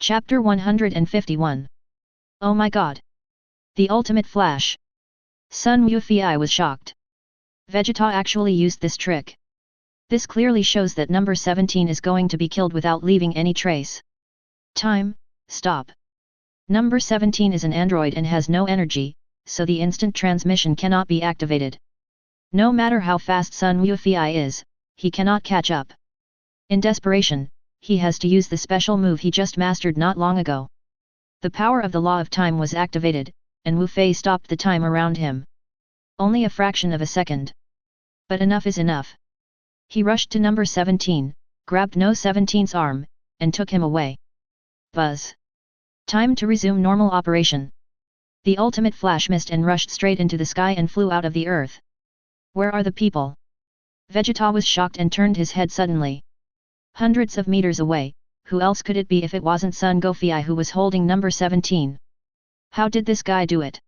Chapter 151. Oh my god! The ultimate flash! Sun Wufei was shocked. Vegeta actually used this trick. This clearly shows that number 17 is going to be killed without leaving any trace. Time, stop. Number 17 is an android and has no energy, so the instant transmission cannot be activated. No matter how fast Sun Wufei is, he cannot catch up. In desperation, he has to use the special move he just mastered not long ago. The power of the law of time was activated, and Wu Fei stopped the time around him. Only a fraction of a second. But enough is enough. He rushed to number 17, grabbed No 17's arm, and took him away. Buzz. Time to resume normal operation. The ultimate flash missed and rushed straight into the sky and flew out of the earth. Where are the people? Vegeta was shocked and turned his head suddenly. Hundreds of meters away, who else could it be if it wasn't Sun Wufei who was holding number 17? How did this guy do it?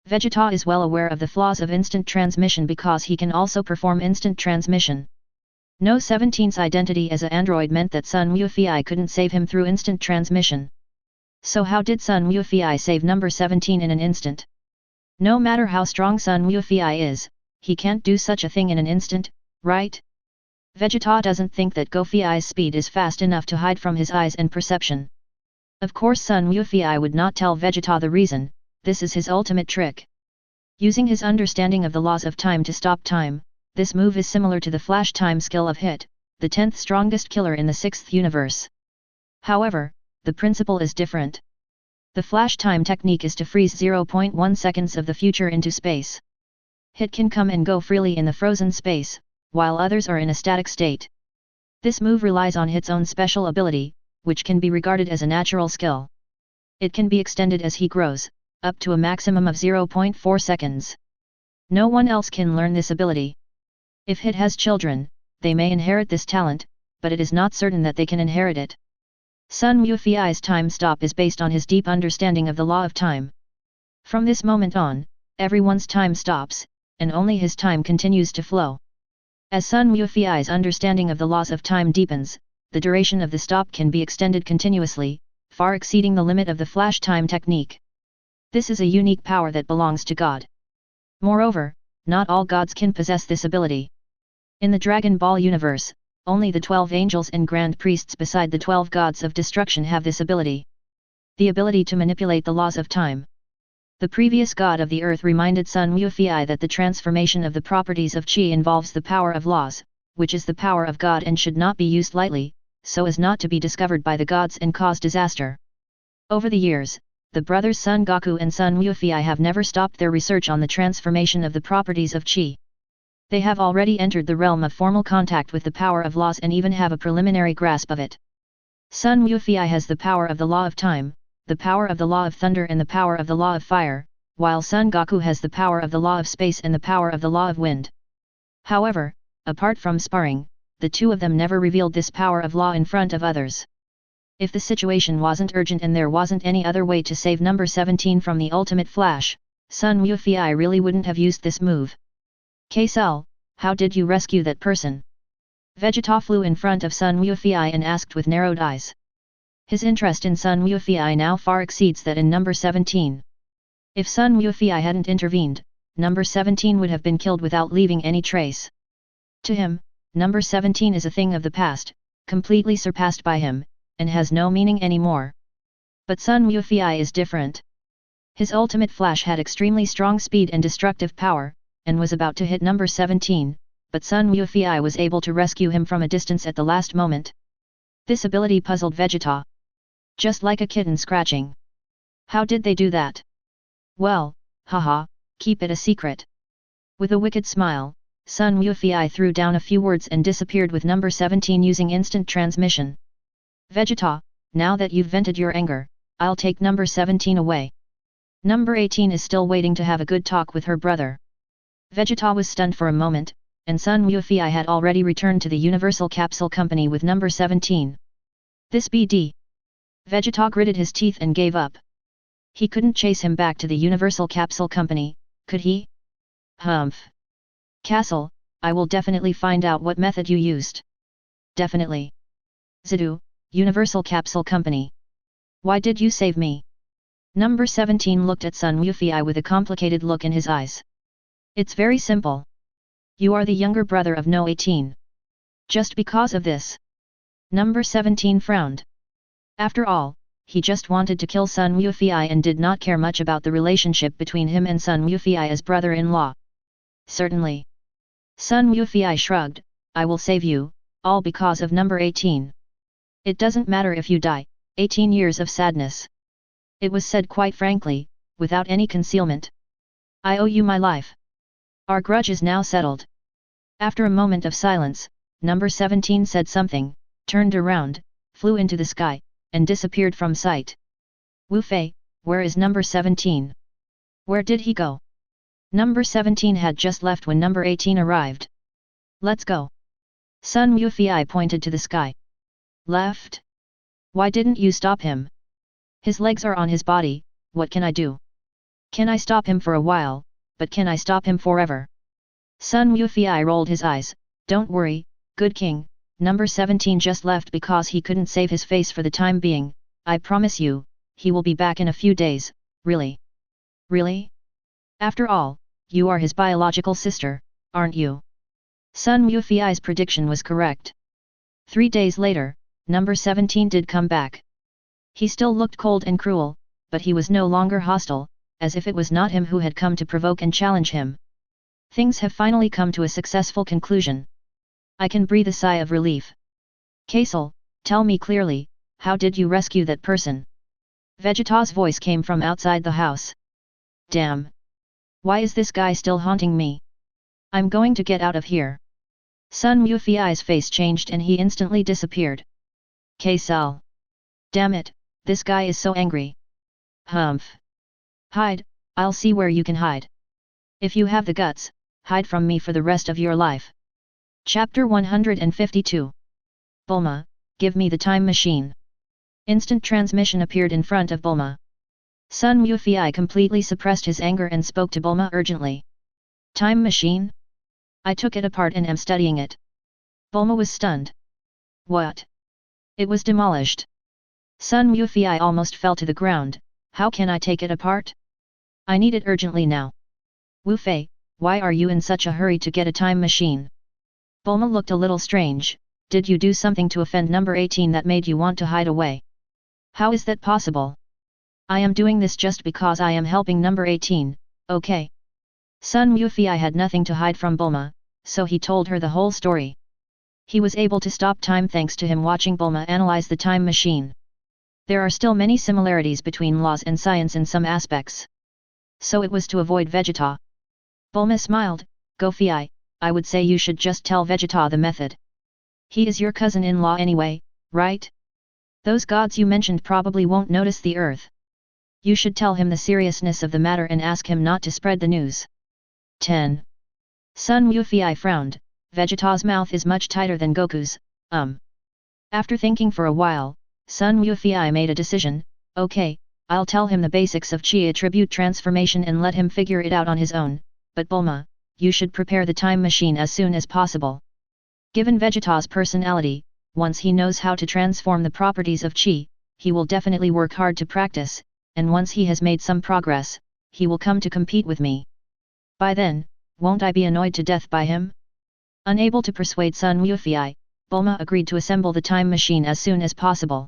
Vegeta is well aware of the flaws of instant transmission because he can also perform instant transmission. No 17's identity as an android meant that Sun Wufei couldn't save him through instant transmission. So how did Sun Wufei save number 17 in an instant? No matter how strong Sun Wufei is, he can't do such a thing in an instant, right? Vegeta doesn't think that Gofei's speed is fast enough to hide from his eyes and perception. Of course Sun Wufei would not tell Vegeta the reason. This is his ultimate trick. Using his understanding of the laws of time to stop time, this move is similar to the flash time skill of Hit, the 10th strongest killer in the 6th universe. However, the principle is different. The flash time technique is to freeze 0.1 seconds of the future into space. Hit can come and go freely in the frozen space, while others are in a static state. This move relies on Hit's own special ability, which can be regarded as a natural skill. It can be extended as he grows, up to a maximum of 0.4 seconds. No one else can learn this ability. If Hit has children, they may inherit this talent, but it is not certain that they can inherit it. Sun Wufei's time stop is based on his deep understanding of the law of time. From this moment on, everyone's time stops, and only his time continues to flow. As Sun Wufei's understanding of the laws of time deepens, the duration of the stop can be extended continuously, far exceeding the limit of the flash time technique. This is a unique power that belongs to God. Moreover, not all gods can possess this ability. In the Dragon Ball universe, only the 12 angels and grand priests beside the 12 gods of destruction have this ability. The ability to manipulate the laws of time. The previous god of the earth reminded Sun Wufei that the transformation of the properties of Qi involves the power of laws, which is the power of God and should not be used lightly, so as not to be discovered by the gods and cause disaster. Over the years, the brothers Son Goku and Sun Wufei have never stopped their research on the transformation of the properties of Qi. They have already entered the realm of formal contact with the power of laws and even have a preliminary grasp of it. Sun Wufei has the power of the law of time, the power of the law of thunder and the power of the law of fire, while Son Goku has the power of the law of space and the power of the law of wind. However, apart from sparring, the two of them never revealed this power of law in front of others. If the situation wasn't urgent and there wasn't any other way to save number 17 from the ultimate flash, Sun Wufei really wouldn't have used this move. K-Cell, how did you rescue that person? Vegeta flew in front of Sun Wufei and asked with narrowed eyes. His interest in Sun Wufei now far exceeds that in number 17. If Sun Wufei hadn't intervened, number 17 would have been killed without leaving any trace. To him, number 17 is a thing of the past, completely surpassed by him, and has no meaning anymore. But Sun Wufei is different. His ultimate flash had extremely strong speed and destructive power, and was about to hit number 17, but Sun Wufei was able to rescue him from a distance at the last moment. This ability puzzled Vegeta. Just like a kitten scratching. How did they do that? Well, haha, keep it a secret. With a wicked smile, Sun Wufei threw down a few words and disappeared with number 17 using instant transmission. Vegeta, now that you've vented your anger, I'll take number 17 away. Number 18 is still waiting to have a good talk with her brother. Vegeta was stunned for a moment, and Sun Wufei had already returned to the Universal Capsule Company with number 17. This BD. Vegeta gritted his teeth and gave up. He couldn't chase him back to the Universal Capsule Company, could he? Humph. Castle, I will definitely find out what method you used. Definitely. Zidu, Universal Capsule Company. Why did you save me? Number 17 looked at Sun Wufei with a complicated look in his eyes. It's very simple. You are the younger brother of No 18. Just because of this. Number 17 frowned. After all, he just wanted to kill Sun Wufei and did not care much about the relationship between him and Sun Wufei as brother-in-law. Certainly. Sun Wufei shrugged, I will save you, all because of number 18. It doesn't matter if you die, 18 years of sadness. It was said quite frankly, without any concealment. I owe you my life. Our grudge is now settled. After a moment of silence, number 17 said something, turned around, flew into the sky, and disappeared from sight. Wu Fei, where is number 17? Where did he go? Number 17 had just left when number 18 arrived. Let's go. Sun Wufei pointed to the sky. Left? Why didn't you stop him? His legs are on his body, what can I do? Can I stop him for a while, but can I stop him forever? Sun Wufei rolled his eyes, don't worry, good king, number 17 just left because he couldn't save his face for the time being, I promise you, he will be back in a few days, really? Really? After all, you are his biological sister, aren't you? Sun Wufei's prediction was correct. 3 days later, number 17 did come back. He still looked cold and cruel, but he was no longer hostile, as if it was not him who had come to provoke and challenge him. Things have finally come to a successful conclusion. I can breathe a sigh of relief. Kaisel, tell me clearly, how did you rescue that person? Vegeta's voice came from outside the house. Damn! Why is this guy still haunting me? I'm going to get out of here. Sun Wufei's face changed and he instantly disappeared. Kaisel! Damn it, this guy is so angry. Humph! Hide, I'll see where you can hide. If you have the guts, hide from me for the rest of your life. Chapter 152. Bulma, give me the time machine. Instant transmission appeared in front of Bulma. Sun Wufei completely suppressed his anger and spoke to Bulma urgently. Time machine? I took it apart and am studying it. Bulma was stunned. What? It was demolished. Sun Wufei almost fell to the ground. How can I take it apart? I need it urgently now. Wu Fei, why are you in such a hurry to get a time machine? Bulma looked a little strange. Did you do something to offend number 18 that made you want to hide away? How is that possible? I am doing this just because I am helping number 18, okay? Sun Wufei had nothing to hide from Bulma, so he told her the whole story. He was able to stop time thanks to him watching Bulma analyze the time machine. There are still many similarities between laws and science in some aspects. So it was to avoid Vegeta. Bulma smiled, Goku, I would say you should just tell Vegeta the method. He is your cousin-in-law anyway, right? Those gods you mentioned probably won't notice the earth. You should tell him the seriousness of the matter and ask him not to spread the news. 10. Sun Wufei frowned, Vegeta's mouth is much tighter than Goku's, After thinking for a while, Sun Wufei made a decision, okay, I'll tell him the basics of Chi attribute transformation and let him figure it out on his own, but Bulma, you should prepare the time machine as soon as possible. Given Vegeta's personality, once he knows how to transform the properties of Chi, he will definitely work hard to practice, and once he has made some progress, he will come to compete with me. By then, won't I be annoyed to death by him? Unable to persuade Sun Wufei, Bulma agreed to assemble the time machine as soon as possible.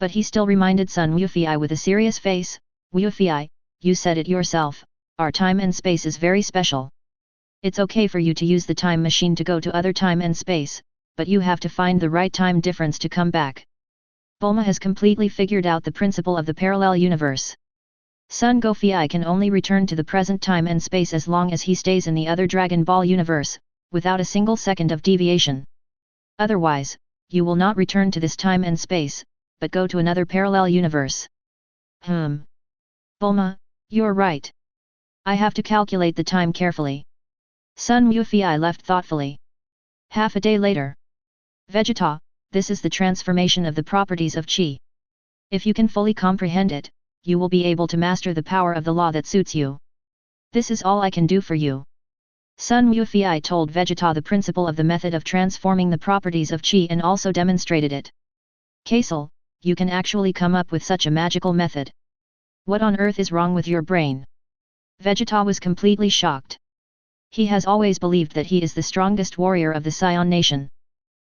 But he still reminded Sun Wufei with a serious face, Wufei, you said it yourself, our time and space is very special. It's okay for you to use the time machine to go to other time and space, but you have to find the right time difference to come back. Bulma has completely figured out the principle of the parallel universe. Sun Goku can only return to the present time and space as long as he stays in the other Dragon Ball universe, without a single second of deviation. Otherwise, you will not return to this time and space, but go to another parallel universe. Bulma, you're right. I have to calculate the time carefully. Sun Wufei left thoughtfully. Half a day later. Vegeta, this is the transformation of the properties of Chi. If you can fully comprehend it, you will be able to master the power of the law that suits you. This is all I can do for you. Sun Wufei told Vegeta the principle of the method of transforming the properties of Chi and also demonstrated it. Kaisel, you can actually come up with such a magical method. What on earth is wrong with your brain? Vegeta was completely shocked. He has always believed that he is the strongest warrior of the Saiyan nation.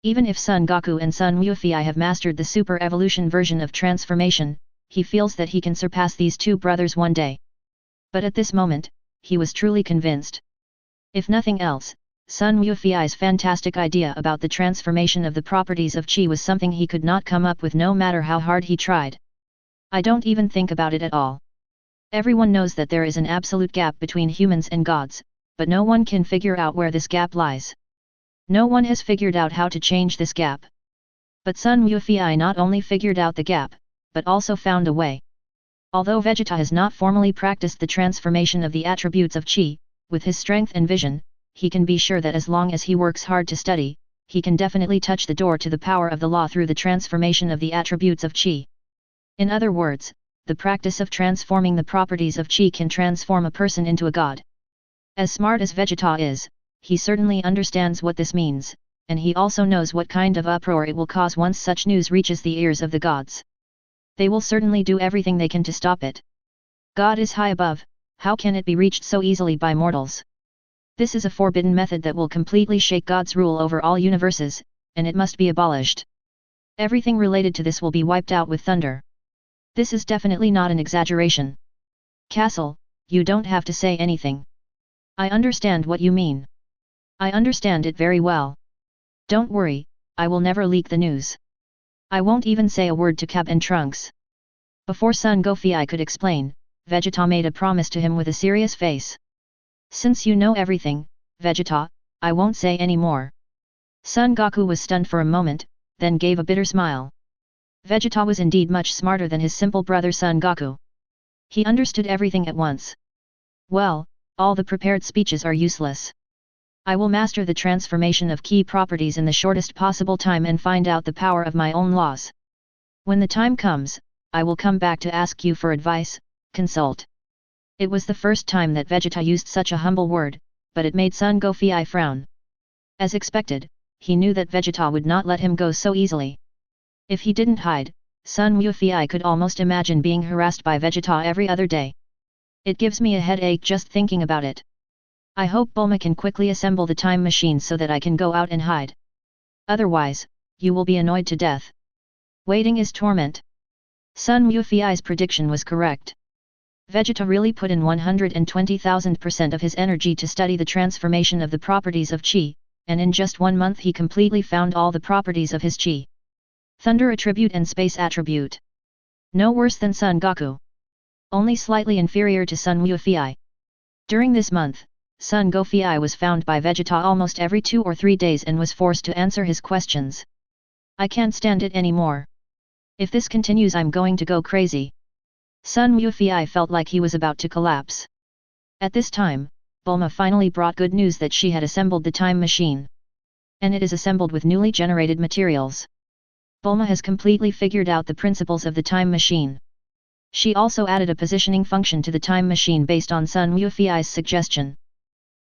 Even if Son Goku and Son Wufei have mastered the super evolution version of transformation, he feels that he can surpass these two brothers one day. But at this moment, he was truly convinced. If nothing else, Son Wufei's fantastic idea about the transformation of the properties of Qi was something he could not come up with no matter how hard he tried. I don't even think about it at all. Everyone knows that there is an absolute gap between humans and gods, but no one can figure out where this gap lies. No one has figured out how to change this gap. But Son Wufei not only figured out the gap, but also found a way. Although Vegeta has not formally practiced the transformation of the attributes of Qi, with his strength and vision, he can be sure that as long as he works hard to study, he can definitely touch the door to the power of the law through the transformation of the attributes of Qi. In other words, the practice of transforming the properties of Qi can transform a person into a god. As smart as Vegeta is, he certainly understands what this means, and he also knows what kind of uproar it will cause once such news reaches the ears of the gods. They will certainly do everything they can to stop it. God is high above, how can it be reached so easily by mortals? This is a forbidden method that will completely shake God's rule over all universes, and it must be abolished. Everything related to this will be wiped out with thunder. This is definitely not an exaggeration. Castle, you don't have to say anything. I understand what you mean. I understand it very well. Don't worry, I will never leak the news. I won't even say a word to Cab and Trunks. Before Son Goku could explain, Vegeta made a promise to him with a serious face. Since you know everything, Vegeta, I won't say any more. Son Goku was stunned for a moment, then gave a bitter smile. Vegeta was indeed much smarter than his simple brother Son Goku. He understood everything at once. Well, all the prepared speeches are useless. I will master the transformation of key properties in the shortest possible time and find out the power of my own laws. When the time comes, I will come back to ask you for advice, consult. It was the first time that Vegeta used such a humble word, but it made Son Goku frown. As expected, he knew that Vegeta would not let him go so easily. If he didn't hide, Son Wufei could almost imagine being harassed by Vegeta every other day. It gives me a headache just thinking about it. I hope Bulma can quickly assemble the time machine so that I can go out and hide. Otherwise, you will be annoyed to death. Waiting is torment. Son Wufei's prediction was correct. Vegeta really put in 120,000% of his energy to study the transformation of the properties of Qi, and in just 1 month he completely found all the properties of his Qi. Thunder attribute and space attribute. No worse than Son Goku. Only slightly inferior to Son Wufei. During this month, Son Goku was found by Vegeta almost every 2 or 3 days and was forced to answer his questions. I can't stand it anymore. If this continues I'm going to go crazy. Son Wufei felt like he was about to collapse. At this time, Bulma finally brought good news that she had assembled the time machine. And it is assembled with newly generated materials. Bulma has completely figured out the principles of the time machine. She also added a positioning function to the time machine based on Son Wufei's suggestion.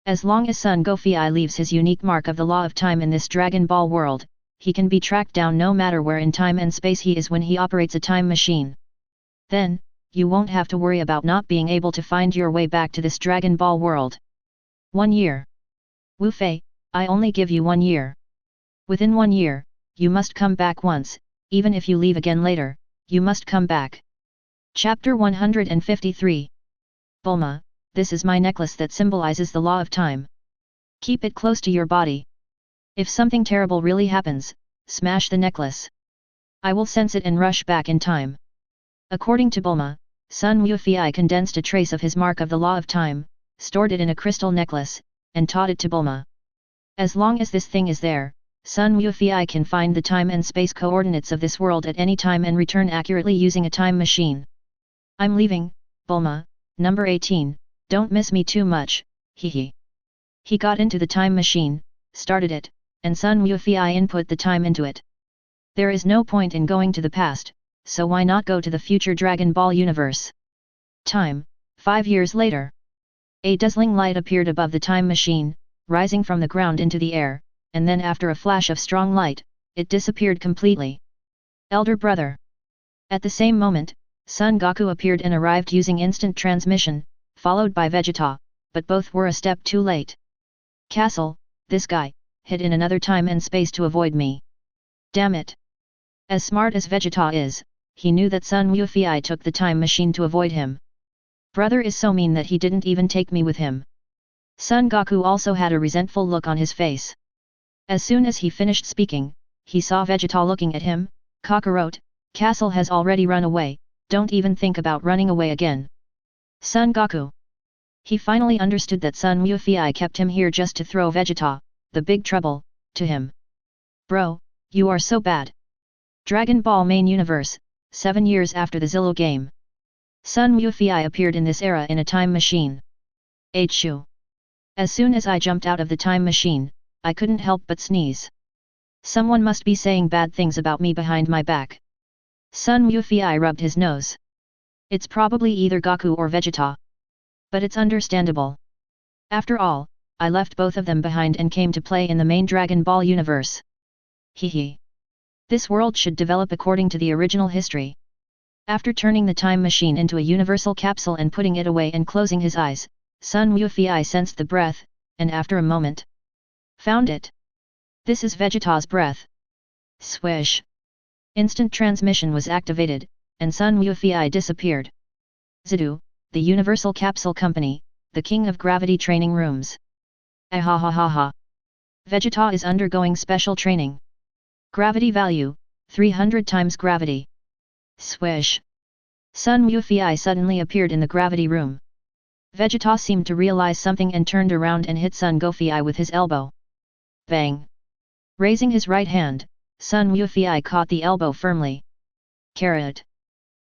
As long as Son Goku leaves his unique mark of the law of time in this Dragon Ball world, he can be tracked down no matter where in time and space he is when he operates a time machine. Then, you won't have to worry about not being able to find your way back to this Dragon Ball world. 1 year. Wu Fei, I only give you 1 year. Within 1 year, you must come back once, even if you leave again later, you must come back. Chapter 153. Bulma, this is my necklace that symbolizes the law of time. Keep it close to your body. If something terrible really happens, smash the necklace. I will sense it and rush back in time. According to Bulma, Son Wufei condensed a trace of his mark of the law of time, stored it in a crystal necklace, and taught it to Bulma. As long as this thing is there, Son Wufei can find the time and space coordinates of this world at any time and return accurately using a time machine. I'm leaving, Bulma, number 18, don't miss me too much, hehe. He got into the time machine, started it, and Son Wufei input the time into it. There is no point in going to the past, so why not go to the future Dragon Ball universe? Time, 5 years later. A dazzling light appeared above the time machine, rising from the ground into the air, and then after a flash of strong light, it disappeared completely. Elder brother. At the same moment, Son Goku appeared and arrived using instant transmission, followed by Vegeta, but both were a step too late. Castle, this guy, hid in another time and space to avoid me. Damn it. As smart as Vegeta is, he knew that Sun Wufei took the time machine to avoid him. Brother is so mean that he didn't even take me with him. Son Goku also had a resentful look on his face. As soon as he finished speaking, he saw Vegeta looking at him. Kakarot, Castle has already run away, don't even think about running away again. Son Goku. He finally understood that Sun Wufei kept him here just to throw Vegeta, the big trouble, to him. Bro, you are so bad. Dragon Ball Main Universe, 7 years after the Zillow game. Sun Wufei appeared in this era in a time machine. H. As soon as I jumped out of the time machine, I couldn't help but sneeze. Someone must be saying bad things about me behind my back. Sun Wufei rubbed his nose. It's probably either Goku or Vegeta. But it's understandable. After all, I left both of them behind and came to play in the main Dragon Ball universe. Hehe. This world should develop according to the original history. After turning the time machine into a universal capsule and putting it away and closing his eyes, Sun Wufei sensed the breath, and after a moment, found it. This is Vegeta's breath. Swish. Instant transmission was activated, and Sun Wufei disappeared. Zidu, the Universal Capsule Company, the king of gravity training rooms. Ahahaha. Vegeta is undergoing special training. Gravity value, 300 times gravity. Swish. Sun Wufei suddenly appeared in the gravity room. Vegeta seemed to realize something and turned around and hit Sun Goku with his elbow. Bang! Raising his right hand, Sun Wufei caught the elbow firmly. Carrot.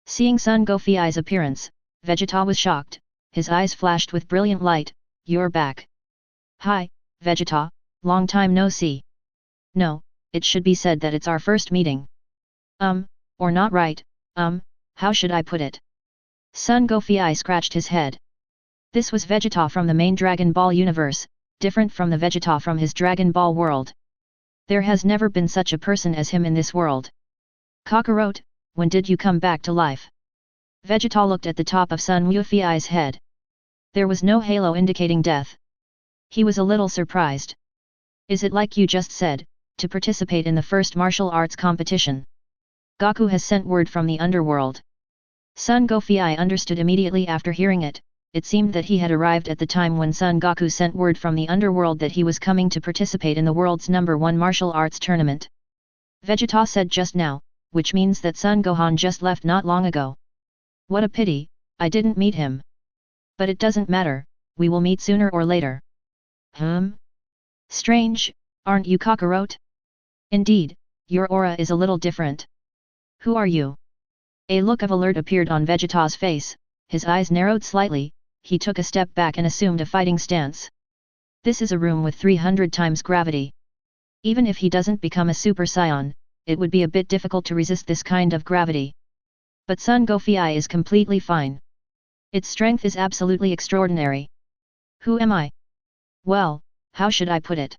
Seeing Sun Goku's appearance, Vegeta was shocked, his eyes flashed with brilliant light. You're back. Hi, Vegeta, long time no see. No, it should be said that it's our first meeting. Or not right, how should I put it? Sun Goku scratched his head. This was Vegeta from the main Dragon Ball universe, different from the Vegeta from his Dragon Ball world. There has never been such a person as him in this world. Kakarot, when did you come back to life? Vegeta looked at the top of Sun Wufei's head. There was no halo indicating death. He was a little surprised. Is it like you just said, to participate in the first martial arts competition? Goku has sent word from the underworld. Sun Goku understood immediately after hearing it. It seemed that he had arrived at the time when Son Goku sent word from the underworld that he was coming to participate in the world's #1 martial arts tournament. Vegeta said just now, which means that Son Gohan just left not long ago. What a pity, I didn't meet him. But it doesn't matter, we will meet sooner or later. Strange, aren't you Kakarot? Indeed, your aura is a little different. Who are you? A look of alert appeared on Vegeta's face, his eyes narrowed slightly. He took a step back and assumed a fighting stance. This is a room with 300 times gravity. Even if he doesn't become a Super Saiyan, it would be a bit difficult to resist this kind of gravity. But Son Goku is completely fine. Its strength is absolutely extraordinary. Who am I? Well, how should I put it?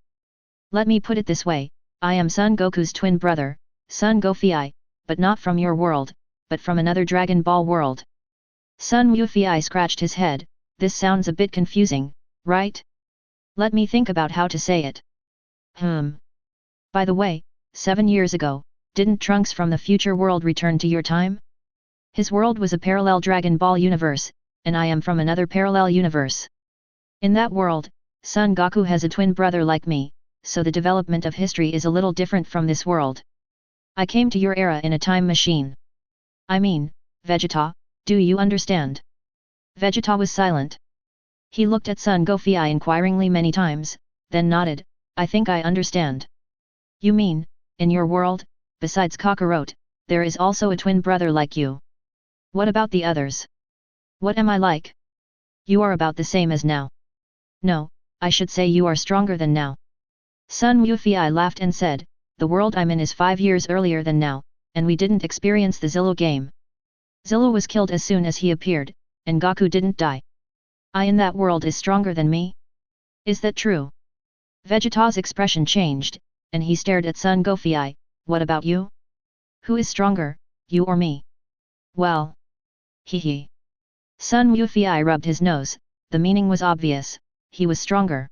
Let me put it this way, I am Son Goku's twin brother, Son Goku, but not from your world, but from another Dragon Ball world. Sun Wufei scratched his head. This sounds a bit confusing, right? Let me think about how to say it. By the way, 7 years ago, didn't Trunks from the future world return to your time? His world was a parallel Dragon Ball universe, and I am from another parallel universe. In that world, Son Goku has a twin brother like me, so the development of history is a little different from this world. I came to your era in a time machine. I mean, Vegeta, do you understand? Vegeta was silent. He looked at Son Goku inquiringly many times, then nodded. I think I understand. You mean, in your world, besides Kakarot, there is also a twin brother like you. What about the others? What am I like? You are about the same as now. No, I should say you are stronger than now. Sun Wufei laughed and said, the world I'm in is 5 years earlier than now, and we didn't experience the Zillow game. Zillow was killed as soon as he appeared, and Goku didn't die. I in that world is stronger than me? Is that true? Vegeta's expression changed, and he stared at Son Goku. What about you? Who is stronger, you or me? Well. Hee. Sun Wufei rubbed his nose, the meaning was obvious, he was stronger.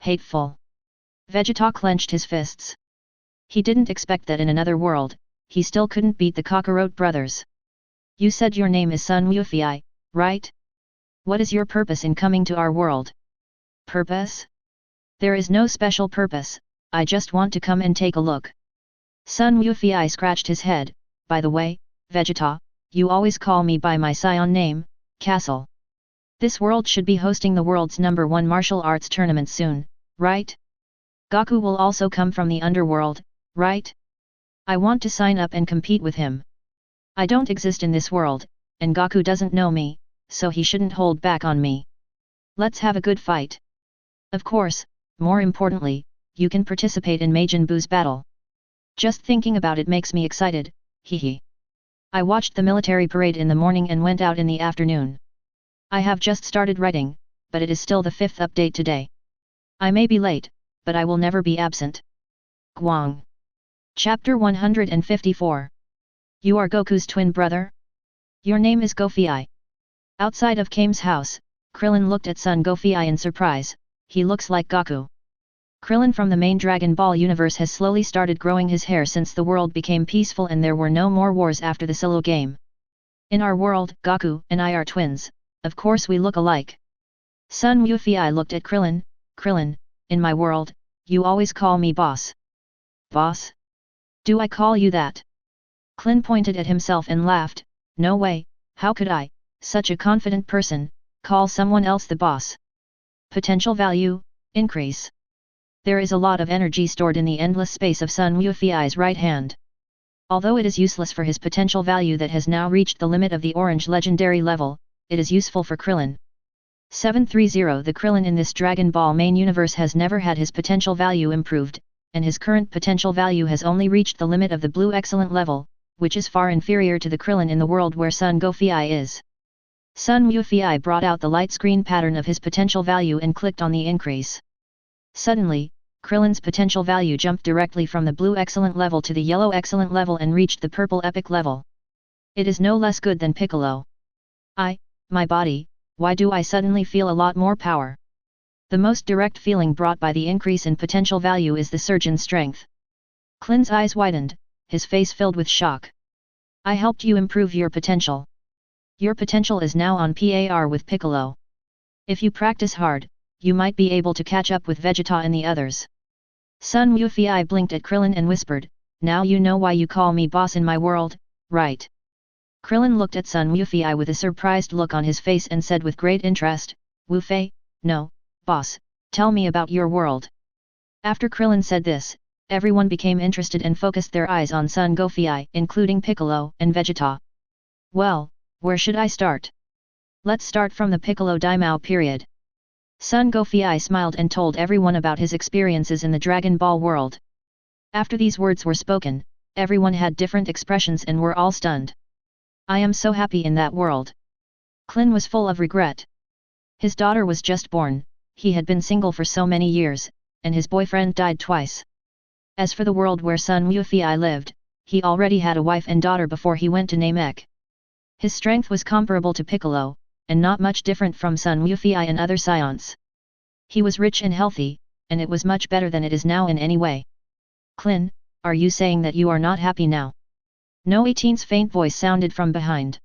Hateful. Vegeta clenched his fists. He didn't expect that in another world, he still couldn't beat the Kakarot brothers. You said your name is Sun Wufei, right? What is your purpose in coming to our world? Purpose? There is no special purpose, I just want to come and take a look. Sun Wufei scratched his head. By the way, Vegeta, you always call me by my scion name, Castle. This world should be hosting the world's #1 martial arts tournament soon, right? Goku will also come from the underworld, right? I want to sign up and compete with him. I don't exist in this world, and Goku doesn't know me, so he shouldn't hold back on me. Let's have a good fight. Of course, more importantly, you can participate in Majin Buu's battle. Just thinking about it makes me excited, hee. I watched the military parade in the morning and went out in the afternoon. I have just started writing, but it is still the 5th update today. I may be late, but I will never be absent. Guang. Chapter 154. You are Goku's twin brother? Your name is Gofei. Outside of Kame's house, Krillin looked at Son Gofei in surprise. He looks like Goku. Krillin from the main Dragon Ball universe has slowly started growing his hair since the world became peaceful and there were no more wars after the Silo game. In our world, Goku and I are twins, of course we look alike. Sun Wufei looked at Krillin. Krillin, in my world, you always call me boss. Boss? Do I call you that? Krillin pointed at himself and laughed. No way, how could I, such a confident person, call someone else the boss? Potential value, increase. There is a lot of energy stored in the endless space of Sun Wufei's right hand. Although it is useless for his potential value that has now reached the limit of the orange legendary level, it is useful for Krillin. 730 The Krillin in this Dragon Ball main universe has never had his potential value improved, and his current potential value has only reached the limit of the blue excellent level, which is far inferior to the Krillin in the world where Sun Gofei is. Sun Wufei brought out the light screen pattern of his potential value and clicked on the increase. Suddenly, Krillin's potential value jumped directly from the blue excellent level to the yellow excellent level and reached the purple epic level. It is no less good than Piccolo. My body, why do I suddenly feel a lot more power? The most direct feeling brought by the increase in potential value is the surge in strength. Krillin's eyes widened, his face filled with shock. I helped you improve your potential. Your potential is now on par with Piccolo. If you practice hard, you might be able to catch up with Vegeta and the others. Sun Wufei blinked at Krillin and whispered, now you know why you call me boss in my world, right? Krillin looked at Sun Wufei with a surprised look on his face and said with great interest, Wufei, no, boss, tell me about your world. After Krillin said this, everyone became interested and focused their eyes on Sun Gofei, including Piccolo and Vegeta. Well, where should I start? Let's start from the Piccolo Daimao period. Sun Gofei smiled and told everyone about his experiences in the Dragon Ball world. After these words were spoken, everyone had different expressions and were all stunned. I am so happy in that world. Krillin was full of regret. His daughter was just born, he had been single for so many years, and his boyfriend died twice. As for the world where Sun Wufei lived, he already had a wife and daughter before he went to Namek. His strength was comparable to Piccolo, and not much different from Sun Wufei and other scions. He was rich and healthy, and it was much better than it is now in any way. Krillin, are you saying that you are not happy now? No 18's faint voice sounded from behind.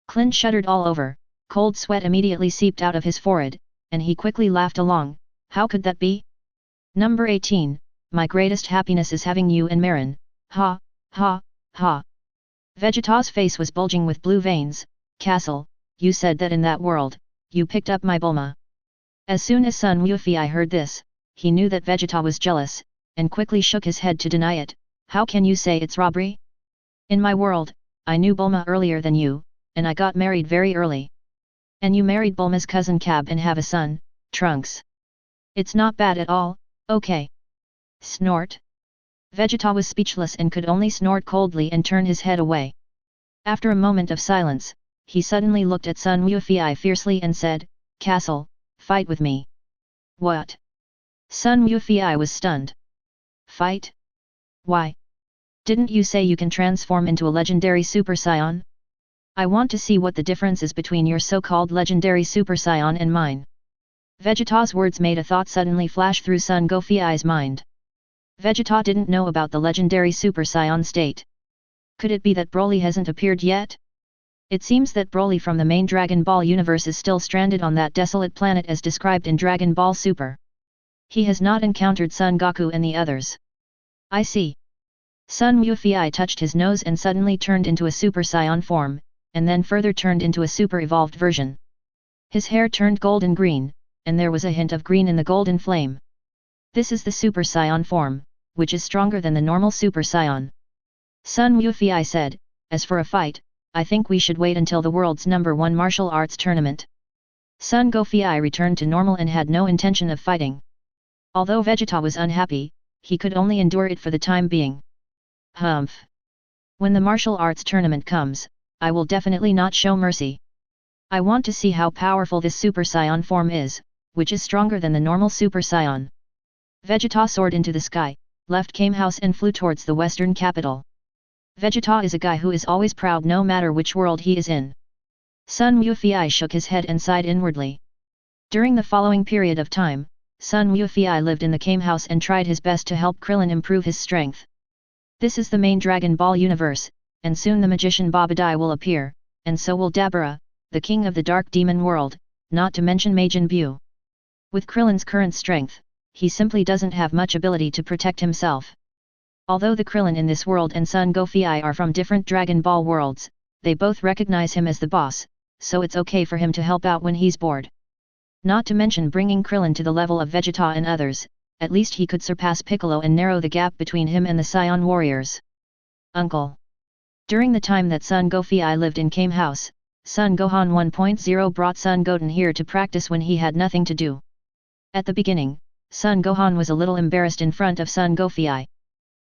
Krillin shuddered all over, cold sweat immediately seeped out of his forehead, and he quickly laughed along, how could that be? Number 18, my greatest happiness is having you and Marin, ha, ha, ha. Vegeta's face was bulging with blue veins. Castle, you said that in that world, you picked up my Bulma. As soon as Sun Wufei heard this, he knew that Vegeta was jealous, and quickly shook his head to deny it. How can you say it's robbery? In my world, I knew Bulma earlier than you, and I got married very early. And you married Bulma's cousin Cab and have a son, Trunks. It's not bad at all, okay. Snort. Vegeta was speechless and could only snort coldly and turn his head away. After a moment of silence, he suddenly looked at Sun Wufei fiercely and said, Castle, fight with me. What? Sun Wufei was stunned. Fight? Why? Didn't you say you can transform into a legendary Super Saiyan? I want to see what the difference is between your so-called legendary Super Saiyan and mine. Vegeta's words made a thought suddenly flash through Son Goku's mind. Vegeta didn't know about the legendary Super Saiyan state. Could it be that Broly hasn't appeared yet? It seems that Broly from the main Dragon Ball universe is still stranded on that desolate planet as described in Dragon Ball Super. He has not encountered Son Goku and the others. I see. Sun Wufei touched his nose and suddenly turned into a Super Saiyan form, and then further turned into a super evolved version. His hair turned golden green, and there was a hint of green in the golden flame. This is the Super Saiyan form, which is stronger than the normal Super Saiyan. Sun Wufei said, as for a fight, I think we should wait until the world's #1 martial arts tournament. Sun Goku returned to normal and had no intention of fighting. Although Vegeta was unhappy, he could only endure it for the time being. Humph. When the martial arts tournament comes, I will definitely not show mercy. I want to see how powerful this Super Saiyan form is, which is stronger than the normal Super Saiyan. Vegeta soared into the sky, left Kame House and flew towards the western capital. Vegeta is a guy who is always proud no matter which world he is in. Sun Wufei shook his head and sighed inwardly. During the following period of time, Sun Wufei lived in the Kame House and tried his best to help Krillin improve his strength. This is the main Dragon Ball universe, and soon the magician Babadai will appear, and so will Dabura, the king of the Dark Demon world, not to mention Majin Buu. With Krillin's current strength, he simply doesn't have much ability to protect himself. Although the Krillin in this world and Son Goku are from different Dragon Ball worlds, they both recognize him as the boss, so it's okay for him to help out when he's bored. Not to mention bringing Krillin to the level of Vegeta and others, at least he could surpass Piccolo and narrow the gap between him and the Saiyan warriors. Uncle. During the time that Son Goku lived in Kame House, Son Gohan 1.0 brought Son Goten here to practice when he had nothing to do. At the beginning, Son Gohan was a little embarrassed in front of Son Goku.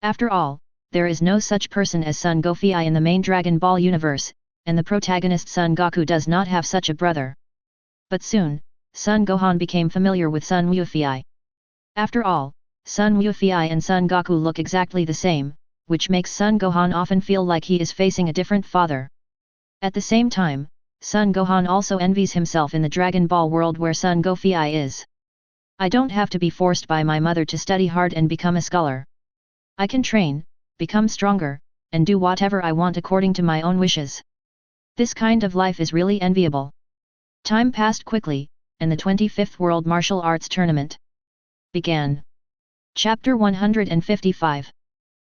After all, there is no such person as Son Goku in the main Dragon Ball universe, and the protagonist Son Goku does not have such a brother. But soon, Son Gohan became familiar with Son Wufei. After all, Son Wufei and Son Goku look exactly the same, which makes Son Gohan often feel like he is facing a different father. At the same time, Son Gohan also envies himself in the Dragon Ball world where Son Goku is. I don't have to be forced by my mother to study hard and become a scholar. I can train, become stronger, and do whatever I want according to my own wishes. This kind of life is really enviable. Time passed quickly, and the 25th World Martial Arts Tournament began. Chapter 155.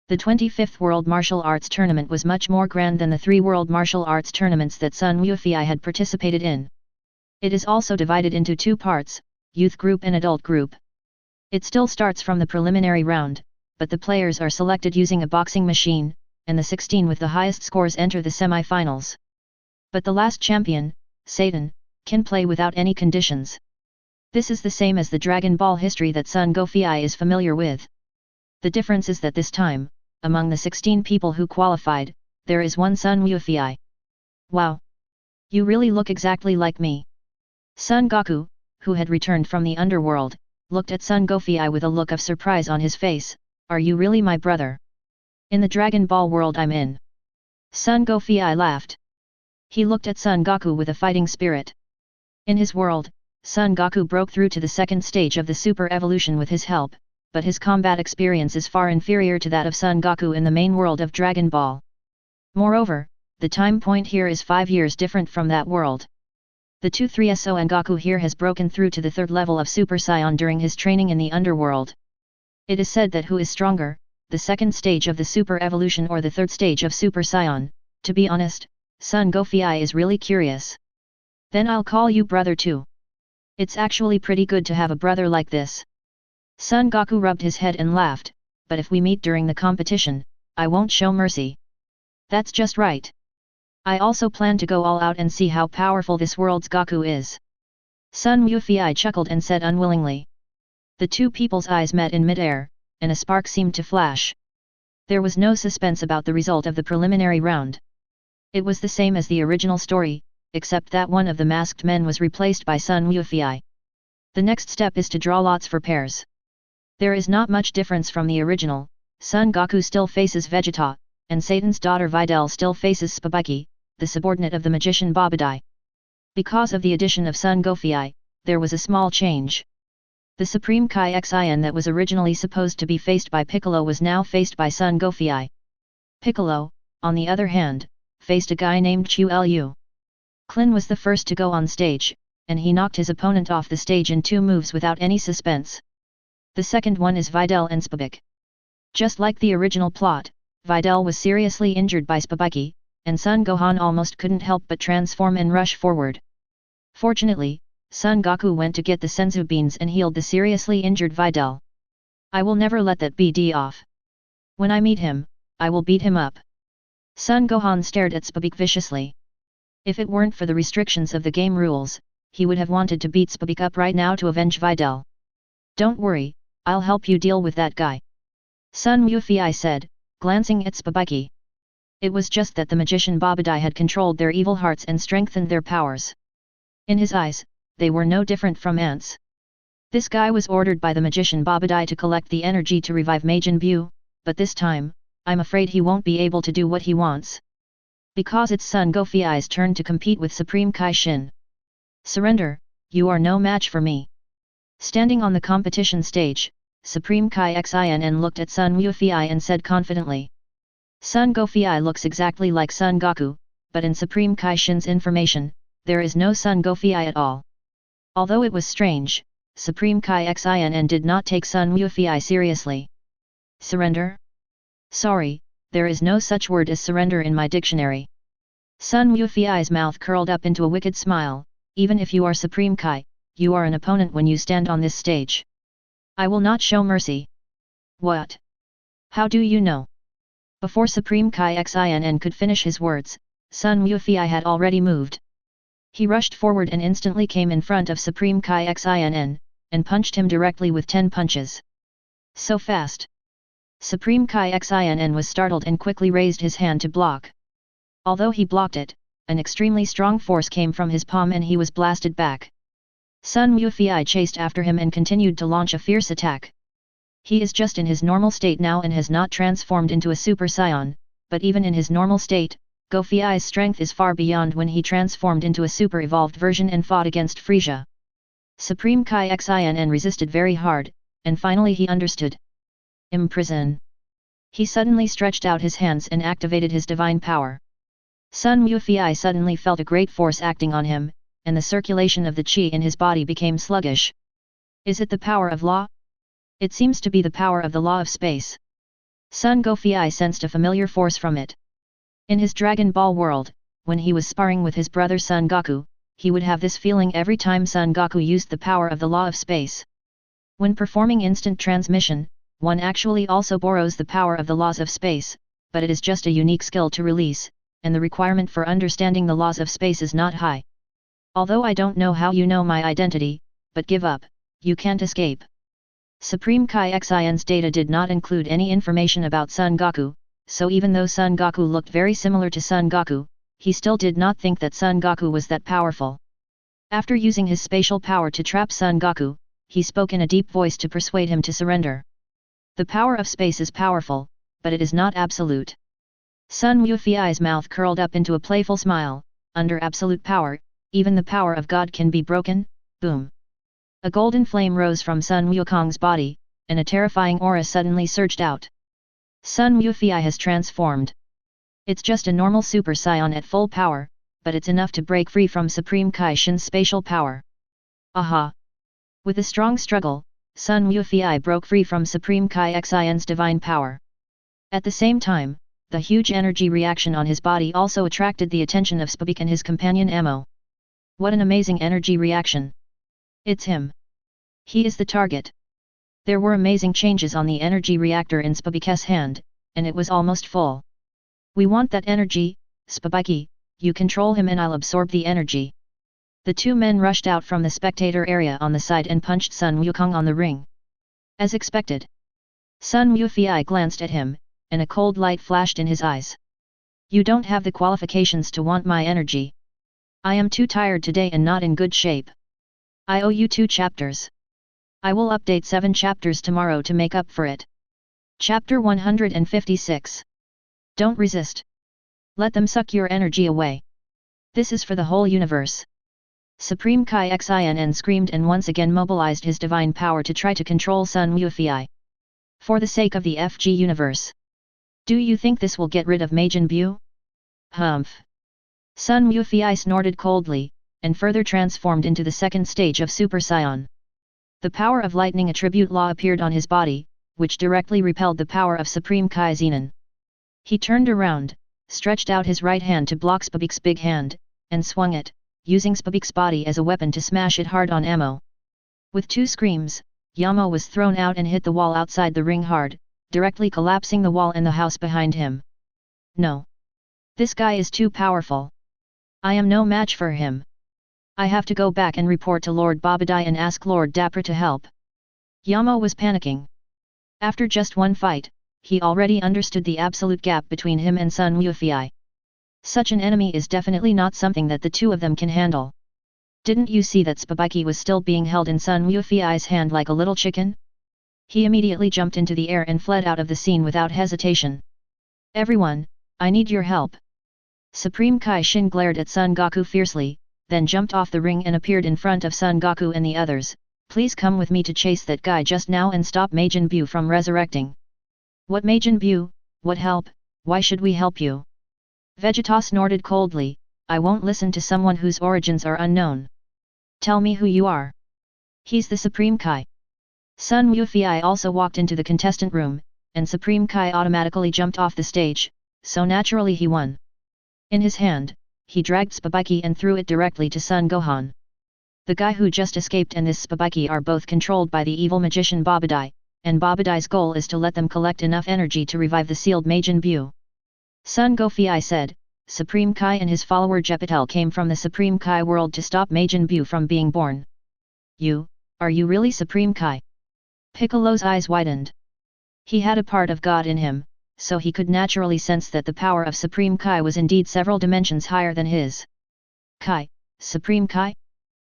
The 25th World Martial Arts Tournament was much more grand than the 3 World Martial Arts Tournaments that Son Wufei had participated in. It is also divided into 2 parts, Youth Group and Adult Group. It still starts from the preliminary round, but the players are selected using a boxing machine, and the 16 with the highest scores enter the semi-finals. But the last champion, Satan, can play without any conditions. This is the same as the Dragon Ball history that Son Goku is familiar with. The difference is that this time, among the 16 people who qualified, there is one Son Wufei. Wow! You really look exactly like me. Son Goku, who had returned from the underworld, looked at Son Goku with a look of surprise on his face. Are you really my brother? In the Dragon Ball world I'm in. Son Goku laughed. He looked at Son Goku with a fighting spirit. In his world, Son Goku broke through to the second stage of the Super Evolution with his help, but his combat experience is far inferior to that of Son Goku in the main world of Dragon Ball. Moreover, the time point here is 5 years different from that world. The 2-3SO and Goku here has broken through to the 3rd level of Super Saiyan during his training in the underworld. It is said that who is stronger, the 2nd stage of the Super Evolution or the 3rd stage of Super Saiyan. To be honest, Son Goku is really curious. Then I'll call you brother too. It's actually pretty good to have a brother like this. Son Goku rubbed his head and laughed, but if we meet during the competition, I won't show mercy. That's just right. I also plan to go all out and see how powerful this world's Goku is. Son Wufei chuckled and said unwillingly. The 2 people's eyes met in mid-air, and a spark seemed to flash. There was no suspense about the result of the preliminary round. It was the same as the original story, except that one of the masked men was replaced by Son Wufei. The next step is to draw lots for pairs. There is not much difference from the original. Son Goku still faces Vegeta, and Satan's daughter Videl still faces Spabiki. the subordinate of the magician Babadai. Because of the addition of Son Goku, there was a small change. The Supreme Kai Xian that was originally supposed to be faced by Piccolo was now faced by Son Goku. Piccolo, on the other hand, faced a guy named Chu Lu. Krillin was the first to go on stage, and he knocked his opponent off the stage in 2 moves without any suspense. The second one is Videl and Spabik. Just like the original plot, Videl was seriously injured by Spabiki, and Son Gohan almost couldn't help but transform and rush forward. Fortunately, Son Goku went to get the senzu beans and healed the seriously injured Videl. I will never let that BD off. When I meet him, I will beat him up. Son Gohan stared at Spabik viciously. If it weren't for the restrictions of the game rules, he would have wanted to beat Spabik up right now to avenge Videl. Don't worry, I'll help you deal with that guy. Sun Wufei said, glancing at Spabiki. It was just that the magician Babadai had controlled their evil hearts and strengthened their powers. In his eyes, they were no different from ants. This guy was ordered by the magician Babadai to collect the energy to revive Majin Buu, but this time, I'm afraid he won't be able to do what he wants. Because it's Son Goku's turn to compete with Supreme Kai Shin. Surrender, you are no match for me. Standing on the competition stage, Supreme Kai Xin looked at Sun Wufei and said confidently. Son Goku looks exactly like Son Goku, but in Supreme Kai Shin's information, there is no Son Goku at all. Although it was strange, Supreme Kai Xin did not take Sun Wufei seriously. Surrender? Sorry, there is no such word as surrender in my dictionary. Sun Wufei's mouth curled up into a wicked smile. Even if you are Supreme Kai, you are an opponent when you stand on this stage. I will not show mercy. What? How do you know? Before Supreme Kai Xin could finish his words, Sun Wufei had already moved. He rushed forward and instantly came in front of Supreme Kai Xin, and punched him directly with 10 punches. So fast. Supreme Kai Xin was startled and quickly raised his hand to block. Although he blocked it, an extremely strong force came from his palm and he was blasted back. Sun Wufei chased after him and continued to launch a fierce attack. He is just in his normal state now and has not transformed into a Super Saiyan, but even in his normal state, Goku's strength is far beyond when he transformed into a super evolved version and fought against Frieza. Supreme Kai Xin resisted very hard, and finally he understood. Imprison. He suddenly stretched out his hands and activated his divine power. Sun Wufei suddenly felt a great force acting on him, and the circulation of the qi in his body became sluggish. Is it the power of law? It seems to be the power of the law of space. Sun Goku sensed a familiar force from it. In his Dragon Ball world, when he was sparring with his brother Son Goku, he would have this feeling every time Son Goku used the power of the law of space. When performing instant transmission, one actually also borrows the power of the laws of space, but it is just a unique skill to release, and the requirement for understanding the laws of space is not high. Although I don't know how you know my identity, but give up, you can't escape. Supreme Kai Xin's data did not include any information about Son Goku, so even though Son Goku looked very similar to Son Goku, he still did not think that Son Goku was that powerful. After using his spatial power to trap Son Goku, he spoke in a deep voice to persuade him to surrender. The power of space is powerful, but it is not absolute. Sun Wufei's mouth curled up into a playful smile. Under absolute power, even the power of God can be broken. Boom. A golden flame rose from Sun Wukong's body, and a terrifying aura suddenly surged out. Sun Wufei has transformed. It's just a normal Super Saiyan at full power, but it's enough to break free from Supreme Kai Shin's spatial power. Aha! With a strong struggle, Sun Wufei broke free from Supreme Kai Xin's divine power. At the same time, the huge energy reaction on his body also attracted the attention of Spabik and his companion Ammo. What an amazing energy reaction! It's him. He is the target. There were amazing changes on the energy reactor in Spabik's hand, and it was almost full. We want that energy, Spabiki, you control him and I'll absorb the energy. The two men rushed out from the spectator area on the side and punched Sun Wukong on the ring. As expected. Sun Wufei glanced at him, and a cold light flashed in his eyes. You don't have the qualifications to want my energy. I am too tired today and not in good shape. I owe you 2 chapters. I will update 7 chapters tomorrow to make up for it. Chapter 156. Don't resist. Let them suck your energy away. This is for the whole universe. Supreme Kai Xin screamed and once again mobilized his divine power to try to control Sun Wufi. For the sake of the FG universe. Do you think this will get rid of Majin Buu? Humph. Sun Wufi snorted coldly, and further transformed into the second stage of Super Saiyan. The power of lightning attribute law appeared on his body, which directly repelled the power of Supreme Kai Zenon. He turned around, stretched out his right hand to block Spabik's big hand, and swung it, using Spabik's body as a weapon to smash it hard on Ammo. With two screams, Yamo was thrown out and hit the wall outside the ring hard, directly collapsing the wall and the house behind him. No. This guy is too powerful. I am no match for him. I have to go back and report to Lord Babadai and ask Lord Dapper to help. Yamo was panicking. After just one fight, he already understood the absolute gap between him and Sun Wufi. Such an enemy is definitely not something that the two of them can handle. Didn't you see that Spabiki was still being held in Sun Wufi's hand like a little chicken? He immediately jumped into the air and fled out of the scene without hesitation. Everyone, I need your help. Supreme Kai Shin glared at Son Goku fiercely, then jumped off the ring and appeared in front of Son Goku and the others. Please come with me to chase that guy just now and stop Majin Buu from resurrecting. What Majin Buu? What help? Why should we help you? Vegeta snorted coldly, I won't listen to someone whose origins are unknown. Tell me who you are. He's the Supreme Kai. Sun Wufi also walked into the contestant room, and Supreme Kai automatically jumped off the stage, so naturally he won. In his hand, he dragged Spabiki and threw it directly to Son Gohan. The guy who just escaped and this Spabiki are both controlled by the evil magician Babadai, and Babadai's goal is to let them collect enough energy to revive the sealed Majin Buu. Son Gofi said, Supreme Kai and his follower Jepitel came from the Supreme Kai world to stop Majin Buu from being born. Are you really Supreme Kai? Piccolo's eyes widened. He had a part of God in him, so he could naturally sense that the power of Supreme Kai was indeed several dimensions higher than his. Kai, Supreme Kai?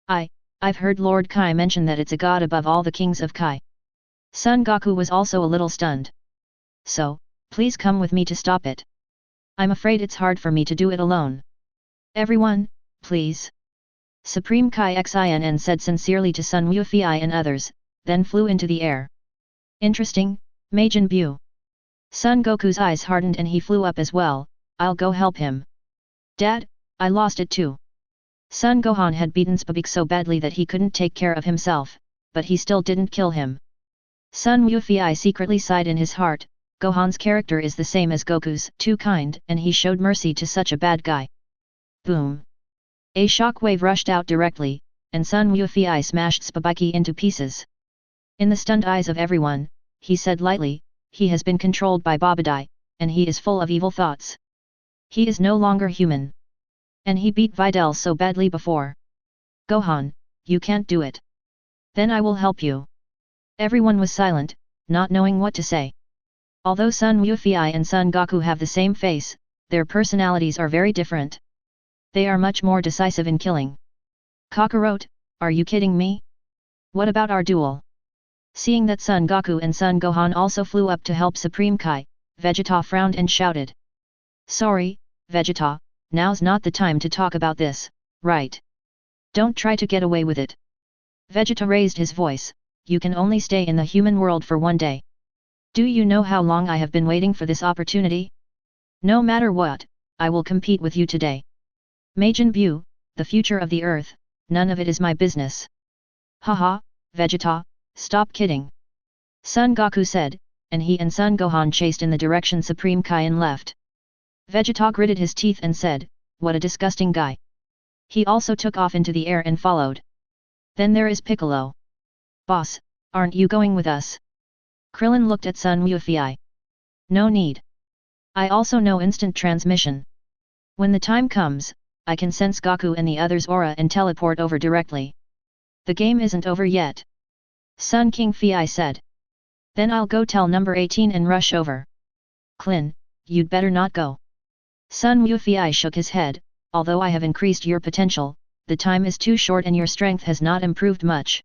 I've heard Lord Kai mention that it's a god above all the kings of Kai. Son Goku was also a little stunned. So, please come with me to stop it. I'm afraid it's hard for me to do it alone. Everyone, please. Supreme Kai Xin said sincerely to Sun Wufi and others, then flew into the air. Interesting, Majin Buu. Son Goku's eyes hardened and he flew up as well. I'll go help him. Dad, I lost it too. Son Gohan had beaten Spabik so badly that he couldn't take care of himself, but he still didn't kill him. Sun Wufi secretly sighed in his heart, Gohan's character is the same as Goku's, too kind, and he showed mercy to such a bad guy. Boom. A shockwave rushed out directly, and Sun Wufi smashed Spabiki into pieces. In the stunned eyes of everyone, he said lightly, he has been controlled by Babadai, and he is full of evil thoughts. He is no longer human. And he beat Videl so badly before. Gohan, you can't do it. Then I will help you. Everyone was silent, not knowing what to say. Although Sun Wufi and Son Goku have the same face, their personalities are very different. They are much more decisive in killing. Kakarot, are you kidding me? What about our duel? Seeing that Son Goku and Son Gohan also flew up to help Supreme Kai, Vegeta frowned and shouted. Sorry, Vegeta, now's not the time to talk about this, right? Don't try to get away with it. Vegeta raised his voice, you can only stay in the human world for one day. Do you know how long I have been waiting for this opportunity? No matter what, I will compete with you today. Majin Buu, the future of the earth, none of it is my business. Haha, Vegeta, stop kidding. Son Goku said, and he and Son Gohan chased in the direction Supreme Kaiyan left. Vegeta gritted his teeth and said, what a disgusting guy. He also took off into the air and followed. Then there is Piccolo. Boss, aren't you going with us? Krillin looked at Sun Wufi. No need. I also know instant transmission. When the time comes, I can sense Goku and the others' aura and teleport over directly. The game isn't over yet. Sun King Fi said. Then I'll go tell number 18 and rush over. Klin, you'd better not go. Sun Wufi shook his head, although I have increased your potential, the time is too short and your strength has not improved much.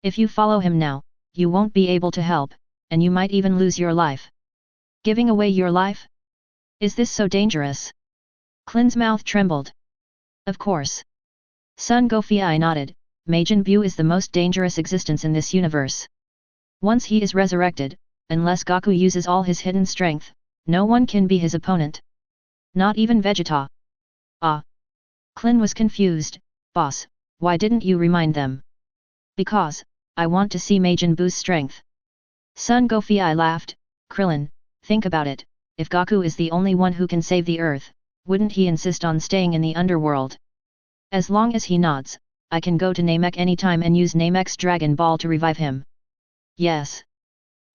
If you follow him now, you won't be able to help, and you might even lose your life. Giving away your life? Is this so dangerous? Klin's mouth trembled. Of course. Sun Gofei nodded. Majin Buu is the most dangerous existence in this universe. Once he is resurrected, unless Goku uses all his hidden strength, no one can be his opponent. Not even Vegeta. Ah. Krillin was confused. Boss, why didn't you remind them? Because, I want to see Majin Buu's strength. Sun Gofei laughed. Krillin, think about it, if Goku is the only one who can save the Earth, wouldn't he insist on staying in the underworld? As long as he nods, I can go to Namek anytime and use Namek's Dragon Ball to revive him. Yes.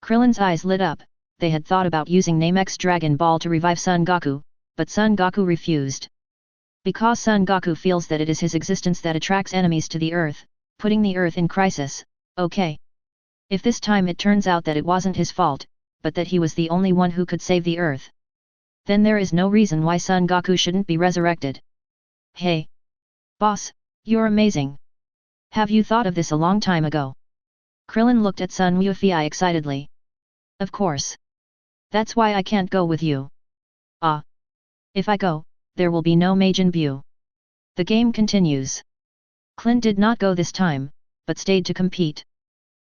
Krillin's eyes lit up. They had thought about using Namek's Dragon Ball to revive Son Goku, but Son Goku refused. Because Son Goku feels that it is his existence that attracts enemies to the Earth, putting the Earth in crisis. Okay. If this time it turns out that it wasn't his fault, but that he was the only one who could save the Earth, then there is no reason why Son Goku shouldn't be resurrected. Hey! Boss, you're amazing! Have you thought of this a long time ago? Krillin looked at Sun Wufei excitedly. Of course. That's why I can't go with you. Ah. If I go, there will be no Majin Buu. The game continues. Krillin did not go this time, but stayed to compete.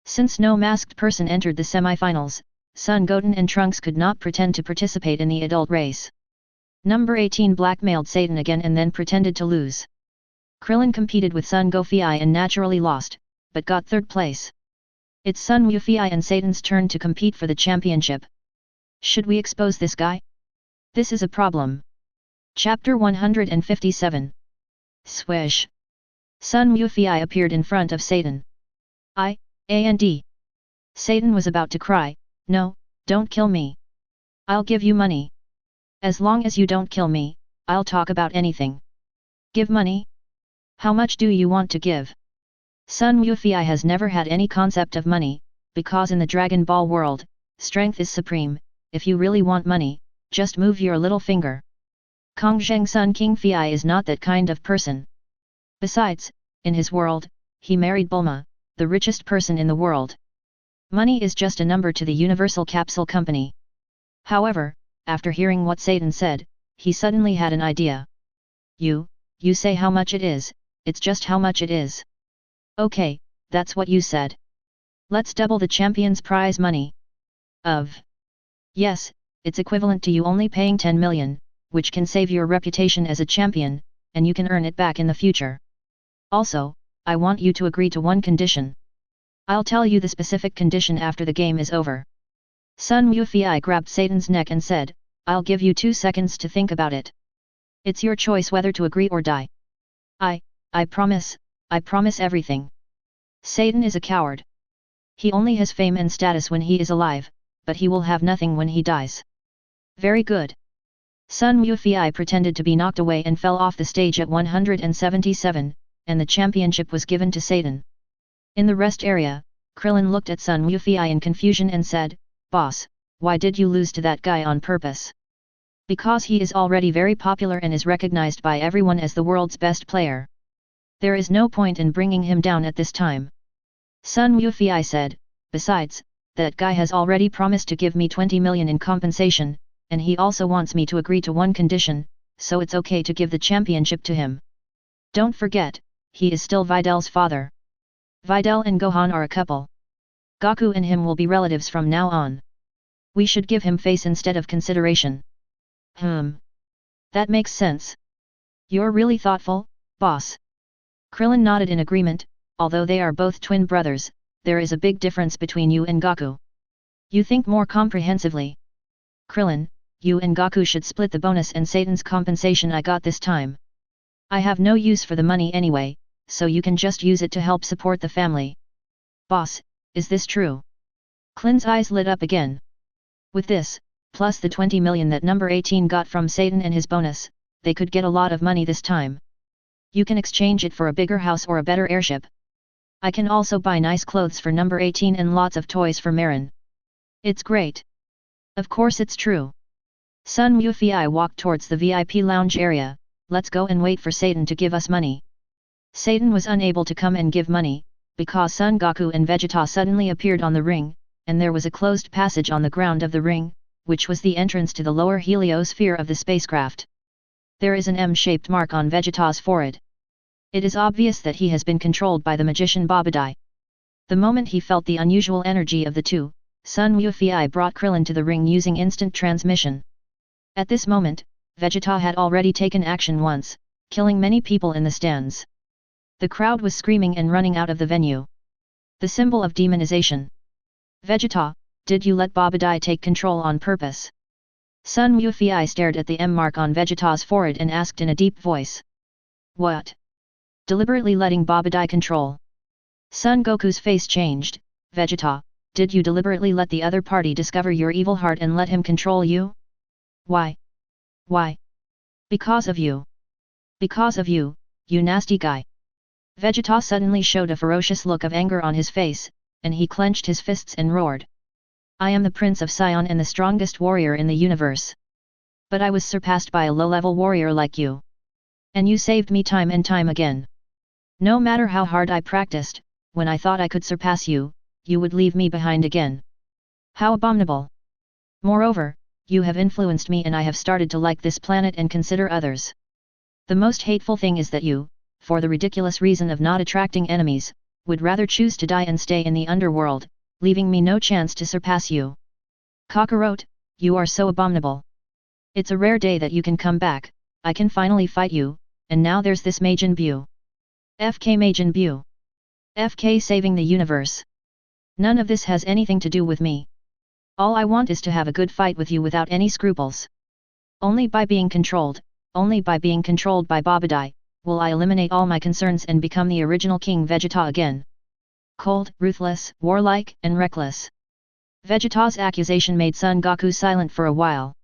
Since no masked person entered the semi-finals, Son Goten and Trunks could not pretend to participate in the adult race. Number 18 blackmailed Satan again and then pretended to lose. Krillin competed with Sun Gofei and naturally lost, but got third place. It's Sun Wufei and Satan's turn to compete for the championship. Should we expose this guy? This is a problem. Chapter 157. Swish. Sun Wufei appeared in front of Satan. And. Satan was about to cry. No, don't kill me. I'll give you money. As long as you don't kill me, I'll talk about anything. Give money? How much do you want to give? Sun Wufei has never had any concept of money, because in the Dragon Ball world, strength is supreme. If you really want money, just move your little finger. Kong Zheng Sun King Fei is not that kind of person. Besides, in his world, he married Bulma, the richest person in the world. Money is just a number to the Universal Capsule Company. However, after hearing what Satan said, he suddenly had an idea. You say how much it is, it's just how much it is. Okay, that's what you said. Let's double the champion's prize money. Yes, it's equivalent to you only paying 10 million, which can save your reputation as a champion, and you can earn it back in the future. Also, I want you to agree to one condition. I'll tell you the specific condition after the game is over. Sun Wufei grabbed Satan's neck and said, I'll give you 2 seconds to think about it. It's your choice whether to agree or die. I promise everything. Satan is a coward. He only has fame and status when he is alive, but he will have nothing when he dies. Very good. Sun Wufei pretended to be knocked away and fell off the stage at 177, and the championship was given to Satan. In the rest area, Krillin looked at Sun Wufei in confusion and said, Boss, why did you lose to that guy on purpose? Because he is already very popular and is recognized by everyone as the world's best player. There is no point in bringing him down at this time. Sun Wufei said, besides, that guy has already promised to give me 20 million in compensation, and he also wants me to agree to one condition, so it's okay to give the championship to him. Don't forget, he is still Vidal's father. Vidal and Gohan are a couple. Goku and him will be relatives from now on. We should give him face instead of consideration. That makes sense. You're really thoughtful, boss. Krillin nodded in agreement. Although they are both twin brothers, there is a big difference between you and Goku. You think more comprehensively. Krillin, you and Goku should split the bonus and Satan's compensation I got this time. I have no use for the money anyway, so you can just use it to help support the family. Boss, is this true? Krillin's eyes lit up again. With this, plus the 20 million that number 18 got from Satan and his bonus, they could get a lot of money this time. You can exchange it for a bigger house or a better airship. I can also buy nice clothes for number 18 and lots of toys for Marin. It's great. Of course it's true. Sun Wufei walked towards the VIP lounge area. Let's go and wait for Satan to give us money. Satan was unable to come and give money, because Son Goku and Vegeta suddenly appeared on the ring, and there was a closed passage on the ground of the ring, which was the entrance to the lower heliosphere of the spacecraft. There is an M-shaped mark on Vegeta's forehead. It is obvious that he has been controlled by the magician Babadai. The moment he felt the unusual energy of the two, Sun Wufi brought Krillin to the ring using instant transmission. At this moment, Vegeta had already taken action once, killing many people in the stands. The crowd was screaming and running out of the venue. The symbol of demonization. Vegeta, did you let Babadai take control on purpose? Sun Wufi stared at the M mark on Vegeta's forehead and asked in a deep voice. What? Deliberately letting Babadai control? Son Goku's face changed. Vegeta, did you deliberately let the other party discover your evil heart and let him control you? Why? Why? Because of you. Because of you, you nasty guy. Vegeta suddenly showed a ferocious look of anger on his face, and he clenched his fists and roared. I am the Prince of Sion and the strongest warrior in the universe. But I was surpassed by a low-level warrior like you. And you saved me time and time again. No matter how hard I practiced, when I thought I could surpass you, you would leave me behind again. How abominable! Moreover, you have influenced me and I have started to like this planet and consider others. The most hateful thing is that you, for the ridiculous reason of not attracting enemies, would rather choose to die and stay in the underworld, leaving me no chance to surpass you. Kakarot, you are so abominable. It's a rare day that you can come back, I can finally fight you, and now there's this Majin Buu. FK Majin Buu. FK saving the universe. None of this has anything to do with me. All I want is to have a good fight with you without any scruples. Only by being controlled by Babadai, will I eliminate all my concerns and become the original King Vegeta again. Cold, ruthless, warlike, and reckless. Vegeta's accusation made Son Goku silent for a while.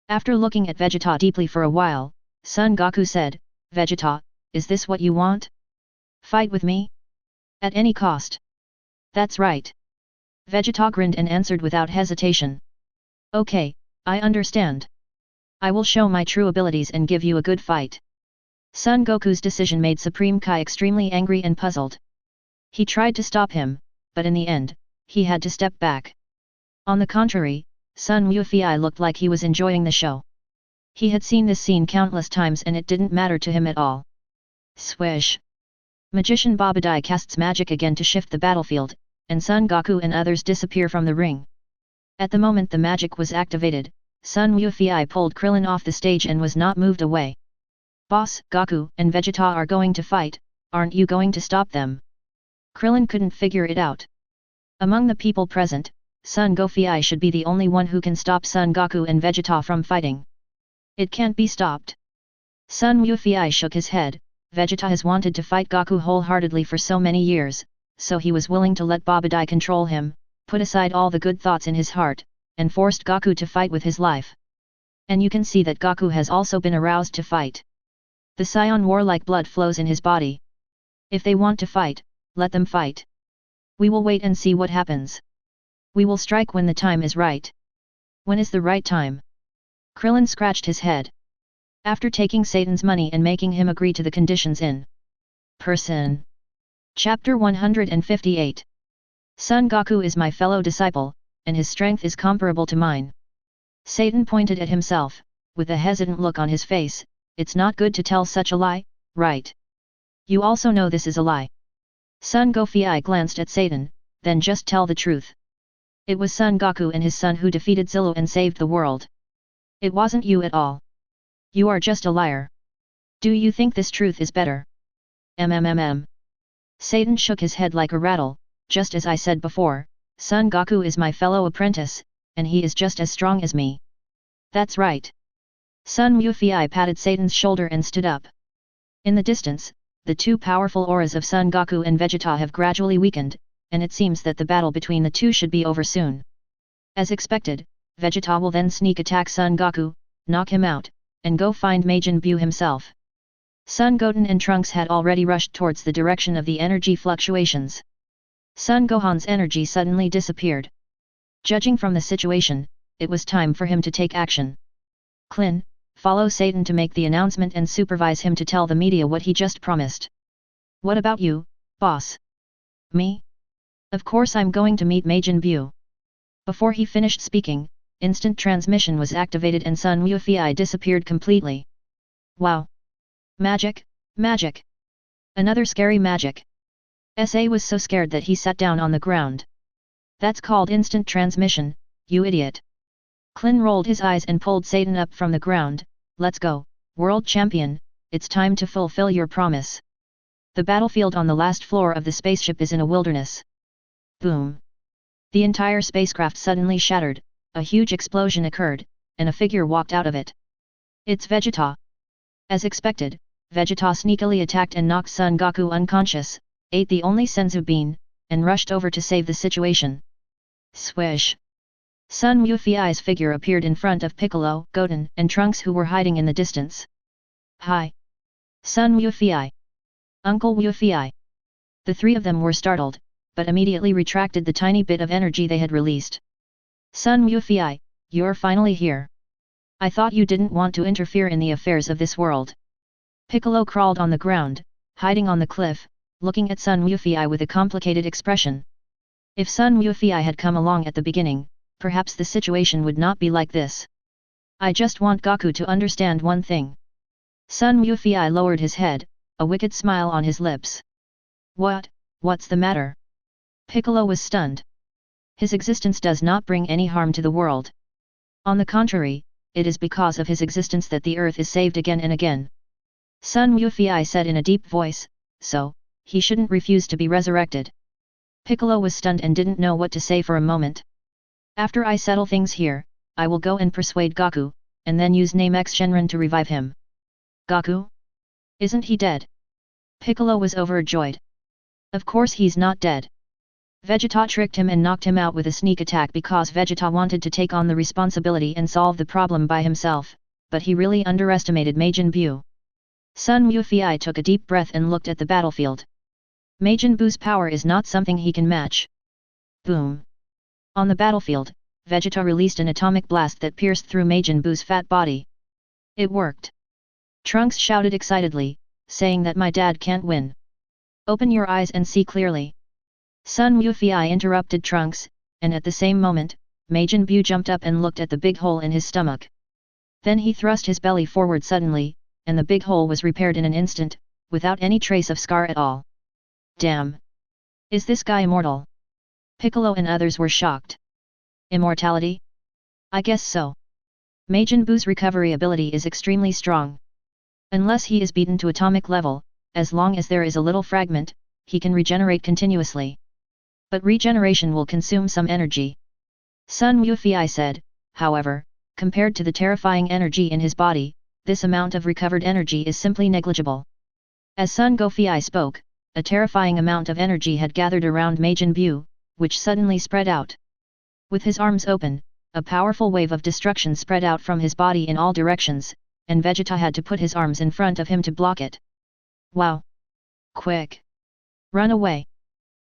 After looking at Vegeta deeply for a while, Son Goku said, Vegeta, is this what you want? Fight with me? At any cost? That's right. Vegeta grinned and answered without hesitation. Okay, I understand. I will show my true abilities and give you a good fight. Son Goku's decision made Supreme Kai extremely angry and puzzled. He tried to stop him, but in the end, he had to step back. On the contrary, Sun Wufi looked like he was enjoying the show. He had seen this scene countless times and it didn't matter to him at all. Swish! Magician Babadai casts magic again to shift the battlefield, and Son Goku and others disappear from the ring. At the moment the magic was activated, Sun Wufi pulled Krillin off the stage and was not moved away. Boss, Goku and Vegeta are going to fight, aren't you going to stop them? Krillin couldn't figure it out. Among the people present, Son Goku should be the only one who can stop Son Goku and Vegeta from fighting. It can't be stopped. Sun Wufi shook his head. Vegeta has wanted to fight Goku wholeheartedly for so many years, so he was willing to let Babadai control him, put aside all the good thoughts in his heart, and forced Goku to fight with his life. And you can see that Goku has also been aroused to fight. The Scion warlike blood flows in his body. If they want to fight, let them fight. We will wait and see what happens. We will strike when the time is right. When is the right time? Krillin scratched his head. After taking Satan's money and making him agree to the conditions in person. Chapter 158. Son Goku is my fellow disciple, and his strength is comparable to mine. Satan pointed at himself, with a hesitant look on his face. It's not good to tell such a lie, right? You also know this is a lie. Son Goku glanced at Satan, then just tell the truth. It was Son Goku and his son who defeated Zillow and saved the world. It wasn't you at all. You are just a liar. Do you think this truth is better? Satan shook his head like a rattle. Just as I said before, Son Goku is my fellow apprentice, and he is just as strong as me. That's right. Sun Wufi patted Satan's shoulder and stood up. In the distance, the two powerful auras of Son Goku and Vegeta have gradually weakened, and it seems that the battle between the two should be over soon. As expected, Vegeta will then sneak attack Son Goku, knock him out, and go find Majin Buu himself. Son Goten and Trunks had already rushed towards the direction of the energy fluctuations. Son Gohan's energy suddenly disappeared. Judging from the situation, it was time for him to take action. Klin, follow Satan to make the announcement and supervise him to tell the media what he just promised. What about you, boss? Me? Of course I'm going to meet Majin Buu. Before he finished speaking, instant transmission was activated and Sun Wufi disappeared completely. Wow! Magic, magic! Another scary magic! SA was so scared that he sat down on the ground. That's called instant transmission, you idiot! Krillin rolled his eyes and pulled Satan up from the ground. Let's go, world champion, it's time to fulfill your promise. The battlefield on the last floor of the spaceship is in a wilderness. Boom! The entire spacecraft suddenly shattered, a huge explosion occurred, and a figure walked out of it. It's Vegeta. As expected, Vegeta sneakily attacked and knocked Son Goku unconscious, ate the only senzu bean, and rushed over to save the situation. Swish! Sun Wufi's figure appeared in front of Piccolo, Goten, and Trunks who were hiding in the distance. Hi! Sun Wufi! Uncle Wufi! The three of them were startled, but immediately retracted the tiny bit of energy they had released. Sun Wufi, you're finally here. I thought you didn't want to interfere in the affairs of this world. Piccolo crawled on the ground, hiding on the cliff, looking at Sun Wufi with a complicated expression. If Sun Wufi had come along at the beginning, perhaps the situation would not be like this. I just want Goku to understand one thing. Sun Wufi lowered his head, a wicked smile on his lips. What's the matter? Piccolo was stunned. His existence does not bring any harm to the world. On the contrary, it is because of his existence that the earth is saved again and again. Sun Wufi said in a deep voice, so, he shouldn't refuse to be resurrected. Piccolo was stunned and didn't know what to say for a moment. After I settle things here, I will go and persuade Goku, and then use name X Shenron to revive him. Goku? Isn't he dead? Piccolo was overjoyed. Of course he's not dead. Vegeta tricked him and knocked him out with a sneak attack because Vegeta wanted to take on the responsibility and solve the problem by himself, but he really underestimated Majin Buu. Sun Wufi took a deep breath and looked at the battlefield. Majin Buu's power is not something he can match. Boom! On the battlefield, Vegeta released an atomic blast that pierced through Majin Buu's fat body. It worked! Trunks shouted excitedly, saying that my dad can't win. Open your eyes and see clearly. Sun Wufi interrupted Trunks, and at the same moment, Majin Buu jumped up and looked at the big hole in his stomach. Then he thrust his belly forward suddenly, and the big hole was repaired in an instant, without any trace of scar at all. Damn! Is this guy immortal? Piccolo and others were shocked. Immortality? I guess so. Majin Buu's recovery ability is extremely strong. Unless he is beaten to atomic level, as long as there is a little fragment, he can regenerate continuously. But regeneration will consume some energy. Sun Wufi said, however, compared to the terrifying energy in his body, this amount of recovered energy is simply negligible. As Sun Goku spoke, a terrifying amount of energy had gathered around Majin Buu, which suddenly spread out. With his arms open, a powerful wave of destruction spread out from his body in all directions, and Vegeta had to put his arms in front of him to block it. Wow! Quick! Run away!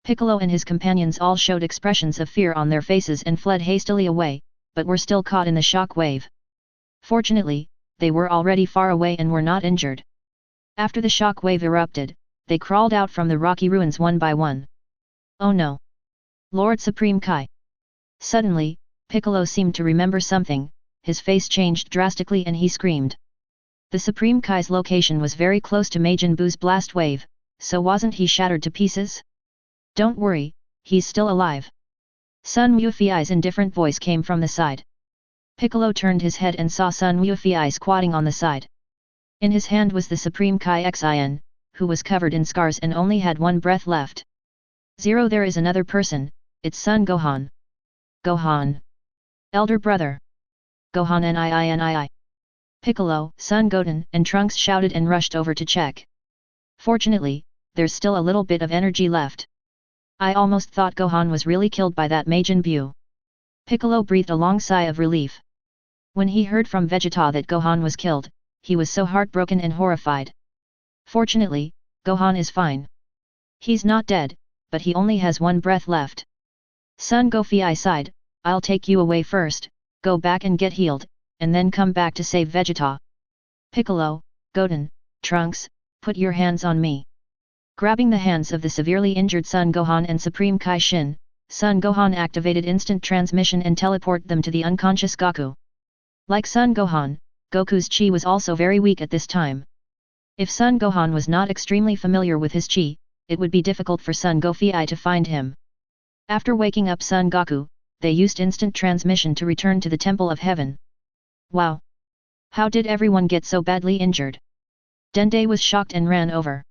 Piccolo and his companions all showed expressions of fear on their faces and fled hastily away, but were still caught in the shock wave. Fortunately, they were already far away and were not injured. After the shock wave erupted, they crawled out from the rocky ruins one by one. Oh no! Lord Supreme Kai! Suddenly, Piccolo seemed to remember something, his face changed drastically and he screamed. The Supreme Kai's location was very close to Majin Buu's blast wave, so wasn't he shattered to pieces? Don't worry, he's still alive. Sun Wufi's indifferent voice came from the side. Piccolo turned his head and saw Sun Wufi squatting on the side. In his hand was the Supreme Kai Xin, who was covered in scars and only had one breath left. There is another person, it's Son Gohan. Gohan. Elder brother. Gohan nii. Piccolo, Son Goten and Trunks shouted and rushed over to check. Fortunately, there's still a little bit of energy left. I almost thought Gohan was really killed by that Majin Buu. Piccolo breathed a long sigh of relief. When he heard from Vegeta that Gohan was killed, he was so heartbroken and horrified. Fortunately, Gohan is fine. He's not dead, but he only has one breath left. Son Goku sighed, I'll take you away first, go back and get healed, and then come back to save Vegeta. Piccolo, Goten, Trunks, put your hands on me. Grabbing the hands of the severely injured Son Gohan and Supreme Kai Shin, Son Gohan activated instant transmission and teleported them to the unconscious Goku. Like Son Gohan, Goku's chi was also very weak at this time. If Son Gohan was not extremely familiar with his chi, it would be difficult for Son Goku to find him. After waking up Son Goku, they used instant transmission to return to the Temple of Heaven. Wow! How did everyone get so badly injured? Dende was shocked and ran over.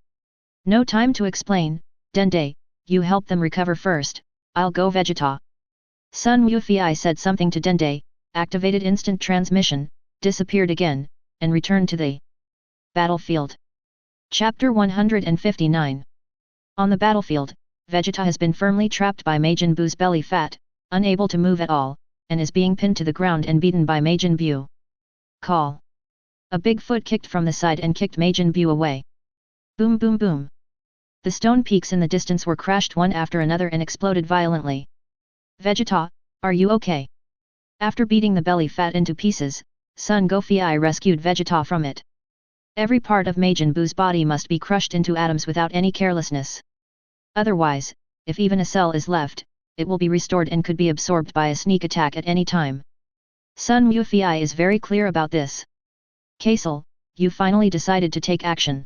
No time to explain, Dende, you help them recover first, I'll go Vegeta. Sun Wufei said something to Dende, activated instant transmission, disappeared again, and returned to the battlefield. Chapter 159. On the battlefield, Vegeta has been firmly trapped by Majin Buu's belly fat, unable to move at all, and is being pinned to the ground and beaten by Majin Buu. Call. A big foot kicked from the side and kicked Majin Buu away. Boom boom boom. The stone peaks in the distance were crashed one after another and exploded violently. Vegeta, are you okay? After beating the belly fat into pieces, Son Goku rescued Vegeta from it. Every part of Majin Buu's body must be crushed into atoms without any carelessness. Otherwise, if even a cell is left, it will be restored and could be absorbed by a sneak attack at any time. Sun Wufei is very clear about this. Kaisel, you finally decided to take action.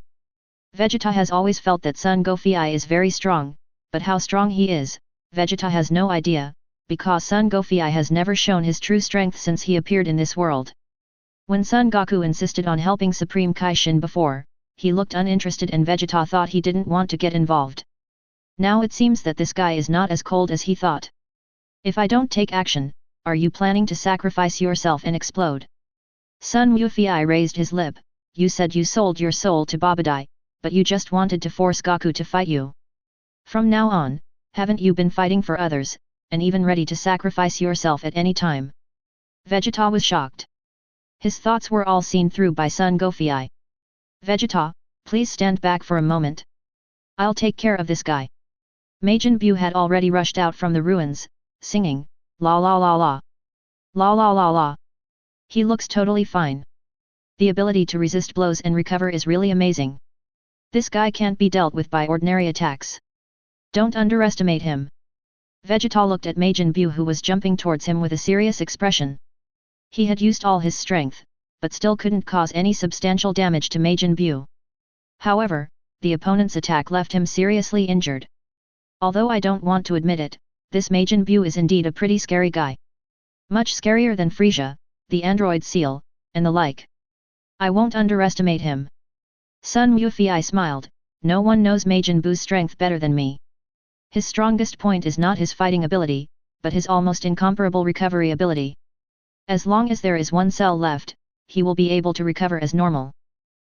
Vegeta has always felt that Son Goku is very strong, but how strong he is, Vegeta has no idea, because Son Goku has never shown his true strength since he appeared in this world. When Son Goku insisted on helping Supreme Kaishin before, he looked uninterested and Vegeta thought he didn't want to get involved. Now it seems that this guy is not as cold as he thought. If I don't take action, are you planning to sacrifice yourself and explode? Sun Wufei raised his lip, you said you sold your soul to Babadai, but you just wanted to force Goku to fight you. From now on, haven't you been fighting for others, and even ready to sacrifice yourself at any time? Vegeta was shocked. His thoughts were all seen through by Son Goku. Vegeta, please stand back for a moment. I'll take care of this guy. Majin Buu had already rushed out from the ruins, singing, la la la la. La la la la. He looks totally fine. The ability to resist blows and recover is really amazing. This guy can't be dealt with by ordinary attacks. Don't underestimate him. Vegeta looked at Majin Buu who was jumping towards him with a serious expression. He had used all his strength, but still couldn't cause any substantial damage to Majin Buu. However, the opponent's attack left him seriously injured. Although I don't want to admit it, this Majin Buu is indeed a pretty scary guy. Much scarier than Frieza, the android seal, and the like. I won't underestimate him. Sun Wufei smiled, no one knows Majin Buu's strength better than me. His strongest point is not his fighting ability, but his almost incomparable recovery ability. As long as there is one cell left, he will be able to recover as normal.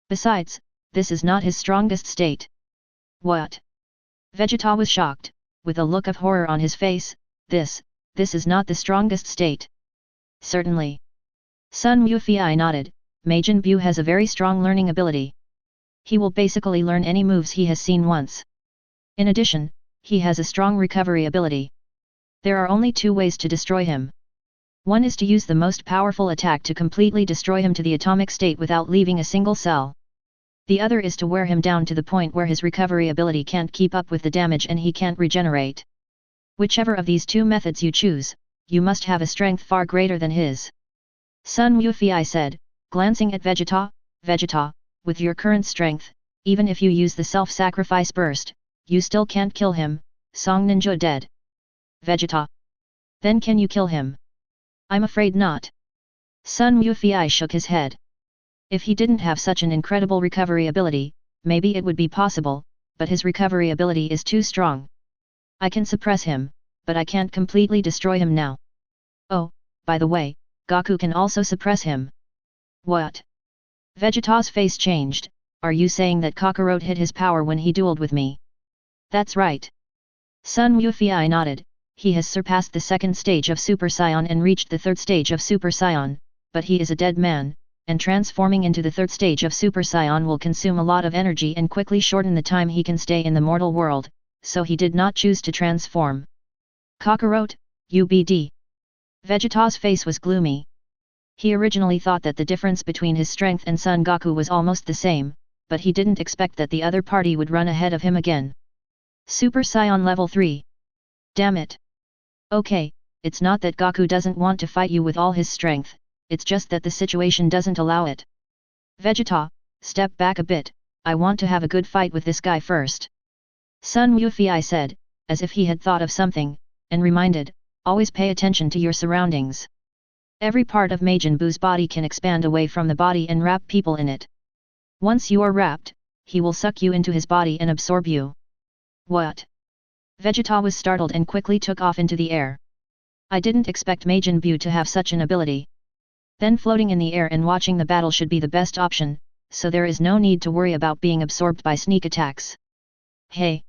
Besides, this is not his strongest state. What? Vegeta was shocked, with a look of horror on his face, this is not the strongest state. Certainly. Sun Wufei nodded, Majin Buu has a very strong learning ability. He will basically learn any moves he has seen once. In addition, he has a strong recovery ability. There are only two ways to destroy him. One is to use the most powerful attack to completely destroy him to the atomic state without leaving a single cell. The other is to wear him down to the point where his recovery ability can't keep up with the damage and he can't regenerate. Whichever of these two methods you choose, you must have a strength far greater than his. Sun Wufei said, glancing at Vegeta, Vegeta, with your current strength, even if you use the self-sacrifice burst, you still can't kill him, Song Ninja dead. Vegeta. Then can you kill him? I'm afraid not. Sun Wufei shook his head. If he didn't have such an incredible recovery ability, maybe it would be possible, but his recovery ability is too strong. I can suppress him, but I can't completely destroy him now. Oh, by the way, Goku can also suppress him. What? Vegeta's face changed, are you saying that Kakarot hid his power when he dueled with me? That's right. Sun Wufei nodded. He has surpassed the second stage of Super Saiyan and reached the third stage of Super Saiyan, but he is a dead man, and transforming into the third stage of Super Saiyan will consume a lot of energy and quickly shorten the time he can stay in the mortal world, so he did not choose to transform. Kakarot, UBD. Vegeta's face was gloomy. He originally thought that the difference between his strength and Son Goku was almost the same, but he didn't expect that the other party would run ahead of him again. Super Saiyan level 3. Damn it. Okay, it's not that Goku doesn't want to fight you with all his strength, it's just that the situation doesn't allow it. Vegeta, step back a bit, I want to have a good fight with this guy first. Sun Wufei said, as if he had thought of something, and reminded, always pay attention to your surroundings. Every part of Majin Buu's body can expand away from the body and wrap people in it. Once you are wrapped, he will suck you into his body and absorb you. What? Vegeta was startled and quickly took off into the air. I didn't expect Majin Buu to have such an ability. Then floating in the air and watching the battle should be the best option, so there is no need to worry about being absorbed by sneak attacks. Hey!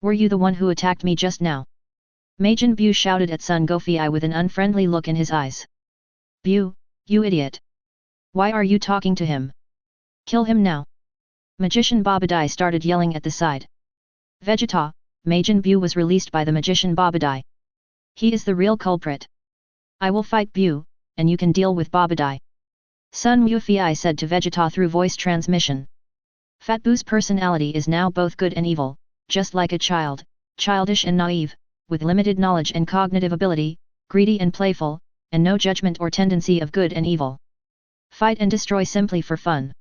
Were you the one who attacked me just now? Majin Buu shouted at Sun Gofei with an unfriendly look in his eyes. Buu, you idiot! Why are you talking to him? Kill him now! Magician Babadai started yelling at the side. Vegeta, Majin Buu was released by the magician Babadai. He is the real culprit. I will fight Buu, and you can deal with Babadai. Sun Wufei said to Vegeta through voice transmission. Fat Buu's personality is now both good and evil, just like a child, childish and naive, with limited knowledge and cognitive ability, greedy and playful, and no judgment or tendency of good and evil. Fight and destroy simply for fun.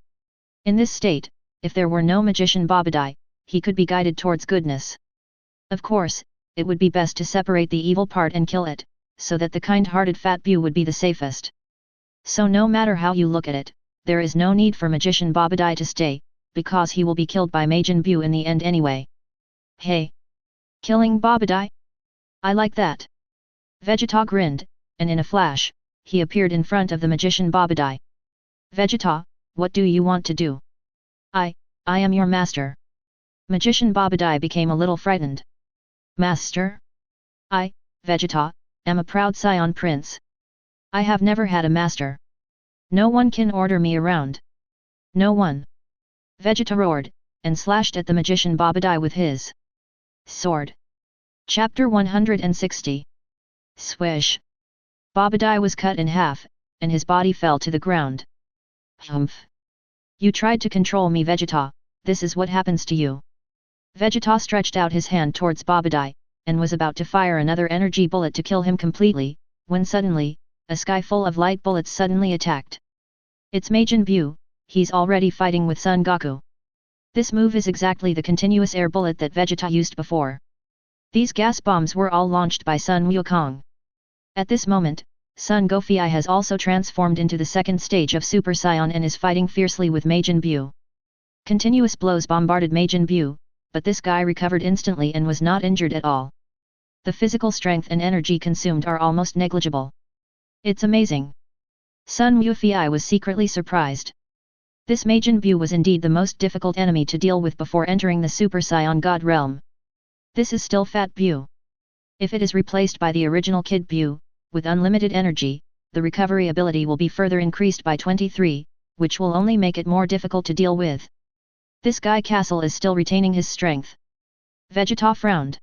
In this state, if there were no magician Babadai, he could be guided towards goodness. Of course, it would be best to separate the evil part and kill it, so that the kind-hearted Fat Buu would be the safest. So no matter how you look at it, there is no need for magician Babadai to stay, because he will be killed by Majin Buu in the end anyway. Hey! Killing Babadai? I like that. Vegeta grinned, and in a flash, he appeared in front of the magician Babadai. Vegeta, what do you want to do? I am your master. Magician Babadai became a little frightened. Master? I, Vegeta, am a proud Scion Prince. I have never had a master. No one can order me around. No one. Vegeta roared, and slashed at the magician Babadai with his sword. Chapter 160. Swish. Babadai was cut in half, and his body fell to the ground. Humph. You tried to control me, Vegeta, this is what happens to you. Vegeta stretched out his hand towards Babadai, and was about to fire another energy bullet to kill him completely, when suddenly, a sky full of light bullets suddenly attacked. It's Majin Buu, he's already fighting with Son Goku. This move is exactly the continuous air bullet that Vegeta used before. These gas bombs were all launched by Sun Wukong. At this moment, Sun Gofei has also transformed into the second stage of Super Saiyan and is fighting fiercely with Majin Buu. Continuous blows bombarded Majin Buu, but this guy recovered instantly and was not injured at all. The physical strength and energy consumed are almost negligible. It's amazing. Sun Wufei was secretly surprised. This Majin Buu was indeed the most difficult enemy to deal with before entering the Super Saiyan God realm. This is still Fat Buu. If it is replaced by the original Kid Buu, with unlimited energy, the recovery ability will be further increased by 23, which will only make it more difficult to deal with. This guy Castle is still retaining his strength. Vegeta frowned.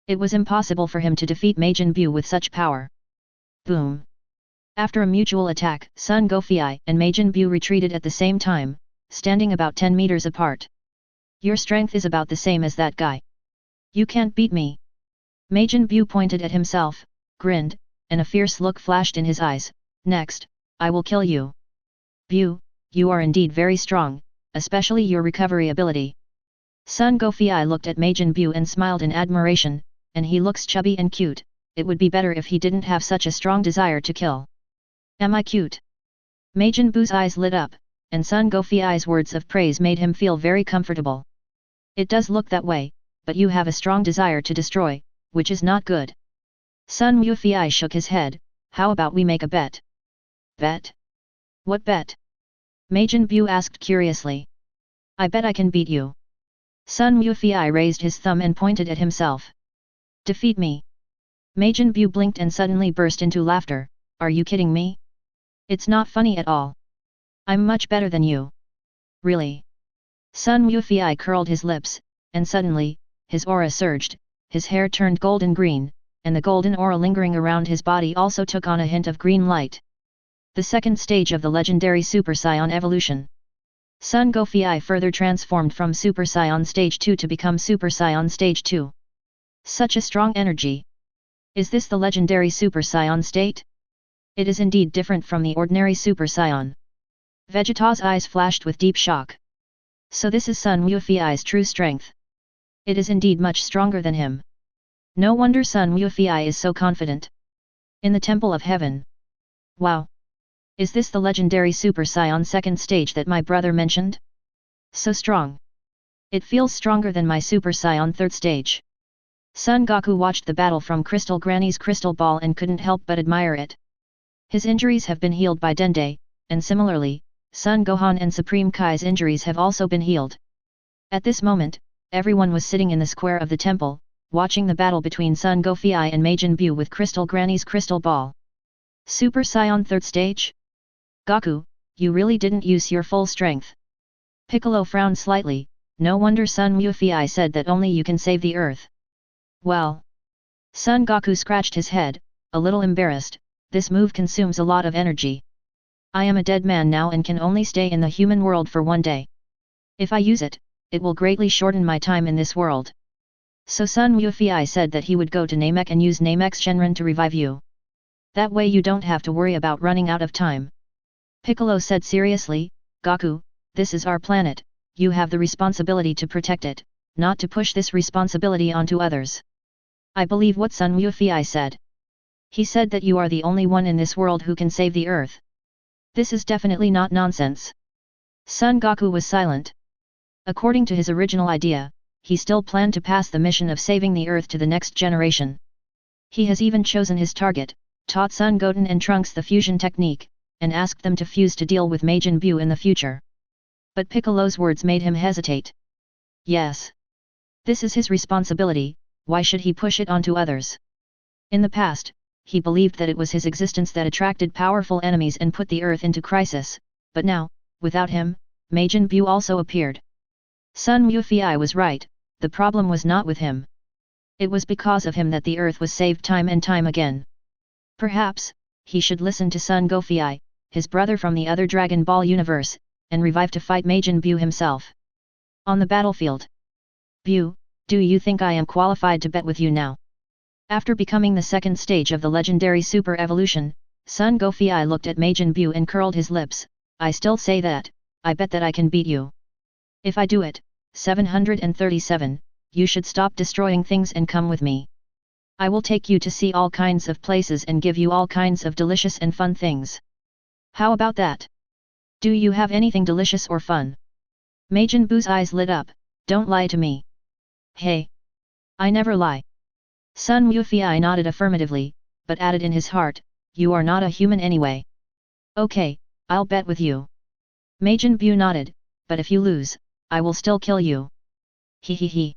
It was impossible for him to defeat Majin Buu with such power. Boom. After a mutual attack, Sun Gofei and Majin Buu retreated at the same time, standing about 10 meters apart. Your strength is about the same as that guy. You can't beat me. Majin Buu pointed at himself, grinned, and a fierce look flashed in his eyes. Next, I will kill you. Buu, you are indeed very strong, especially your recovery ability. Sun Gofei looked at Majin Buu and smiled in admiration, and he looks chubby and cute, it would be better if he didn't have such a strong desire to kill. Am I cute? Majin Buu's eyes lit up, and Sun Gofei's words of praise made him feel very comfortable. It does look that way, but you have a strong desire to destroy, which is not good. Sun Wufei shook his head. How about we make a bet? Bet? What bet? Majin Buu asked curiously. I bet I can beat you. Sun Wufei raised his thumb and pointed at himself. Defeat me. Majin Buu blinked and suddenly burst into laughter. Are you kidding me? It's not funny at all. I'm much better than you. Really? Sun Wufei curled his lips, and suddenly, his aura surged, his hair turned golden green, and the golden aura lingering around his body also took on a hint of green light. The second stage of the legendary Super Saiyan evolution. Sun Gofei further transformed from Super Saiyan Stage 2 to become Super Saiyan Stage 2. Such a strong energy. Is this the legendary Super Saiyan state? It is indeed different from the ordinary Super Saiyan. Vegeta's eyes flashed with deep shock. So this is Sun Wufi's true strength. It is indeed much stronger than him. No wonder Sun Wufi is so confident. In the Temple of Heaven. Wow! Is this the legendary Super Saiyan second stage that my brother mentioned? So strong. It feels stronger than my Super Saiyan third stage. Son Goku watched the battle from Crystal Granny's crystal ball and couldn't help but admire it. His injuries have been healed by Dende, and similarly, Son Gohan and Supreme Kai's injuries have also been healed. At this moment, everyone was sitting in the square of the temple, watching the battle between Son Goku and Majin Buu with Crystal Granny's crystal ball. Super Saiyan third stage? Goku, you really didn't use your full strength. Piccolo frowned slightly. No wonder Sun Wufi said that only you can save the earth. Well. Son Goku scratched his head, a little embarrassed. This move consumes a lot of energy. I am a dead man now and can only stay in the human world for one day. If I use it, it will greatly shorten my time in this world. So Sun Wufi said that he would go to Namek and use Namek's Shenron to revive you. That way you don't have to worry about running out of time. Piccolo said seriously, Goku, this is our planet, you have the responsibility to protect it, not to push this responsibility onto others. I believe what Sun Wufi said. He said that you are the only one in this world who can save the earth. This is definitely not nonsense. Son Goku was silent. According to his original idea, he still planned to pass the mission of saving the earth to the next generation. He has even chosen his target, taught Son Goten and Trunks the fusion technique, and asked them to fuse to deal with Majin Buu in the future. But Piccolo's words made him hesitate. Yes. This is his responsibility, why should he push it onto others? In the past, he believed that it was his existence that attracted powerful enemies and put the earth into crisis, but now, without him, Majin Buu also appeared. Sun Wufi was right, the problem was not with him. It was because of him that the earth was saved time and time again. Perhaps, he should listen to Son Goku, his brother from the other Dragon Ball universe, and revive to fight Majin Buu himself. On the battlefield. Buu, do you think I am qualified to bet with you now? After becoming the second stage of the legendary super evolution, Son Goku looked at Majin Buu and curled his lips. I still say that, I bet that I can beat you. If I do it, 737, you should stop destroying things and come with me. I will take you to see all kinds of places and give you all kinds of delicious and fun things. How about that? Do you have anything delicious or fun? Majin Buu's eyes lit up. Don't lie to me. Hey! I never lie. Sun Wufi nodded affirmatively, but added in his heart, you are not a human anyway. Okay, I'll bet with you. Majin Buu nodded, but if you lose, I will still kill you. He.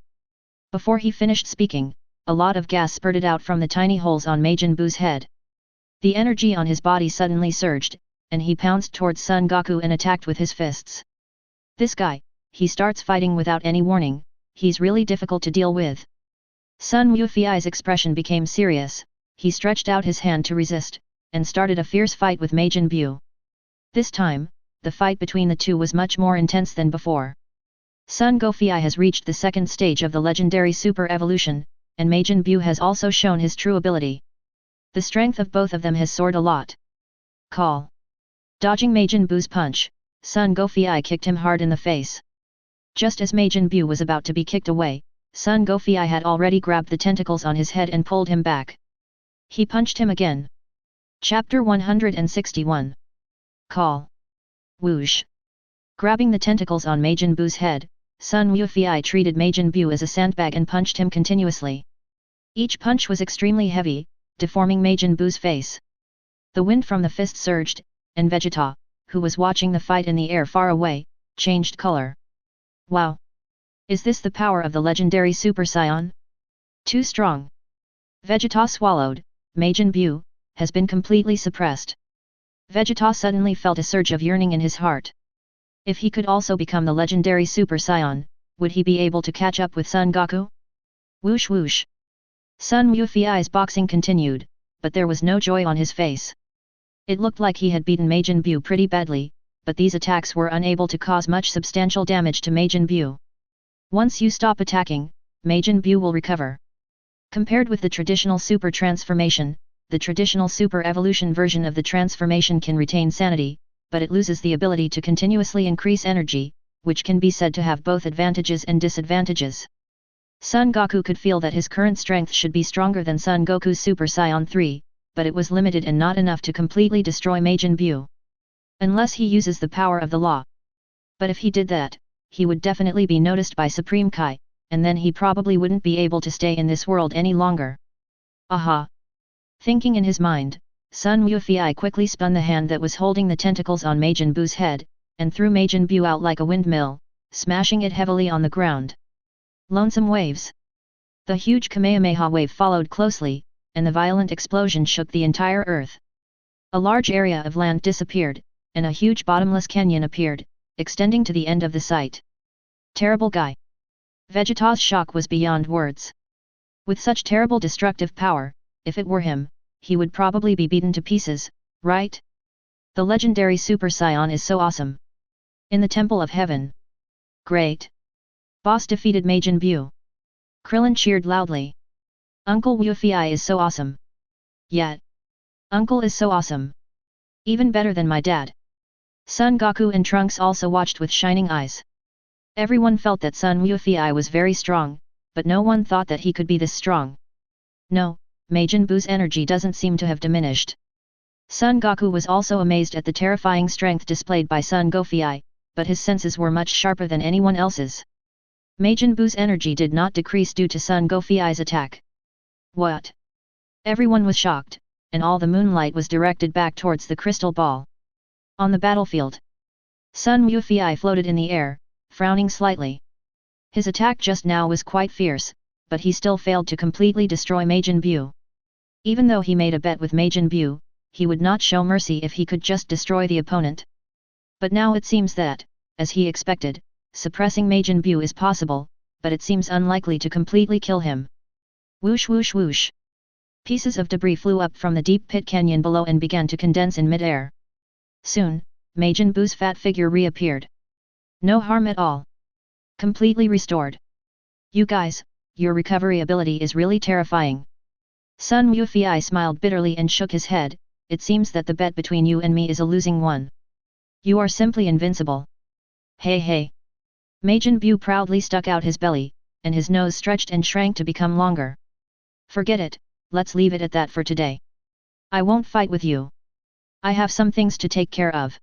Before he finished speaking, a lot of gas spurted out from the tiny holes on Majin Buu's head. The energy on his body suddenly surged, and he pounced towards Son Goku and attacked with his fists. This guy, he starts fighting without any warning, he's really difficult to deal with. Sun Wufi's expression became serious, he stretched out his hand to resist, and started a fierce fight with Majin Buu. This time, the fight between the two was much more intense than before. Son Goku has reached the second stage of the legendary super evolution, and Majin Buu has also shown his true ability. The strength of both of them has soared a lot. Call. Dodging Majin Buu's punch, Son Goku kicked him hard in the face. Just as Majin Buu was about to be kicked away, Son Goku had already grabbed the tentacles on his head and pulled him back. He punched him again. Chapter 161. Call. Whoosh. Grabbing the tentacles on Majin Buu's head, Sun Wufi treated Majin Buu as a sandbag and punched him continuously. Each punch was extremely heavy, deforming Majin Buu's face. The wind from the fist surged, and Vegeta, who was watching the fight in the air far away, changed color. Wow! Is this the power of the legendary Super Saiyan? Too strong. Vegeta swallowed. Majin Buu has been completely suppressed. Vegeta suddenly felt a surge of yearning in his heart. If he could also become the legendary Super Saiyan, would he be able to catch up with Son Goku? Whoosh whoosh. Sun Wufi's boxing continued, but there was no joy on his face. It looked like he had beaten Majin Buu pretty badly, but these attacks were unable to cause much substantial damage to Majin Buu. Once you stop attacking, Majin Buu will recover. Compared with the traditional super transformation, the traditional super evolution version of the transformation can retain sanity, but it loses the ability to continuously increase energy, which can be said to have both advantages and disadvantages. Son Goku could feel that his current strength should be stronger than Son Goku's Super Saiyan 3, but it was limited and not enough to completely destroy Majin Buu. Unless he uses the power of the law. But if he did that, he would definitely be noticed by Supreme Kai, and then he probably wouldn't be able to stay in this world any longer. Aha! Thinking in his mind, Sun Wufei quickly spun the hand that was holding the tentacles on Majin Buu's head, and threw Majin Buu out like a windmill, smashing it heavily on the ground. Lonesome waves. The huge Kamehameha wave followed closely, and the violent explosion shook the entire earth. A large area of land disappeared, and a huge bottomless canyon appeared, extending to the end of the site. Terrible guy. Vegeta's shock was beyond words. With such terrible destructive power, if it were him, he would probably be beaten to pieces, right? The legendary Super Saiyan is so awesome. In the Temple of Heaven. Great. Boss defeated Majin Buu. Krillin cheered loudly. Uncle Wufei is so awesome. Yet. Uncle is so awesome. Even better than my dad. Son Goku and Trunks also watched with shining eyes. Everyone felt that Son Wufei was very strong, but no one thought that he could be this strong. No, Majin Buu's energy doesn't seem to have diminished. Son Goku was also amazed at the terrifying strength displayed by Son Goku, but his senses were much sharper than anyone else's. Majin Buu's energy did not decrease due to Son Goku's attack. What? Everyone was shocked, and all the moonlight was directed back towards the crystal ball. On the battlefield, Son Wufei floated in the air, frowning slightly. His attack just now was quite fierce, but he still failed to completely destroy Majin Buu. Even though he made a bet with Majin Buu, he would not show mercy if he could just destroy the opponent. But now it seems that, as he expected, suppressing Majin Buu is possible, but it seems unlikely to completely kill him. Whoosh whoosh whoosh. Pieces of debris flew up from the deep pit canyon below and began to condense in mid-air. Soon, Majin Buu's fat figure reappeared. No harm at all. Completely restored. You guys, your recovery ability is really terrifying. Son Wufei smiled bitterly and shook his head. It seems that the bet between you and me is a losing one. You are simply invincible. Hey hey. Majin Buu proudly stuck out his belly, and his nose stretched and shrank to become longer. Forget it, let's leave it at that for today. I won't fight with you. I have some things to take care of.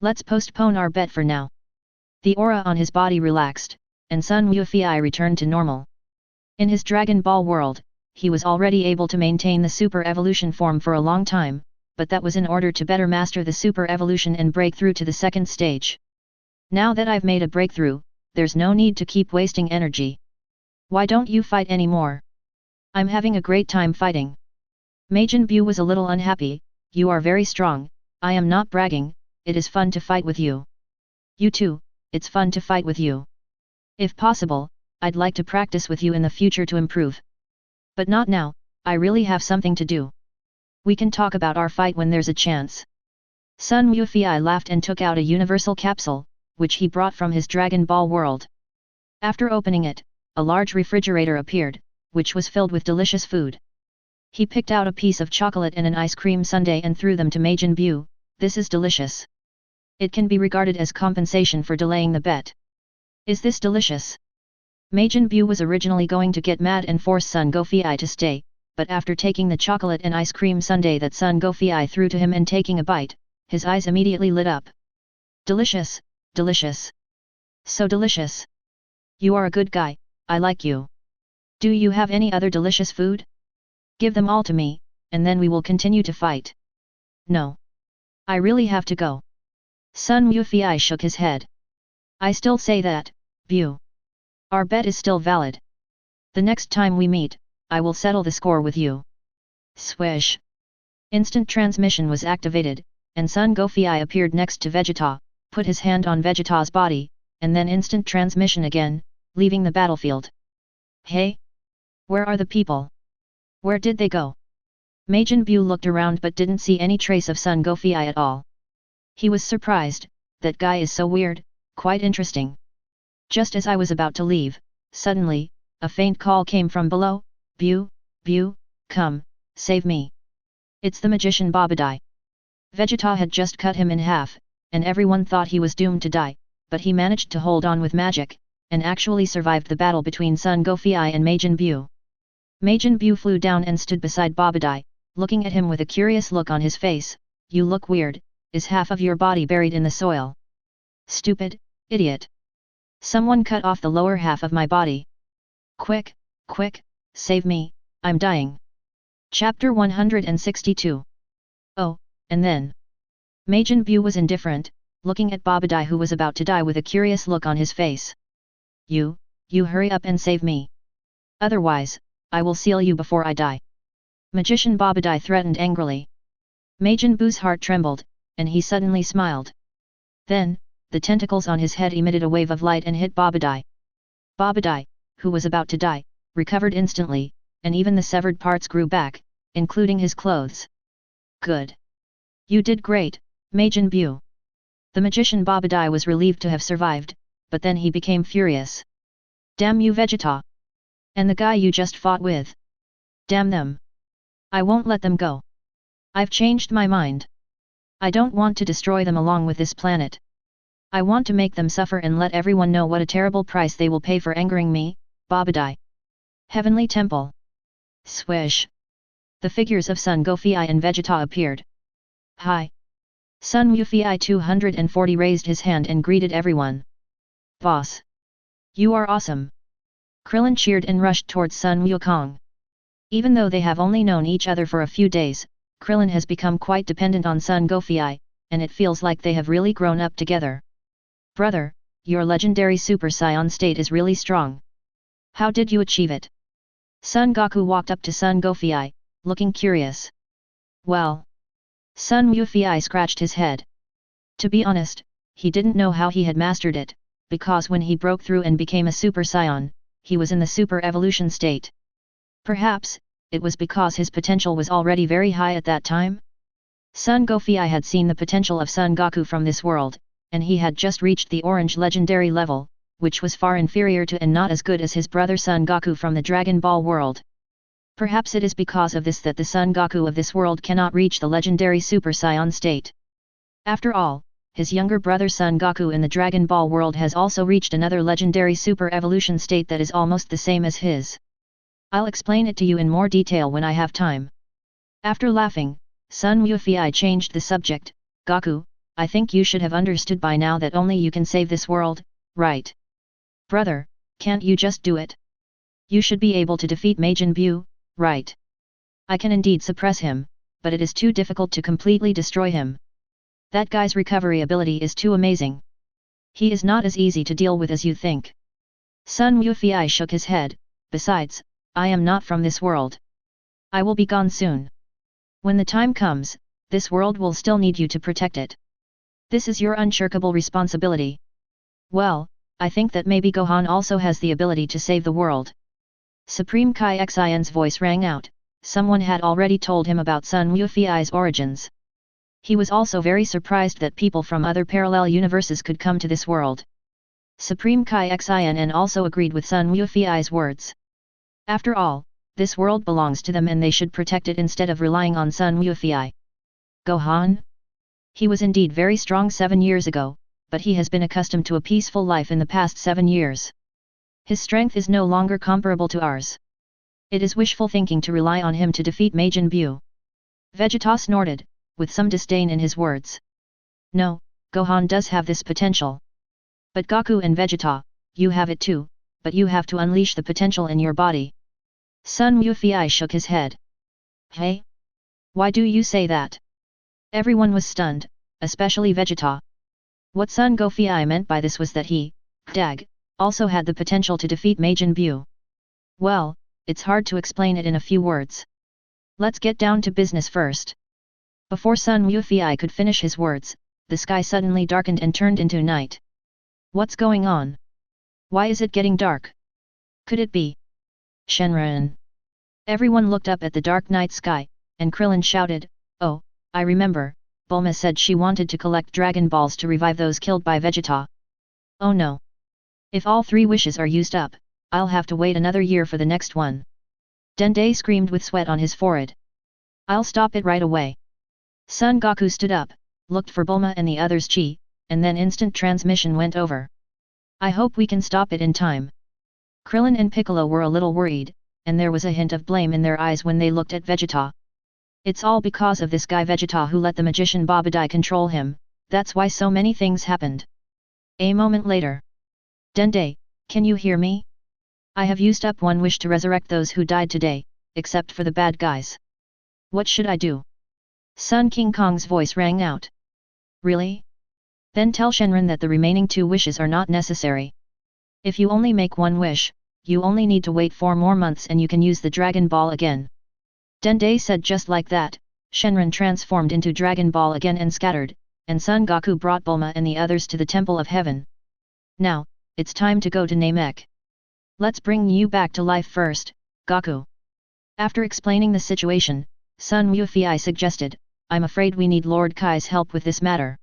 Let's postpone our bet for now. The aura on his body relaxed, and Son Wufei returned to normal. In his Dragon Ball world, he was already able to maintain the super evolution form for a long time, but that was in order to better master the super evolution and break through to the second stage. Now that I've made a breakthrough, there's no need to keep wasting energy. Why don't you fight anymore? I'm having a great time fighting. Majin Buu was a little unhappy. You are very strong, I am not bragging, it is fun to fight with you. You too, it's fun to fight with you. If possible, I'd like to practice with you in the future to improve. But not now, I really have something to do. We can talk about our fight when there's a chance. Son Wufei laughed and took out a universal capsule, which he brought from his Dragon Ball world. After opening it, a large refrigerator appeared, which was filled with delicious food. He picked out a piece of chocolate and an ice cream sundae and threw them to Majin Buu. This is delicious. It can be regarded as compensation for delaying the bet. Is this delicious? Majin Buu was originally going to get mad and force Son Goku to stay, but after taking the chocolate and ice cream sundae that Son Goku threw to him and taking a bite, his eyes immediately lit up. Delicious, delicious. So delicious. You are a good guy, I like you. Do you have any other delicious food? Give them all to me, and then we will continue to fight. No. I really have to go. Son Wufei shook his head. I still say that, Buu. Our bet is still valid. The next time we meet, I will settle the score with you. Swish. Instant transmission was activated, and Son Goku appeared next to Vegeta, put his hand on Vegeta's body, and then instant transmission again, leaving the battlefield. Hey? Where are the people? Where did they go? Majin Buu looked around but didn't see any trace of Son Goku at all. He was surprised, that guy is so weird, quite interesting. Just as I was about to leave, suddenly, a faint call came from below, Buu, Buu, come, save me. It's the magician Babadai. Vegeta had just cut him in half, and everyone thought he was doomed to die, but he managed to hold on with magic, and actually survived the battle between Son Goku and Majin Buu. Majin Buu flew down and stood beside Babadai, looking at him with a curious look on his face. You look weird, is half of your body buried in the soil? Stupid, idiot. Someone cut off the lower half of my body. Quick, quick, save me, I'm dying. Chapter 162. Oh, and then. Majin Buu was indifferent, looking at Babadai who was about to die with a curious look on his face. You hurry up and save me. Otherwise, I will seal you before I die. Magician Babadai threatened angrily. Majin Buu's heart trembled, and he suddenly smiled. Then, the tentacles on his head emitted a wave of light and hit Babadai. Babadai, who was about to die, recovered instantly, and even the severed parts grew back, including his clothes. Good. You did great, Majin Buu. The magician Babadai was relieved to have survived, but then he became furious. Damn you Vegeta! And the guy you just fought with. Damn them! I won't let them go. I've changed my mind. I don't want to destroy them along with this planet. I want to make them suffer and let everyone know what a terrible price they will pay for angering me, Babadai. Heavenly Temple. Swish. The figures of Son Goku and Vegeta appeared. Hi. Sun Wufei 240 raised his hand and greeted everyone. Boss. You are awesome. Krillin cheered and rushed towards Sun Wukong. Even though they have only known each other for a few days, Krillin has become quite dependent on Son Goku, and it feels like they have really grown up together. Brother, your legendary Super Saiyan state is really strong. How did you achieve it? Son Goku walked up to Son Goku, looking curious. Well. Son Wufei scratched his head. To be honest, he didn't know how he had mastered it, because when he broke through and became a Super Saiyan, he was in the Super Evolution state. Perhaps, it was because his potential was already very high at that time? Son Goku had seen the potential of Son Goku from this world, and he had just reached the Orange Legendary level, which was far inferior to and not as good as his brother Son Goku from the Dragon Ball world. Perhaps it is because of this that the Son Goku of this world cannot reach the legendary Super Saiyan state. After all, his younger brother Son Goku in the Dragon Ball world has also reached another legendary Super Evolution state that is almost the same as his. I'll explain it to you in more detail when I have time. After laughing, Son Wufei changed the subject. Goku, I think you should have understood by now that only you can save this world, right? Brother, can't you just do it? You should be able to defeat Majin Buu, right? I can indeed suppress him, but it is too difficult to completely destroy him. That guy's recovery ability is too amazing. He is not as easy to deal with as you think. Son Wufei shook his head. Besides, I am not from this world. I will be gone soon. When the time comes, this world will still need you to protect it. This is your unshirkable responsibility. Well, I think that maybe Gohan also has the ability to save the world. Supreme Kai Xian's voice rang out. Someone had already told him about Son Wufei's origins. He was also very surprised that people from other parallel universes could come to this world. Supreme Kai Xian also agreed with Son Wufei's words. After all, this world belongs to them and they should protect it instead of relying on Son Wufei. Gohan? He was indeed very strong 7 years ago, but he has been accustomed to a peaceful life in the past 7 years. His strength is no longer comparable to ours. It is wishful thinking to rely on him to defeat Majin Buu. Vegeta snorted, with some disdain in his words. No, Gohan does have this potential. But Goku and Vegeta, you have it too, but you have to unleash the potential in your body. Son Wufei shook his head. Hey? Why do you say that? Everyone was stunned, especially Vegeta. What Son Goku meant by this was that he, Dag, also had the potential to defeat Majin Buu. Well, it's hard to explain it in a few words. Let's get down to business first. Before Son Wufei could finish his words, the sky suddenly darkened and turned into night. What's going on? Why is it getting dark? Could it be Shenron? Everyone looked up at the dark night sky, and Krillin shouted, "Oh, I remember, Bulma said she wanted to collect Dragon Balls to revive those killed by Vegeta. Oh no! If all 3 wishes are used up, I'll have to wait another year for the next one." Dende screamed with sweat on his forehead. I'll stop it right away. Son Goku stood up, looked for Bulma and the others' chi, and then instant transmission went over. I hope we can stop it in time. Krillin and Piccolo were a little worried, and there was a hint of blame in their eyes when they looked at Vegeta. It's all because of this guy Vegeta who let the magician Babadai control him, that's why so many things happened. A moment later. Dende, can you hear me? I have used up one wish to resurrect those who died today, except for the bad guys. What should I do? Sun King Kong's voice rang out. Really? Then tell Shenron that the remaining 2 wishes are not necessary. If you only make one wish, you only need to wait 4 more months and you can use the Dragon Ball again. Dende said just like that, Shenron transformed into Dragon Ball again and scattered, and Son Goku brought Bulma and the others to the Temple of Heaven. Now, it's time to go to Namek. Let's bring you back to life first, Goku. After explaining the situation, Sun Wufei suggested, I'm afraid we need Lord Kai's help with this matter.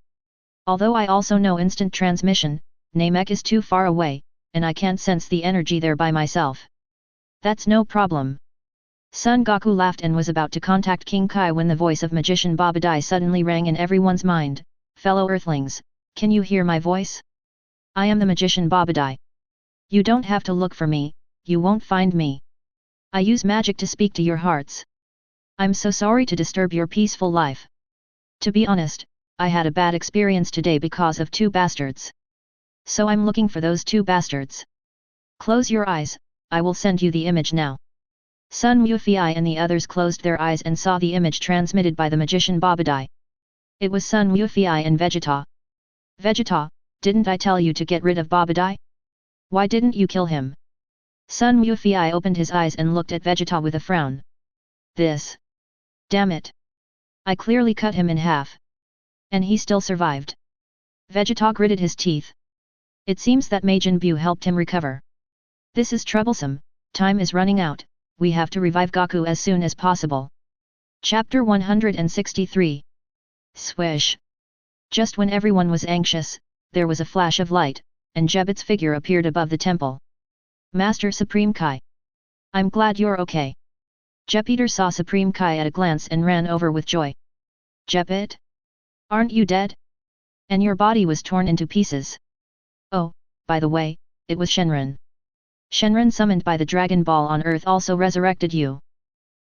Although I also know instant transmission, Namek is too far away, and I can't sense the energy there by myself. That's no problem. Son Goku laughed and was about to contact King Kai when the voice of magician Babadai suddenly rang in everyone's mind. Fellow Earthlings, can you hear my voice? I am the magician Babadai. You don't have to look for me, you won't find me. I use magic to speak to your hearts. I'm so sorry to disturb your peaceful life. To be honest, I had a bad experience today because of 2 bastards. So I'm looking for those 2 bastards. Close your eyes, I will send you the image now. Sun Wufei and the others closed their eyes and saw the image transmitted by the magician Babadai. It was Sun Wufei and Vegeta. Vegeta, didn't I tell you to get rid of Babadai? Why didn't you kill him? Sun Wufei opened his eyes and looked at Vegeta with a frown. This. Damn it. I clearly cut him in half. And he still survived. Vegeta gritted his teeth. It seems that Majin Buu helped him recover. This is troublesome, time is running out, we have to revive Goku as soon as possible. Chapter 163. Swish. Just when everyone was anxious, there was a flash of light, and Jebet's figure appeared above the temple. Master Supreme Kai. I'm glad you're okay. Jupiter saw Supreme Kai at a glance and ran over with joy. Jebet? Aren't you dead? And your body was torn into pieces. Oh, by the way, it was Shenron. Shenron summoned by the Dragon Ball on Earth also resurrected you.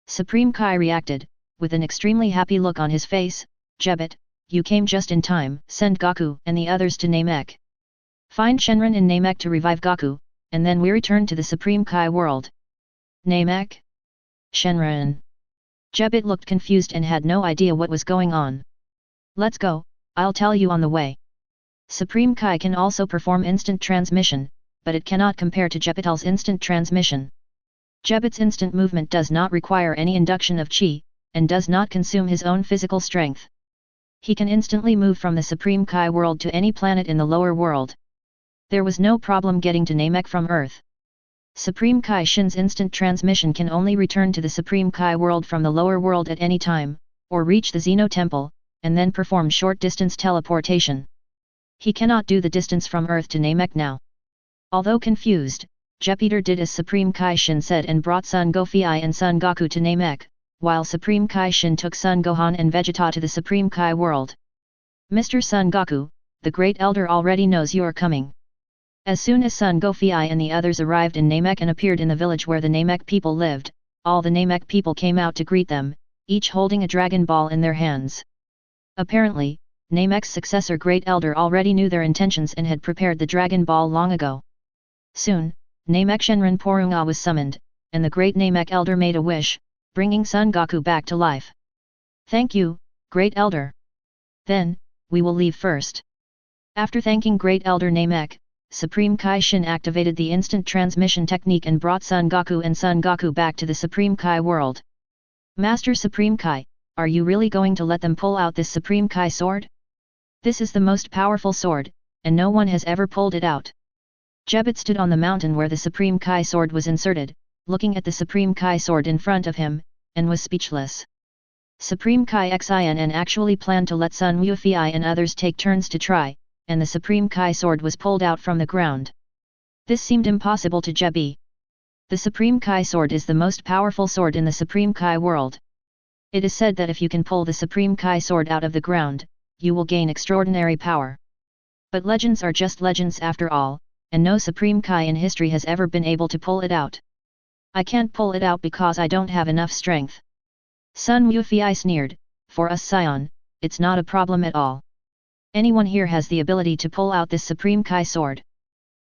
Supreme Kai reacted, with an extremely happy look on his face. Jebet, you came just in time, send Goku and the others to Namek. Find Shenron in Namek to revive Goku, and then we return to the Supreme Kai world. Namek? Shenron. Jebet looked confused and had no idea what was going on. Let's go, I'll tell you on the way. Supreme Kai can also perform instant transmission, but it cannot compare to Jebetel's instant transmission. Jebet's instant movement does not require any induction of chi, and does not consume his own physical strength. He can instantly move from the Supreme Kai world to any planet in the lower world. There was no problem getting to Namek from Earth. Supreme Kai Shin's instant transmission can only return to the Supreme Kai world from the lower world at any time, or reach the Xeno Temple, and then perform short-distance teleportation. He cannot do the distance from Earth to Namek now. Although confused, Jupiter did as Supreme Kai Shin said and brought Son Goku and Son Goku to Namek, while Supreme Kai Shin took Son Gohan and Vegeta to the Supreme Kai world. Mr. Son Goku, the Great Elder already knows you're coming. As soon as Son Goku and the others arrived in Namek and appeared in the village where the Namek people lived, all the Namek people came out to greet them, each holding a Dragon Ball in their hands. Apparently, Namek's successor Great Elder already knew their intentions and had prepared the Dragon Ball long ago. Soon, Namek Shenron Porunga was summoned, and the Great Namek Elder made a wish, bringing Son Goku back to life. Thank you, Great Elder. Then, we will leave first. After thanking Great Elder Namek, Supreme Kai Shin activated the instant transmission technique and brought Son Goku and Son Goku back to the Supreme Kai world. Master Supreme Kai, are you really going to let them pull out this Supreme Kai sword? This is the most powerful sword, and no one has ever pulled it out. Jebet stood on the mountain where the Supreme Kai sword was inserted, looking at the Supreme Kai sword in front of him, and was speechless. Supreme Kai Xin actually planned to let Sun Wufei and others take turns to try, and the Supreme Kai sword was pulled out from the ground. This seemed impossible to Jebi. The Supreme Kai sword is the most powerful sword in the Supreme Kai world. It is said that if you can pull the Supreme Kai sword out of the ground, you will gain extraordinary power. But legends are just legends after all, and no Supreme Kai in history has ever been able to pull it out. I can't pull it out because I don't have enough strength. Sun Wufei sneered, for us Scion, it's not a problem at all. Anyone here has the ability to pull out this Supreme Kai sword.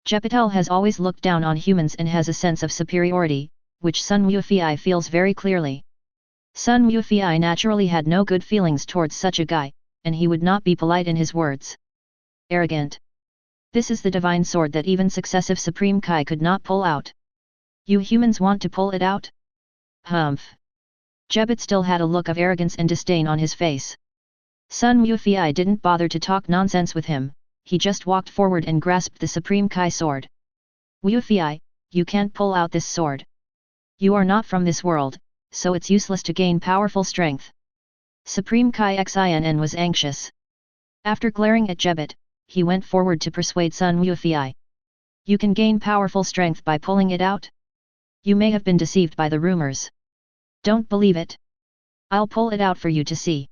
Jepitel has always looked down on humans and has a sense of superiority, which Sun Wufei feels very clearly. Sun Wufei naturally had no good feelings towards such a guy, and he would not be polite in his words. Arrogant. This is the divine sword that even successive Supreme Kai could not pull out. You humans want to pull it out? Humph. Jebet still had a look of arrogance and disdain on his face. Sun Wufei didn't bother to talk nonsense with him, he just walked forward and grasped the Supreme Kai sword. Wufei, you can't pull out this sword. You are not from this world, so it's useless to gain powerful strength. Supreme Kai Xin was anxious. After glaring at Jebet, he went forward to persuade Sun Wufei. You can gain powerful strength by pulling it out? You may have been deceived by the rumors. Don't believe it. I'll pull it out for you to see.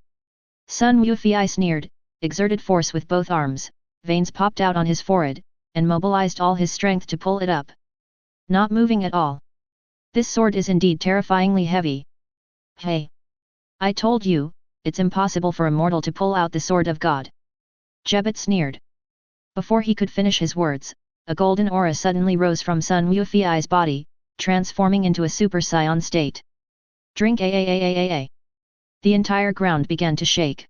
Sun Wufei sneered, exerted force with both arms, veins popped out on his forehead, and mobilized all his strength to pull it up. Not moving at all. This sword is indeed terrifyingly heavy. Hey! I told you, it's impossible for a mortal to pull out the sword of God. Jebet sneered. Before he could finish his words, a golden aura suddenly rose from Sun Wufei's body, transforming into a Super Saiyan state. Drink a. The entire ground began to shake.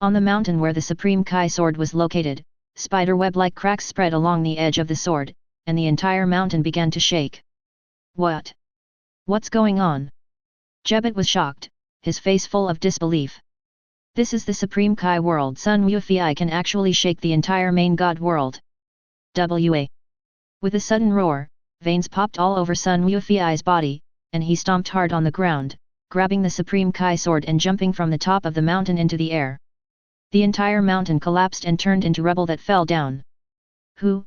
On the mountain where the Supreme Kai sword was located, spiderweb-like cracks spread along the edge of the sword, and the entire mountain began to shake. What? What's going on? Jebet was shocked, his face full of disbelief. This is the Supreme Kai world. Sun Wufei can actually shake the entire main god world. With a sudden roar, veins popped all over Sun Wufei's body, and he stomped hard on the ground, grabbing the Supreme Kai sword and jumping from the top of the mountain into the air. The entire mountain collapsed and turned into rubble that fell down. Who?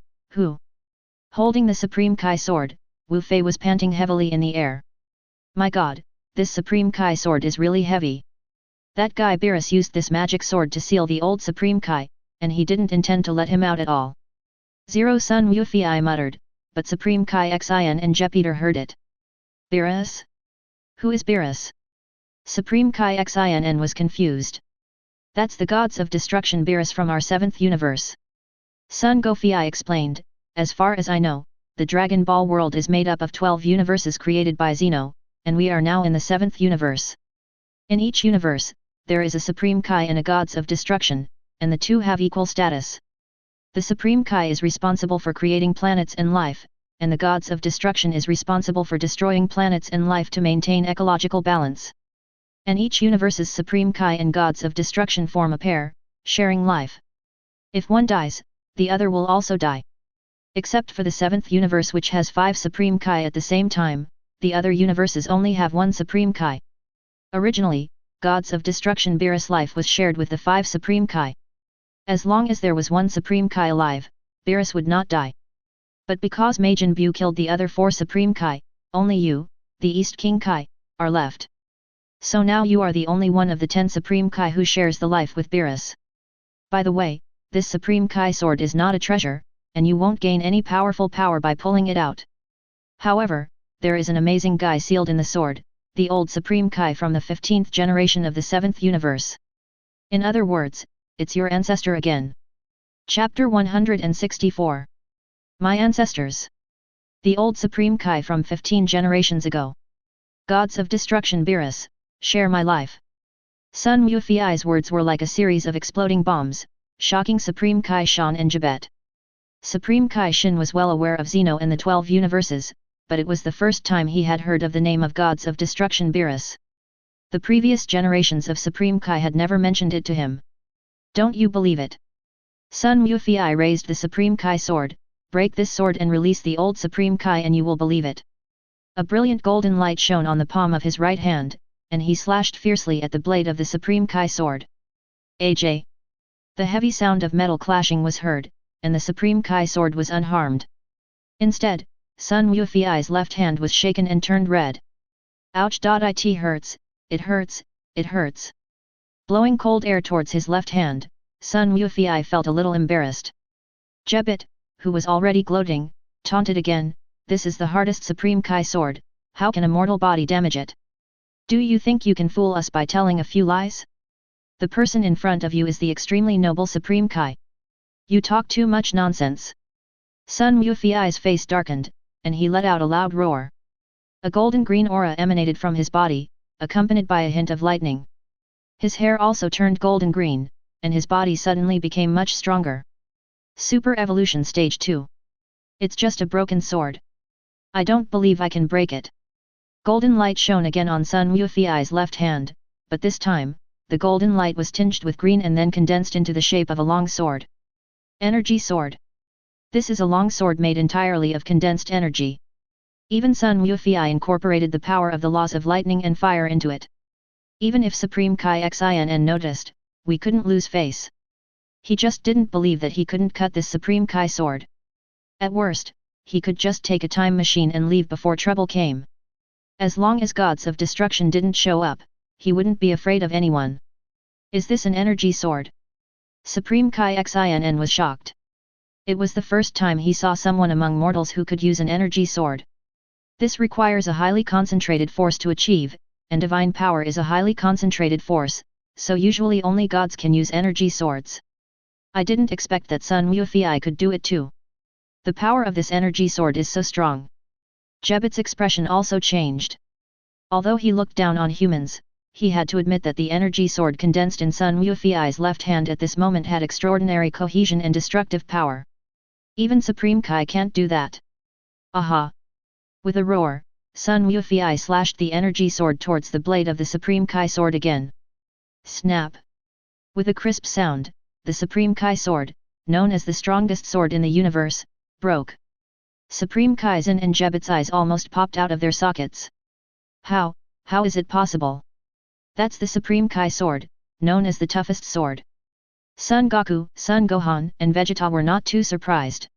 Holding the Supreme Kai sword, Wu Fei was panting heavily in the air. My god, this Supreme Kai sword is really heavy. That guy Beerus used this magic sword to seal the old Supreme Kai, and he didn't intend to let him out at all. Zero Sun Wufei muttered, but Supreme Kai Xin and Jupiter heard it. Beerus? Who is Beerus? Supreme Kai Xin was confused. That's the gods of destruction Beerus from our 7th universe. Sun Gofei explained, as far as I know, the Dragon Ball world is made up of 12 universes created by Zeno, and we are now in the 7th universe. In each universe, there is a Supreme Kai and a gods of destruction, and the two have equal status. The Supreme Kai is responsible for creating planets and life, and the gods of destruction is responsible for destroying planets and life to maintain ecological balance. And each universe's Supreme Kai and gods of destruction form a pair, sharing life. If one dies, the other will also die. Except for the 7th universe, which has 5 Supreme Kai at the same time, the other universes only have 1 Supreme Kai. Originally, gods of destruction Beerus' life was shared with the 5 Supreme Kai. As long as there was 1 Supreme Kai alive, Beerus would not die. But because Majin Buu killed the other 4 Supreme Kai, only you, the East King Kai, are left. So now you are the only one of the 10 Supreme Kai who shares the life with Beerus. By the way, this Supreme Kai sword is not a treasure, and you won't gain any powerful power by pulling it out. However, there is an amazing guy sealed in the sword, the old Supreme Kai from the 15th generation of the 7th universe. In other words, it's your ancestor again. Chapter 164. My ancestors. The old Supreme Kai from 15 generations ago. Gods of destruction Beerus, share my life. Sun Wufei's words were like a series of exploding bombs, shocking Supreme Kai Shan and Jebet. Supreme Kai Shin was well aware of Zeno and the 12 universes, but it was the first time he had heard of the name of gods of destruction Beerus. The previous generations of Supreme Kai had never mentioned it to him. Don't you believe it? Sun Wufei raised the Supreme Kai sword, break this sword and release the old Supreme Kai and you will believe it. A brilliant golden light shone on the palm of his right hand, and he slashed fiercely at the blade of the Supreme Kai sword. AJ. The heavy sound of metal clashing was heard, and the Supreme Kai sword was unharmed. Instead, Sun Wufei's left hand was shaken and turned red. Ouch! It hurts, it hurts. Blowing cold air towards his left hand, Sun Wufei felt a little embarrassed. Jebit, who was already gloating, taunted again, this is the hardest Supreme Kai sword, how can a mortal body damage it? Do you think you can fool us by telling a few lies? The person in front of you is the extremely noble Supreme Kai. You talk too much nonsense. Sun Wufei's face darkened, and he let out a loud roar. A golden-green aura emanated from his body, accompanied by a hint of lightning. His hair also turned golden-green, and his body suddenly became much stronger. Super Evolution Stage 2. It's just a broken sword. I don't believe I can break it. Golden light shone again on Sun Wufei's left hand, but this time, the golden light was tinged with green and then condensed into the shape of a long sword. Energy sword. This is a long sword made entirely of condensed energy. Even Sun Wufei incorporated the power of the laws of lightning and fire into it. Even if Supreme Kai Xin noticed, we couldn't lose face. He just didn't believe that he couldn't cut this Supreme Kai sword. At worst, he could just take a time machine and leave before trouble came. As long as gods of destruction didn't show up, he wouldn't be afraid of anyone. Is this an energy sword? Supreme Kai Xin was shocked. It was the first time he saw someone among mortals who could use an energy sword. This requires a highly concentrated force to achieve, and divine power is a highly concentrated force, so usually only gods can use energy swords. I didn't expect that Sun Wufei could do it too. The power of this energy sword is so strong. Jebit's expression also changed. Although he looked down on humans, he had to admit that the energy sword condensed in Sun Wufei's left hand at this moment had extraordinary cohesion and destructive power. Even Supreme Kai can't do that. Aha! With a roar, Sun Wufei slashed the energy sword towards the blade of the Supreme Kai sword again. Snap! With a crisp sound, the Supreme Kai sword, known as the strongest sword in the universe, broke. Supreme Kaizen and Jebit's eyes almost popped out of their sockets. How is it possible? That's the Supreme Kai sword, known as the toughest sword. Son Goku, Son Gohan, and Vegeta were not too surprised.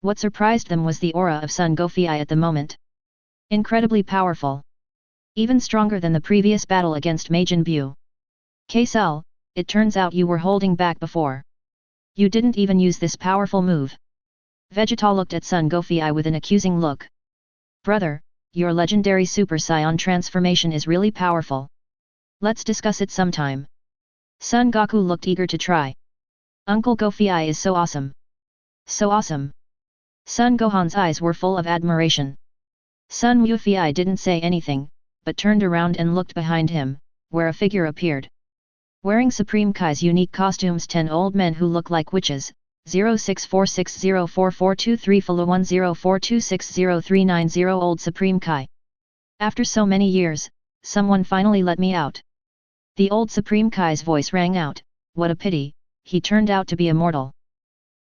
What surprised them was the aura of Sun Wufei at the moment. Incredibly powerful. Even stronger than the previous battle against Majin Buu. K-Cell, it turns out you were holding back before. You didn't even use this powerful move. Vegeta looked at Sun Wufei with an accusing look. Brother, your legendary Super Saiyan transformation is really powerful. Let's discuss it sometime. Son Goku looked eager to try. Uncle Wufei is so awesome. So awesome. Son Gohan's eyes were full of admiration. Sun Wufei didn't say anything, but turned around and looked behind him, where a figure appeared. Wearing Supreme Kai's unique costumes, 10 old men who look like witches, 0646044223 follow 10426039 old Supreme Kai. After so many years, someone finally let me out. The old Supreme Kai's voice rang out, what a pity, he turned out to be immortal.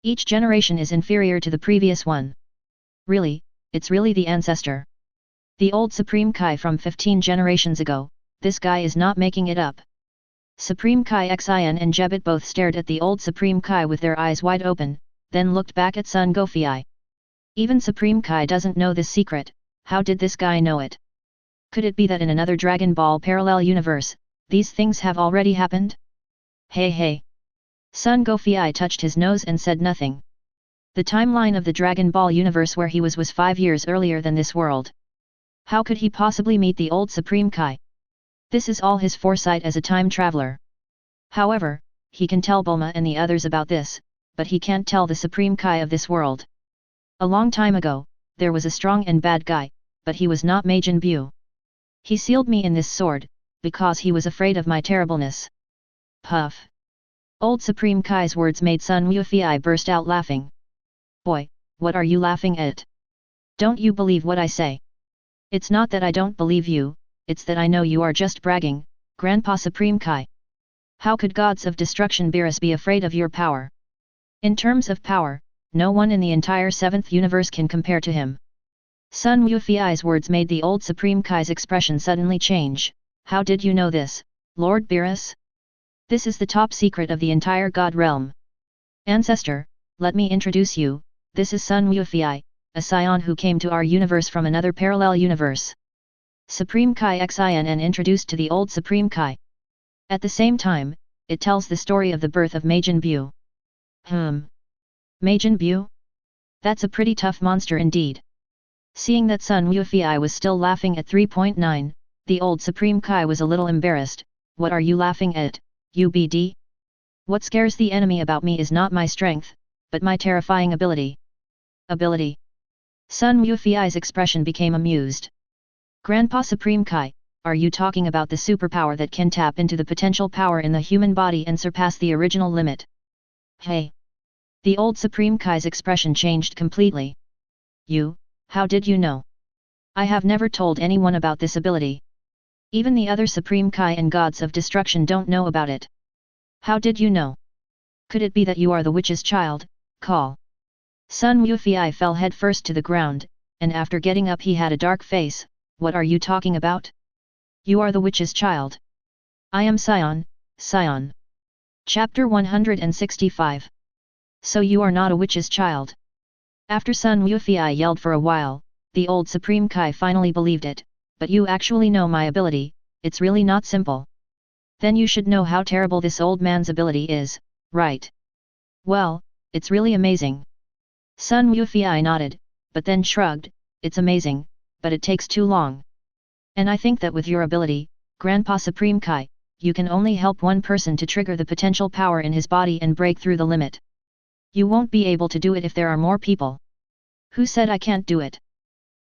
Each generation is inferior to the previous one. Really, it's really the ancestor. The old Supreme Kai from 15 generations ago, this guy is not making it up. Supreme Kai Xin and Jebit both stared at the old Supreme Kai with their eyes wide open, then looked back at Sun Wufei. Even Supreme Kai doesn't know this secret, how did this guy know it? Could it be that in another Dragon Ball parallel universe, these things have already happened? Hey! Sun Wufei touched his nose and said nothing. The timeline of the Dragon Ball universe where he was 5 years earlier than this world. How could he possibly meet the old Supreme Kai? This is all his foresight as a time traveler. However, he can tell Bulma and the others about this, but he can't tell the Supreme Kai of this world. A long time ago, there was a strong and bad guy, but he was not Majin Buu. He sealed me in this sword, because he was afraid of my terribleness. Puff! Old Supreme Kai's words made Sun Wufei burst out laughing. Boy, what are you laughing at? Don't you believe what I say? It's not that I don't believe you, it's that I know you are just bragging, Grandpa Supreme Kai. How could gods of destruction Beerus be afraid of your power? In terms of power, no one in the entire 7th universe can compare to him. Sun Wufei's words made the old Supreme Kai's expression suddenly change. How did you know this, Lord Beerus? This is the top secret of the entire God realm. Ancestor, let me introduce you, this is Sun Wufei, a scion who came to our universe from another parallel universe. Supreme Kai Xin introduced to the old Supreme Kai. At the same time, it tells the story of the birth of Majin Buu. Majin Buu? That's a pretty tough monster indeed. Seeing that Sun Wufei was still laughing at 3.9, the old Supreme Kai was a little embarrassed. What are you laughing at, UBD? What scares the enemy about me is not my strength, but my terrifying ability. Ability? Sun Wufei's expression became amused. Grandpa Supreme Kai, are you talking about the superpower that can tap into the potential power in the human body and surpass the original limit? Hey! The old Supreme Kai's expression changed completely. How did you know? I have never told anyone about this ability. Even the other Supreme Kai and Gods of Destruction don't know about it. How did you know? Could it be that you are the witch's child, Call? Sun Wufei fell headfirst to the ground, and after getting up he had a dark face. What are you talking about? You are the witch's child. I am Sion. Chapter 165. So you are not a witch's child. After Sun Wufei yelled for a while, the old Supreme Kai finally believed it, but you actually know my ability, it's really not simple. Then you should know how terrible this old man's ability is, right? Well, it's really amazing. Sun Wufei nodded, but then shrugged, it's amazing, but it takes too long. And I think that with your ability, Grandpa Supreme Kai, you can only help one person to trigger the potential power in his body and break through the limit. You won't be able to do it if there are more people. Who said I can't do it?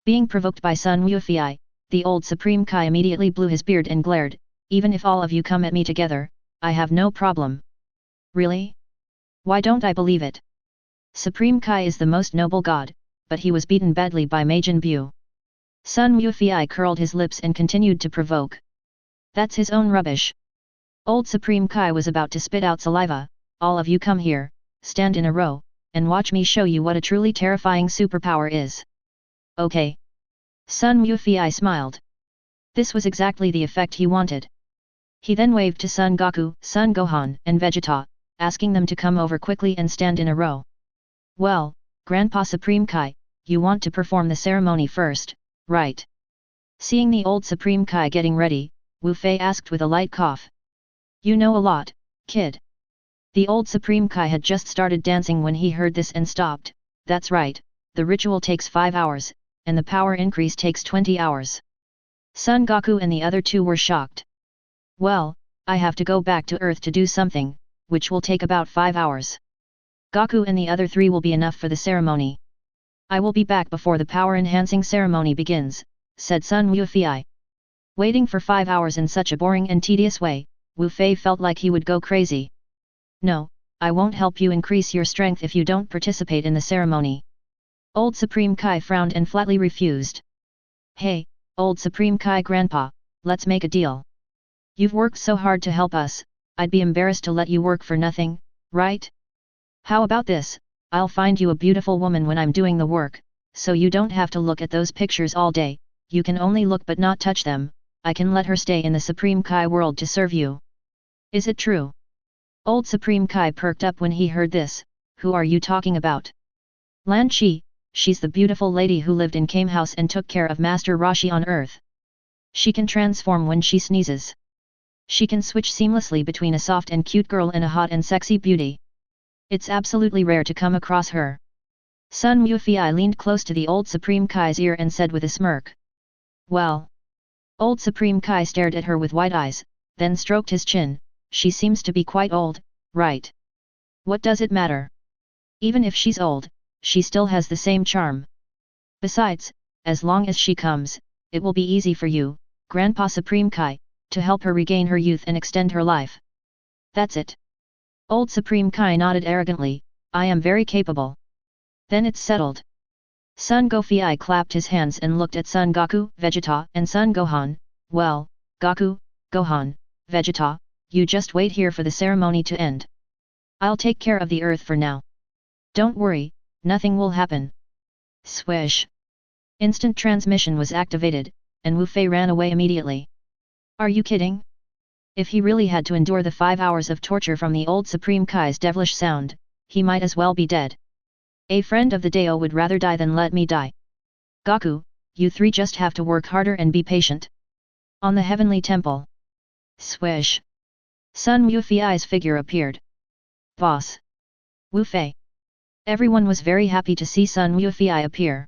Being provoked by Sun Wufei, the old Supreme Kai immediately blew his beard and glared, even if all of you come at me together, I have no problem. Really? Why don't I believe it? Supreme Kai is the most noble god, but he was beaten badly by Majin Buu. Sun Wufei curled his lips and continued to provoke. That's his own rubbish. Old Supreme Kai was about to spit out saliva. All of you come here, stand in a row, and watch me show you what a truly terrifying superpower is. Okay. Sun Wufei smiled. This was exactly the effect he wanted. He then waved to Son Goku, Son Gohan, and Vegeta, asking them to come over quickly and stand in a row. Well, Grandpa Supreme Kai, you want to perform the ceremony first, right? Seeing the old Supreme Kai getting ready, Wu Fei asked with a light cough. You know a lot, kid. The old Supreme Kai had just started dancing when he heard this and stopped. That's right, the ritual takes 5 hours, and the power increase takes 20 hours. Son Goku and the other two were shocked. Well, I have to go back to Earth to do something, which will take about 5 hours. Goku and the other 3 will be enough for the ceremony. I will be back before the power-enhancing ceremony begins, said Sun Wufei. Waiting for 5 hours in such a boring and tedious way, Wu Fei felt like he would go crazy. No, I won't help you increase your strength if you don't participate in the ceremony. Old Supreme Kai frowned and flatly refused. Hey, Old Supreme Kai Grandpa, let's make a deal. You've worked so hard to help us, I'd be embarrassed to let you work for nothing, right? How about this, I'll find you a beautiful woman when I'm doing the work, so you don't have to look at those pictures all day, you can only look but not touch them, I can let her stay in the Supreme Kai world to serve you. Is it true? Old Supreme Kai perked up when he heard this. Who are you talking about? Lan Chi, she's the beautiful lady who lived in Kame House and took care of Master Roshi on Earth. She can transform when she sneezes. She can switch seamlessly between a soft and cute girl and a hot and sexy beauty. It's absolutely rare to come across her. Sun Wufei leaned close to the old Supreme Kai's ear and said with a smirk. Well. Old Supreme Kai stared at her with wide eyes, then stroked his chin. She seems to be quite old, right? What does it matter? Even if she's old, she still has the same charm. Besides, as long as she comes, it will be easy for you, Grandpa Supreme Kai, to help her regain her youth and extend her life. That's it. Old Supreme Kai nodded arrogantly, I am very capable. Then it's settled. Sun Gofei clapped his hands and looked at Son Goku, Vegeta, and Son Gohan. Well, Goku, Gohan, Vegeta, you just wait here for the ceremony to end. I'll take care of the Earth for now. Don't worry, nothing will happen. Swish. Instant transmission was activated, and Wu Fei ran away immediately. Are you kidding? If he really had to endure the 5 hours of torture from the old Supreme Kai's devilish sound, he might as well be dead. A friend of the Dao would rather die than let me die. Goku, you 3 just have to work harder and be patient. On the Heavenly Temple. Swish. Sun Wufi's figure appeared. Boss. Wu Fei. Everyone was very happy to see Sun Wufi appear.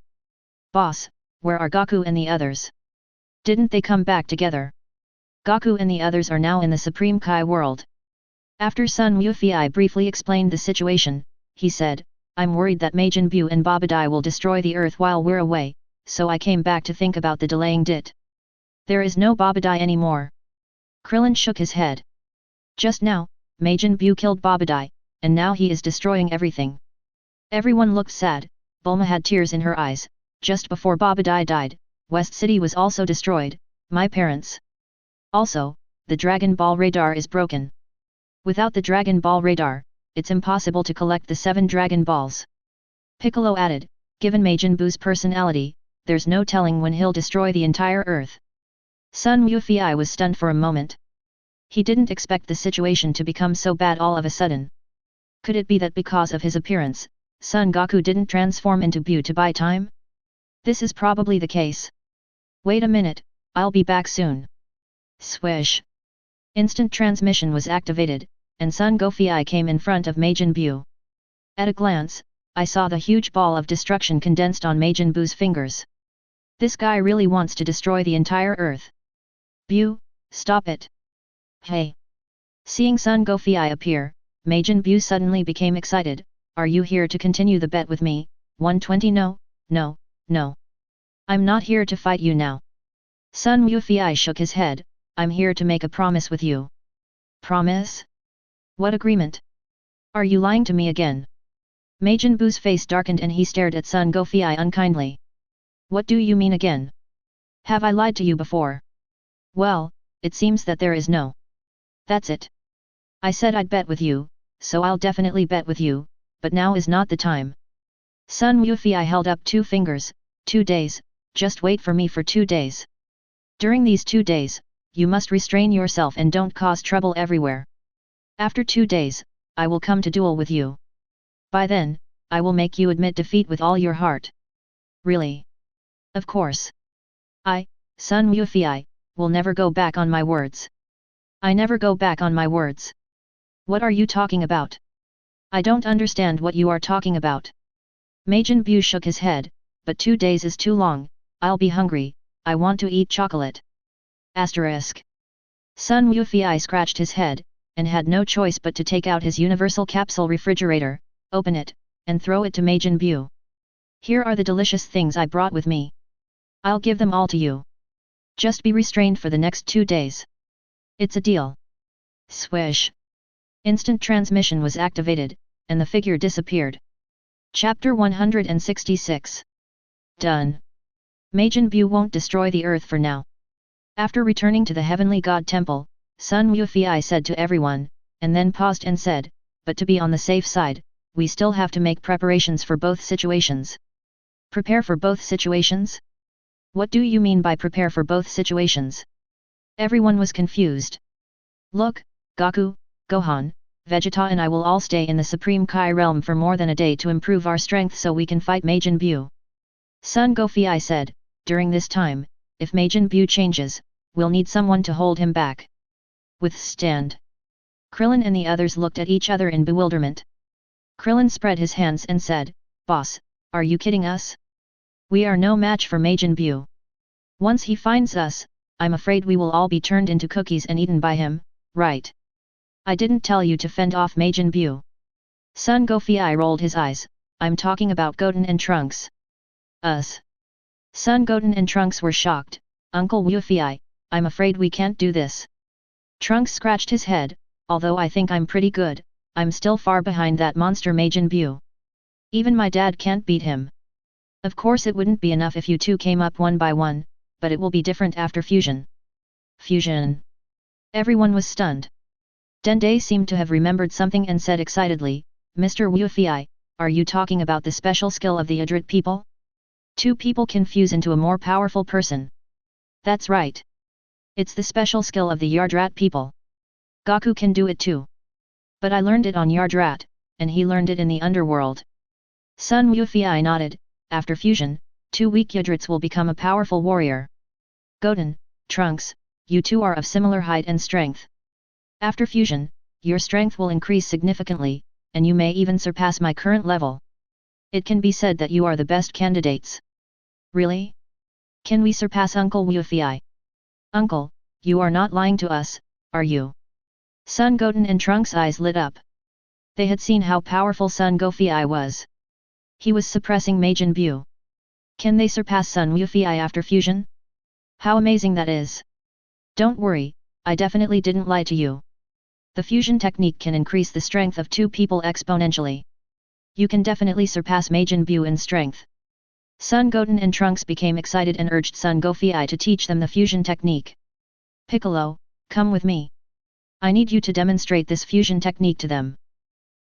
Boss, where are Goku and the others? Didn't they come back together? Goku and the others are now in the Supreme Kai world. After Sun Wufi briefly explained the situation, he said, I'm worried that Majin Buu and Babadai will destroy the earth while we're away, so I came back to think about the delaying it. There is no Babadai anymore. Krillin shook his head. Just now, Majin Buu killed Babadai, and now he is destroying everything. Everyone looked sad. Bulma had tears in her eyes. Just before Babadai died, West City was also destroyed, my parents. Also, the Dragon Ball radar is broken. Without the Dragon Ball radar, it's impossible to collect the 7 Dragon Balls. Piccolo added, given Majin Buu's personality, there's no telling when he'll destroy the entire Earth. Sun Wufi was stunned for a moment. He didn't expect the situation to become so bad all of a sudden. Could it be that because of his appearance, Son Goku didn't transform into Buu to buy time? This is probably the case. Wait a minute, I'll be back soon. Swish. Instant transmission was activated, and Son Goku came in front of Majin Buu. At a glance, I saw the huge ball of destruction condensed on Majin Buu's fingers. This guy really wants to destroy the entire Earth. Buu, stop it. Hey! Seeing Son Goku appear, Majin Buu suddenly became excited. Are you here to continue the bet with me? 120 No, no, no. I'm not here to fight you now. Sun Wufi shook his head, I'm here to make a promise with you. Promise? What agreement? Are you lying to me again? Majin Buu's face darkened and he stared at Sun Goku unkindly. What do you mean again? Have I lied to you before? Well, it seems that there is no. That's it. I said I'd bet with you, so I'll definitely bet with you, but now is not the time. Sun Wufi held up 2 fingers, 2 days, just wait for me for 2 days. During these 2 days, you must restrain yourself and don't cause trouble everywhere. After 2 days, I will come to duel with you. By then, I will make you admit defeat with all your heart. Really? Of course. I, Sun Wufi, will never go back on my words. I never go back on my words. What are you talking about? I don't understand what you are talking about. Majin Buu shook his head, but 2 days is too long, I'll be hungry, I want to eat chocolate. Asterisk. Sun Wufi scratched his head, and had no choice but to take out his universal capsule refrigerator, open it, and throw it to Majin Buu. Here are the delicious things I brought with me. I'll give them all to you. Just be restrained for the next 2 days. It's a deal. Swish. Instant transmission was activated, and the figure disappeared. Chapter 166. Done. Majin Buu won't destroy the earth for now. After returning to the Heavenly God Temple, Sun Wufi said to everyone, and then paused and said, but to be on the safe side, we still have to make preparations for both situations. Prepare for both situations? What do you mean by prepare for both situations? Everyone was confused. Look, Goku, Gohan, Vegeta and I will all stay in the Supreme Kai realm for more than a day to improve our strength so we can fight Majin Buu. Son Goku said, during this time, if Majin Buu changes, we'll need someone to hold him back. Withstand. Krillin and the others looked at each other in bewilderment. Krillin spread his hands and said, Boss, are you kidding us? We are no match for Majin Buu. Once he finds us, I'm afraid we will all be turned into cookies and eaten by him, right? I didn't tell you to fend off Majin Buu. Son Goku rolled his eyes, I'm talking about Goten and Trunks. Us. Son Goten and Trunks were shocked, Uncle Wufi, I'm afraid we can't do this. Trunks scratched his head, although I think I'm pretty good, I'm still far behind that monster Majin Buu. Even my dad can't beat him. Of course it wouldn't be enough if you two came up one by one, but it will be different after fusion. Fusion. Everyone was stunned. Dende seemed to have remembered something and said excitedly, Mr. Wufi, are you talking about the special skill of the Adrit people? 2 people can fuse into a more powerful person. That's right. It's the special skill of the Yardrat people. Goku can do it too. But I learned it on Yardrat, and he learned it in the underworld. Sun Wufi nodded, after fusion, 2 weak Yardrits will become a powerful warrior. Goten, Trunks, you two are of similar height and strength. After fusion, your strength will increase significantly, and you may even surpass my current level. It can be said that you are the best candidates. Really? Can we surpass Uncle Wufi? Uncle, you are not lying to us, are you? Son Goten and Trunks' eyes lit up. They had seen how powerful Son Goku was. He was suppressing Majin Buu. Can they surpass Son Wufi after fusion? How amazing that is! Don't worry, I definitely didn't lie to you. The fusion technique can increase the strength of two people exponentially. You can definitely surpass Majin Buu in strength. Son Goten and Trunks became excited and urged Son Goku to teach them the fusion technique. Piccolo, come with me. I need you to demonstrate this fusion technique to them.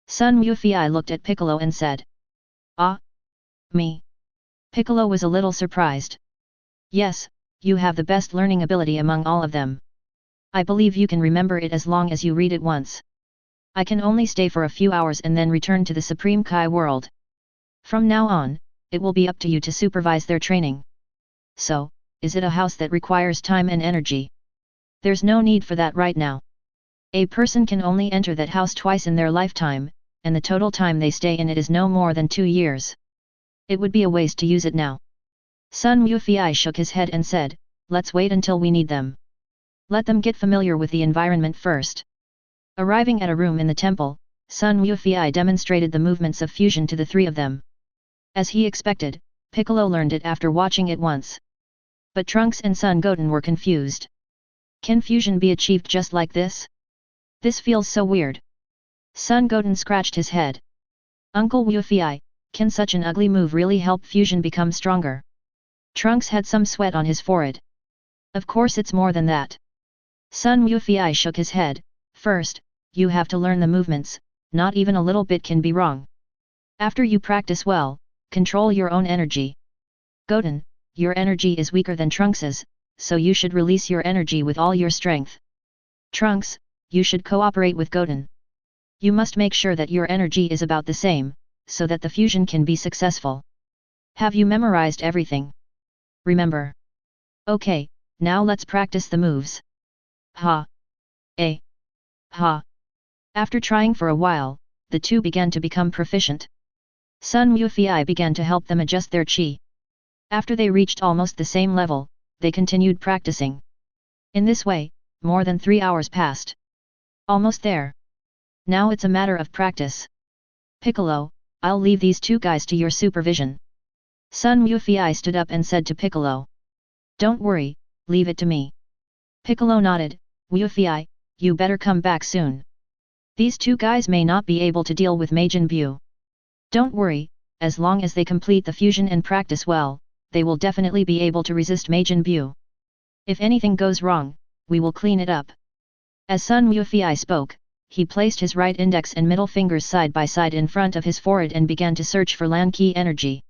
Son Wufi looked at Piccolo and said. Ah? Me? Piccolo was a little surprised. Yes, you have the best learning ability among all of them. I believe you can remember it as long as you read it once. I can only stay for a few hours and then return to the Supreme Kai world. From now on, it will be up to you to supervise their training. So, is it a house that requires time and energy? There's no need for that right now. A person can only enter that house twice in their lifetime, and the total time they stay in it is no more than 2 years. It would be a waste to use it now. Son Wufi shook his head and said, let's wait until we need them. Let them get familiar with the environment first. Arriving at a room in the temple, Son Wufi demonstrated the movements of fusion to the three of them. As he expected, Piccolo learned it after watching it once. But Trunks and Son Goten were confused. Can fusion be achieved just like this? This feels so weird. Son Goten scratched his head. Uncle Wufi, can such an ugly move really help fusion become stronger? Trunks had some sweat on his forehead. Of course it's more than that. Son Wufi shook his head. First, you have to learn the movements, not even a little bit can be wrong. After you practice well, control your own energy. Goten, your energy is weaker than Trunks's, so you should release your energy with all your strength. Trunks, you should cooperate with Goten. You must make sure that your energy is about the same, so that the fusion can be successful. Have you memorized everything? Remember. Okay, now let's practice the moves. Ha! A! Ha! After trying for a while, the two began to become proficient. Son Wufi began to help them adjust their chi. After they reached almost the same level, they continued practicing. In this way, more than 3 hours passed. Almost there. Now it's a matter of practice. Piccolo, I'll leave these two guys to your supervision. Son Wufi stood up and said to Piccolo. Don't worry, leave it to me. Piccolo nodded. Wufi, you better come back soon. These two guys may not be able to deal with Majin Buu. Don't worry, as long as they complete the fusion and practice well, they will definitely be able to resist Majin Buu. If anything goes wrong, we will clean it up. As Son Wufi spoke, he placed his right index and middle fingers side by side in front of his forehead and began to search for Lan Qi energy.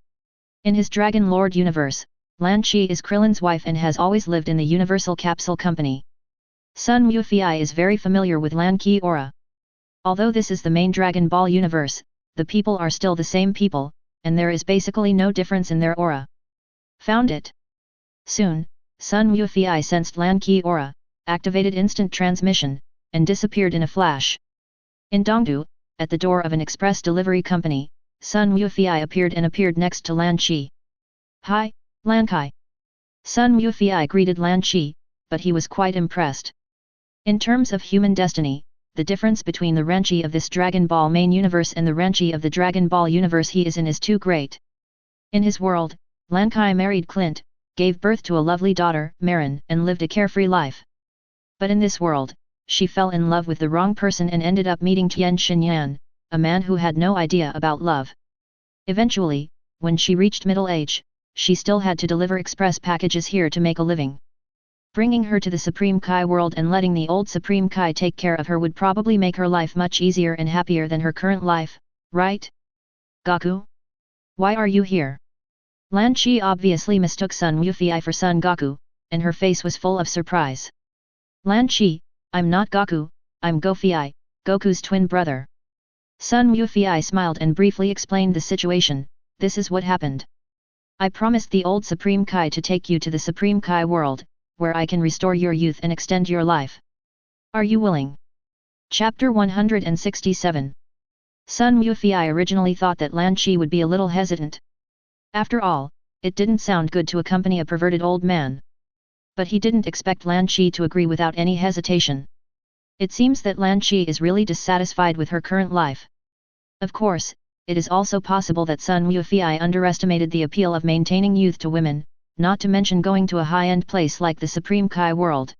In his Dragon Lord universe, Lan Qi is Krillin's wife and has always lived in the Universal Capsule Company. Son Wufi is very familiar with Lan Qi aura. Although this is the main Dragon Ball universe, the people are still the same people, and there is basically no difference in their aura. Found it. Soon, Son Wufi sensed Lan Qi aura, activated instant transmission, and disappeared in a flash. In Dongdu, at the door of an express delivery company, Son Wufi appeared next to Lan Qi. Hi, Lan Kai. Son Wufi greeted Lan Qi, but he was quite impressed. In terms of human destiny, the difference between the Ranchi of this Dragon Ball main universe and the Ranchi of the Dragon Ball universe he is in is too great. In his world, Lan Kai married Clint, gave birth to a lovely daughter, Marin, and lived a carefree life. But in this world, she fell in love with the wrong person and ended up meeting Tian Xinyan, a man who had no idea about love. Eventually, when she reached middle age, she still had to deliver express packages here to make a living. Bringing her to the Supreme Kai world and letting the old Supreme Kai take care of her would probably make her life much easier and happier than her current life, right? Goku? Why are you here? Lan Qi obviously mistook Son Wufi for Son Goku, and her face was full of surprise. Lan Qi, I'm not Goku, I'm Gofi, Goku's twin brother. Son Wufi smiled and briefly explained the situation. This is what happened. I promised the old Supreme Kai to take you to the Supreme Kai world, where I can restore your youth and extend your life. Are you willing? Chapter 167. Sun Yufei originally thought that Lan Chi would be a little hesitant. After all, it didn't sound good to accompany a perverted old man. But he didn't expect Lan Chi to agree without any hesitation. It seems that Lan Chi is really dissatisfied with her current life. Of course, it is also possible that Sun Yufei underestimated the appeal of maintaining youth to women, not to mention going to a high-end place like the Supreme Kai world.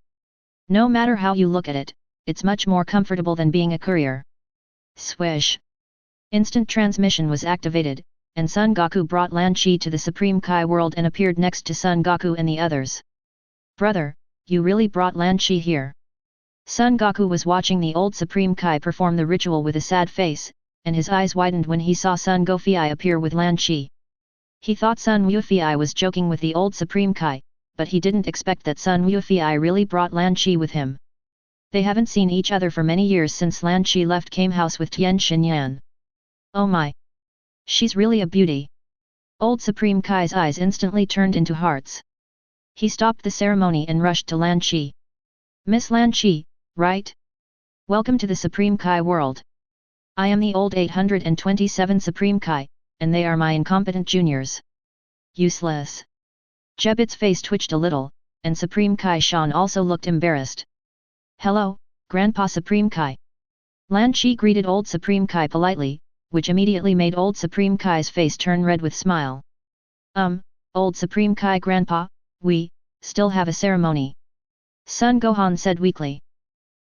No matter how you look at it, it's much more comfortable than being a courier. Swish! Instant transmission was activated, and Son Goku brought Lan Chi to the Supreme Kai world and appeared next to Son Goku and the others. Brother, you really brought Lan Chi here. Son Goku was watching the old Supreme Kai perform the ritual with a sad face, and his eyes widened when he saw Sun Gofei appear with Lan Chi. He thought Sun Yufei was joking with the old Supreme Kai, but he didn't expect that Sun Yufei really brought Lan Chi with him. They haven't seen each other for many years since Lan Chi left Kame House with Tian Xinyan. Oh my! She's really a beauty. Old Supreme Kai's eyes instantly turned into hearts. He stopped the ceremony and rushed to Lan Chi. Miss Lan Chi, right? Welcome to the Supreme Kai world. I am the old 827 Supreme Kai, and they are my incompetent juniors. Useless. Jebit's face twitched a little, and Supreme Kai Shan also looked embarrassed. Hello, Grandpa Supreme Kai. Lan Chi greeted old Supreme Kai politely, which immediately made old Supreme Kai's face turn red with smile. Old Supreme Kai Grandpa, we still have a ceremony. Sun Gohan said weakly.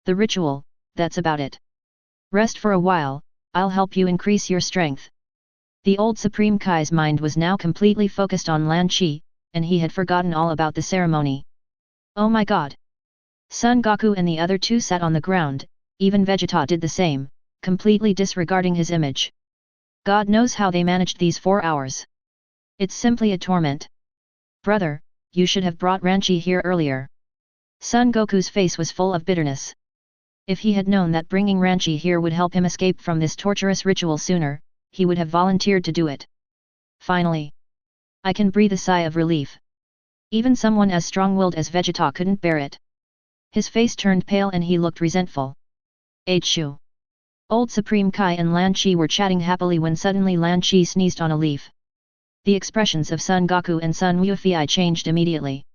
The ritual, that's about it. Rest for a while, I'll help you increase your strength. The old Supreme Kai's mind was now completely focused on Lan Chi, and he had forgotten all about the ceremony. Oh my god! Son Goku and the other two sat on the ground, even Vegeta did the same, completely disregarding his image. God knows how they managed these 4 hours. It's simply a torment. Brother, you should have brought Ranchi here earlier. Son Goku's face was full of bitterness. If he had known that bringing Ranchi here would help him escape from this torturous ritual sooner, he would have volunteered to do it. Finally, I can breathe a sigh of relief. Even someone as strong-willed as Vegeta couldn't bear it. His face turned pale and he looked resentful. Achoo! Old Supreme Kai and Lan Chi were chatting happily when suddenly Lan Chi sneezed on a leaf. The expressions of Son Goku and Sun Yufei changed immediately.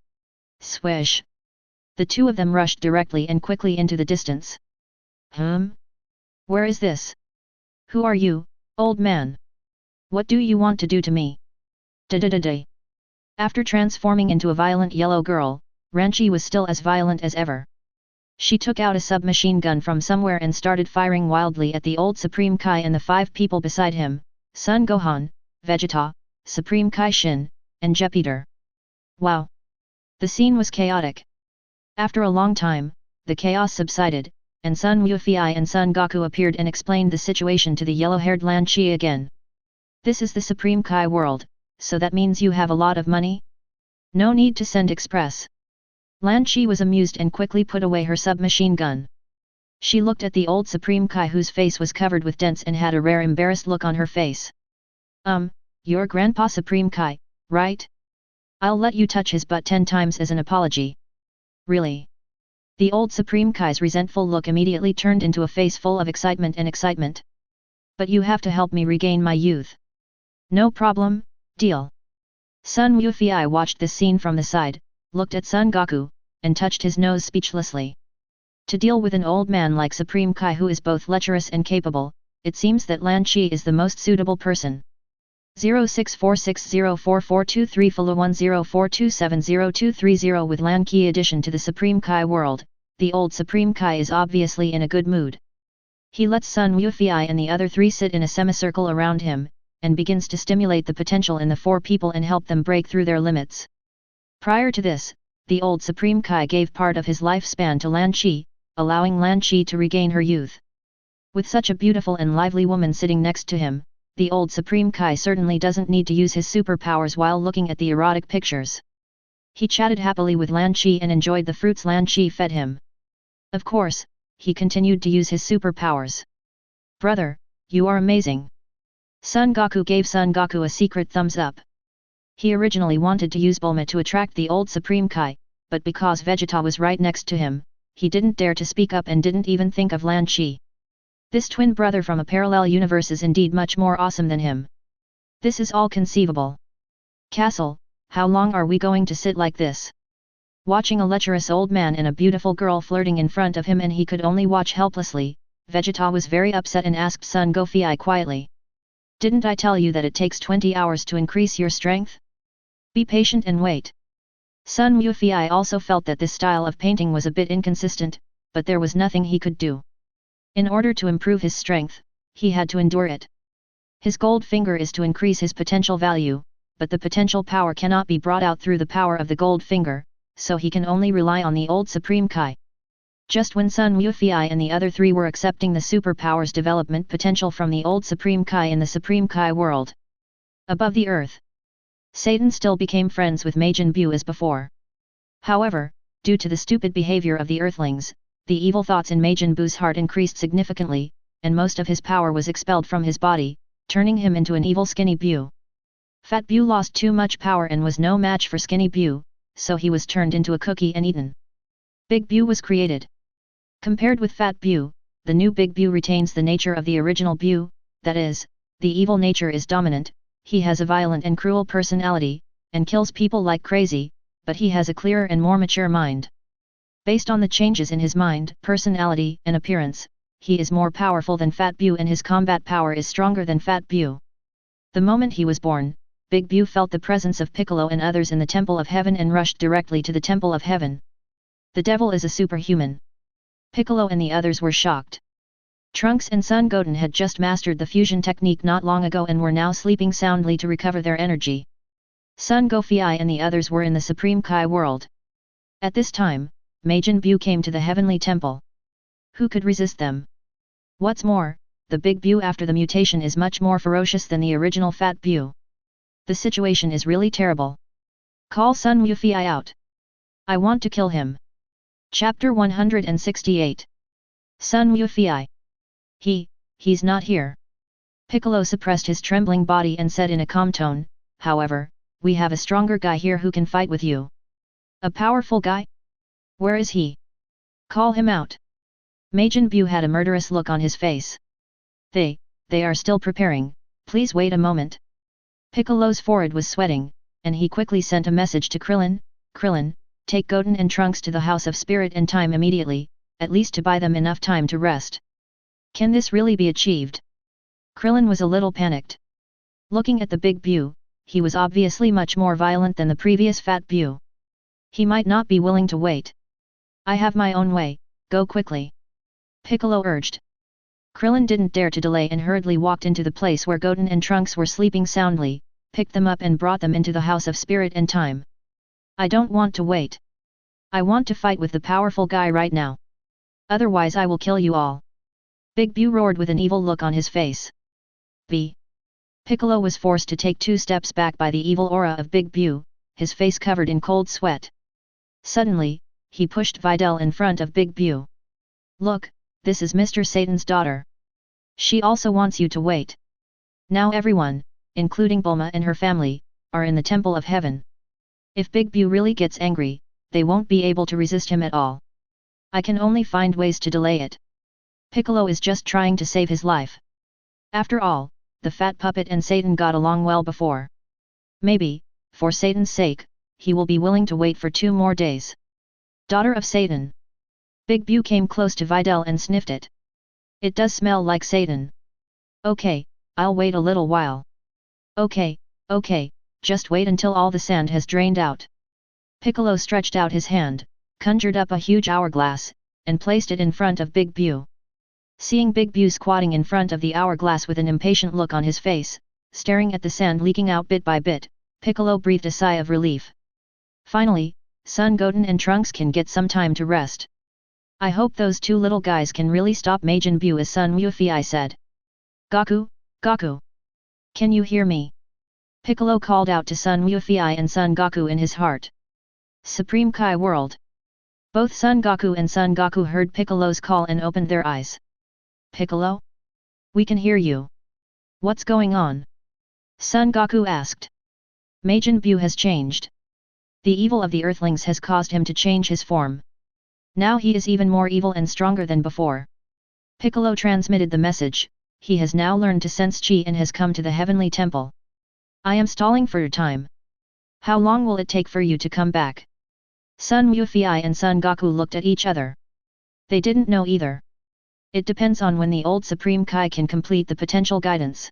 Swish! The two of them rushed directly and quickly into the distance. Where is this? Who are you, old man? What do you want to do to me? Da-da-da-da. After transforming into a violent yellow girl, Ranchi was still as violent as ever. She took out a submachine gun from somewhere and started firing wildly at the old Supreme Kai and the 5 people beside him, Son Gohan, Vegeta, Supreme Kai Shin, and Jupiter. Wow! The scene was chaotic. After a long time, the chaos subsided, and Sun Yufei and Son Goku appeared and explained the situation to the yellow-haired Lan Chi again. This is the Supreme Kai world, so that means you have a lot of money? No need to send express. Lan Chi was amused and quickly put away her submachine gun. She looked at the old Supreme Kai whose face was covered with dents and had a rare embarrassed look on her face. Your Grandpa Supreme Kai, right? I'll let you touch his butt 10 times as an apology. Really? The old Supreme Kai's resentful look immediately turned into a face full of excitement and excitement. But you have to help me regain my youth. No problem, deal. Sun Yufei watched this scene from the side, looked at Son Goku, and touched his nose speechlessly. To deal with an old man like Supreme Kai who is both lecherous and capable, it seems that Lan Chi is the most suitable person. 0646044223 follow 1042702230 With Lan Chi addition to the Supreme Kai world, the old Supreme Kai is obviously in a good mood. He lets Sun Yufei and the other 3 sit in a semicircle around him, and begins to stimulate the potential in the 4 people and help them break through their limits. Prior to this, the old Supreme Kai gave part of his lifespan to Lan Chi, allowing Lan Chi to regain her youth. With such a beautiful and lively woman sitting next to him, the old Supreme Kai certainly doesn't need to use his superpowers while looking at the erotic pictures. He chatted happily with Lan Chi and enjoyed the fruits Lan Chi fed him. Of course, he continued to use his superpowers. Brother, you are amazing. Son Goku gave Son Goku a secret thumbs up. He originally wanted to use Bulma to attract the old Supreme Kai, but because Vegeta was right next to him, he didn't dare to speak up and didn't even think of Lan Chi. This twin brother from a parallel universe is indeed much more awesome than him. This is all conceivable. Castle, how long are we going to sit like this? Watching a lecherous old man and a beautiful girl flirting in front of him and he could only watch helplessly, Vegeta was very upset and asked Son Goku quietly. Didn't I tell you that it takes 20 hours to increase your strength? Be patient and wait. Sun Wufei also felt that this style of painting was a bit inconsistent, but there was nothing he could do. In order to improve his strength, he had to endure it. His gold finger is to increase his potential value, but the potential power cannot be brought out through the power of the gold finger, so he can only rely on the old Supreme Kai. Just when Sun Wufei and the other three were accepting the superpowers development potential from the old Supreme Kai in the Supreme Kai world. Above the earth, Satan still became friends with Majin Buu as before. However, due to the stupid behavior of the Earthlings, the evil thoughts in Majin Buu's heart increased significantly, and most of his power was expelled from his body, turning him into an evil Skinny Buu. Fat Buu lost too much power and was no match for Skinny Buu, so he was turned into a cookie and eaten. Big Buu was created. Compared with Fat Buu, the new Big Buu retains the nature of the original Buu, that is, the evil nature is dominant, he has a violent and cruel personality, and kills people like crazy, but he has a clearer and more mature mind. Based on the changes in his mind, personality, and appearance, he is more powerful than Fat Buu and his combat power is stronger than Fat Buu. The moment he was born, Big Buu felt the presence of Piccolo and others in the Temple of Heaven and rushed directly to the Temple of Heaven. The devil is a superhuman. Piccolo and the others were shocked. Trunks and Son Goten had just mastered the fusion technique not long ago and were now sleeping soundly to recover their energy. Son Goku and the others were in the Supreme Kai world. At this time, Majin Buu came to the Heavenly Temple. Who could resist them? What's more, the Big Buu after the mutation is much more ferocious than the original Fat Buu. The situation is really terrible. Call Sun Wufei out. I want to kill him. Chapter 168. Sun Wufei. He's not here. Piccolo suppressed his trembling body and said in a calm tone, however, we have a stronger guy here who can fight with you. A powerful guy? Where is he? Call him out. Majin Buu had a murderous look on his face. They are still preparing, please wait a moment. Piccolo's forehead was sweating, and he quickly sent a message to Krillin, Krillin, take Goten and Trunks to the House of Spirit and Time immediately, at least to buy them enough time to rest. Can this really be achieved? Krillin was a little panicked. Looking at the Big Buu, he was obviously much more violent than the previous Fat Buu. He might not be willing to wait. I have my own way, go quickly. Piccolo urged. Krillin didn't dare to delay and hurriedly walked into the place where Goten and Trunks were sleeping soundly, picked them up and brought them into the House of Spirit and Time. I don't want to wait. I want to fight with the powerful guy right now. Otherwise I will kill you all. Big Buu roared with an evil look on his face. Piccolo was forced to take 2 steps back by the evil aura of Big Buu, his face covered in cold sweat. Suddenly, he pushed Videl in front of Big Buu. Look, this is Mr. Satan's daughter. She also wants you to wait. Now everyone, including Bulma and her family, are in the Temple of Heaven. If Big Buu really gets angry, they won't be able to resist him at all. I can only find ways to delay it. Piccolo is just trying to save his life. After all, the fat puppet and Satan got along well before. Maybe, for Satan's sake, he will be willing to wait for 2 more days. Daughter of Satan. Big Buu came close to Videl and sniffed it. It does smell like Satan. Okay, I'll wait a little while. Okay, just wait until all the sand has drained out. Piccolo stretched out his hand, conjured up a huge hourglass, and placed it in front of Big Buu. Seeing Big Buu squatting in front of the hourglass with an impatient look on his face, staring at the sand leaking out bit by bit, Piccolo breathed a sigh of relief. Finally, Son Goten and Trunks can get some time to rest. I hope those 2 little guys can really stop Majin Buu, as Sun Wufei said. Goku, Goku. Can you hear me? Piccolo called out to Sun Wufei and Son Goku in his heart. Supreme Kai World. Both Son Goku and Son Goku heard Piccolo's call and opened their eyes. Piccolo? We can hear you. What's going on? Son Goku asked. Majin Buu has changed. The evil of the Earthlings has caused him to change his form. Now he is even more evil and stronger than before. Piccolo transmitted the message, he has now learned to sense chi and has come to the heavenly temple. I am stalling for your time. How long will it take for you to come back? Sun Wufei and Son Goku looked at each other. They didn't know either. It depends on when the old Supreme Kai can complete the potential guidance.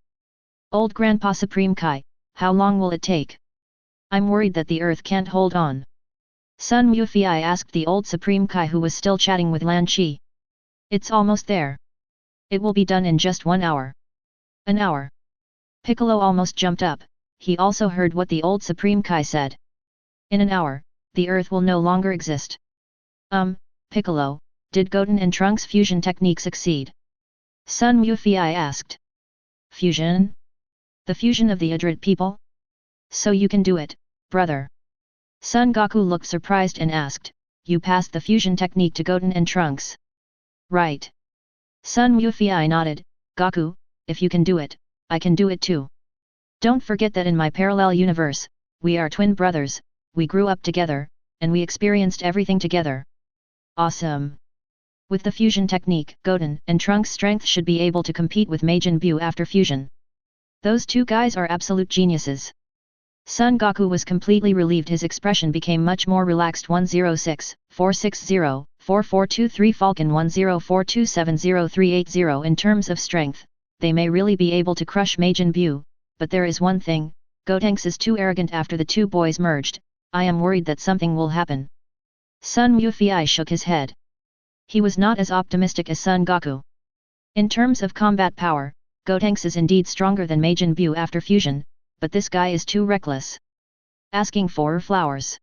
Old Grandpa Supreme Kai, how long will it take? I'm worried that the earth can't hold on. Sun Wufei asked the old Supreme Kai who was still chatting with Lan Chi. It's almost there. It will be done in just 1 hour. An hour. Piccolo almost jumped up, he also heard what the old Supreme Kai said. In an hour, the earth will no longer exist. Piccolo, did Goten and Trunks' fusion technique succeed? Sun Wufei asked. Fusion? The fusion of the Adrid people? So you can do it, brother. Son Goku looked surprised and asked, you passed the fusion technique to Goten and Trunks. Right. Sun Wufei nodded, Goku, if you can do it, I can do it too. Don't forget that in my parallel universe, we are twin brothers, we grew up together, and we experienced everything together. Awesome. With the fusion technique, Goten and Trunks' strength should be able to compete with Majin Buu after fusion. Those two guys are absolute geniuses. Son Goku was completely relieved, his expression became much more relaxed. 106-460-4423 Falcon 104270380. In terms of strength, they may really be able to crush Majin Buu, but there is one thing, Gotenks is too arrogant. After the two boys merged, I am worried that something will happen. Sun Wufei shook his head. He was not as optimistic as Son Goku. In terms of combat power, Gotenks is indeed stronger than Majin Buu after fusion, but this guy is too reckless. Asking for flowers.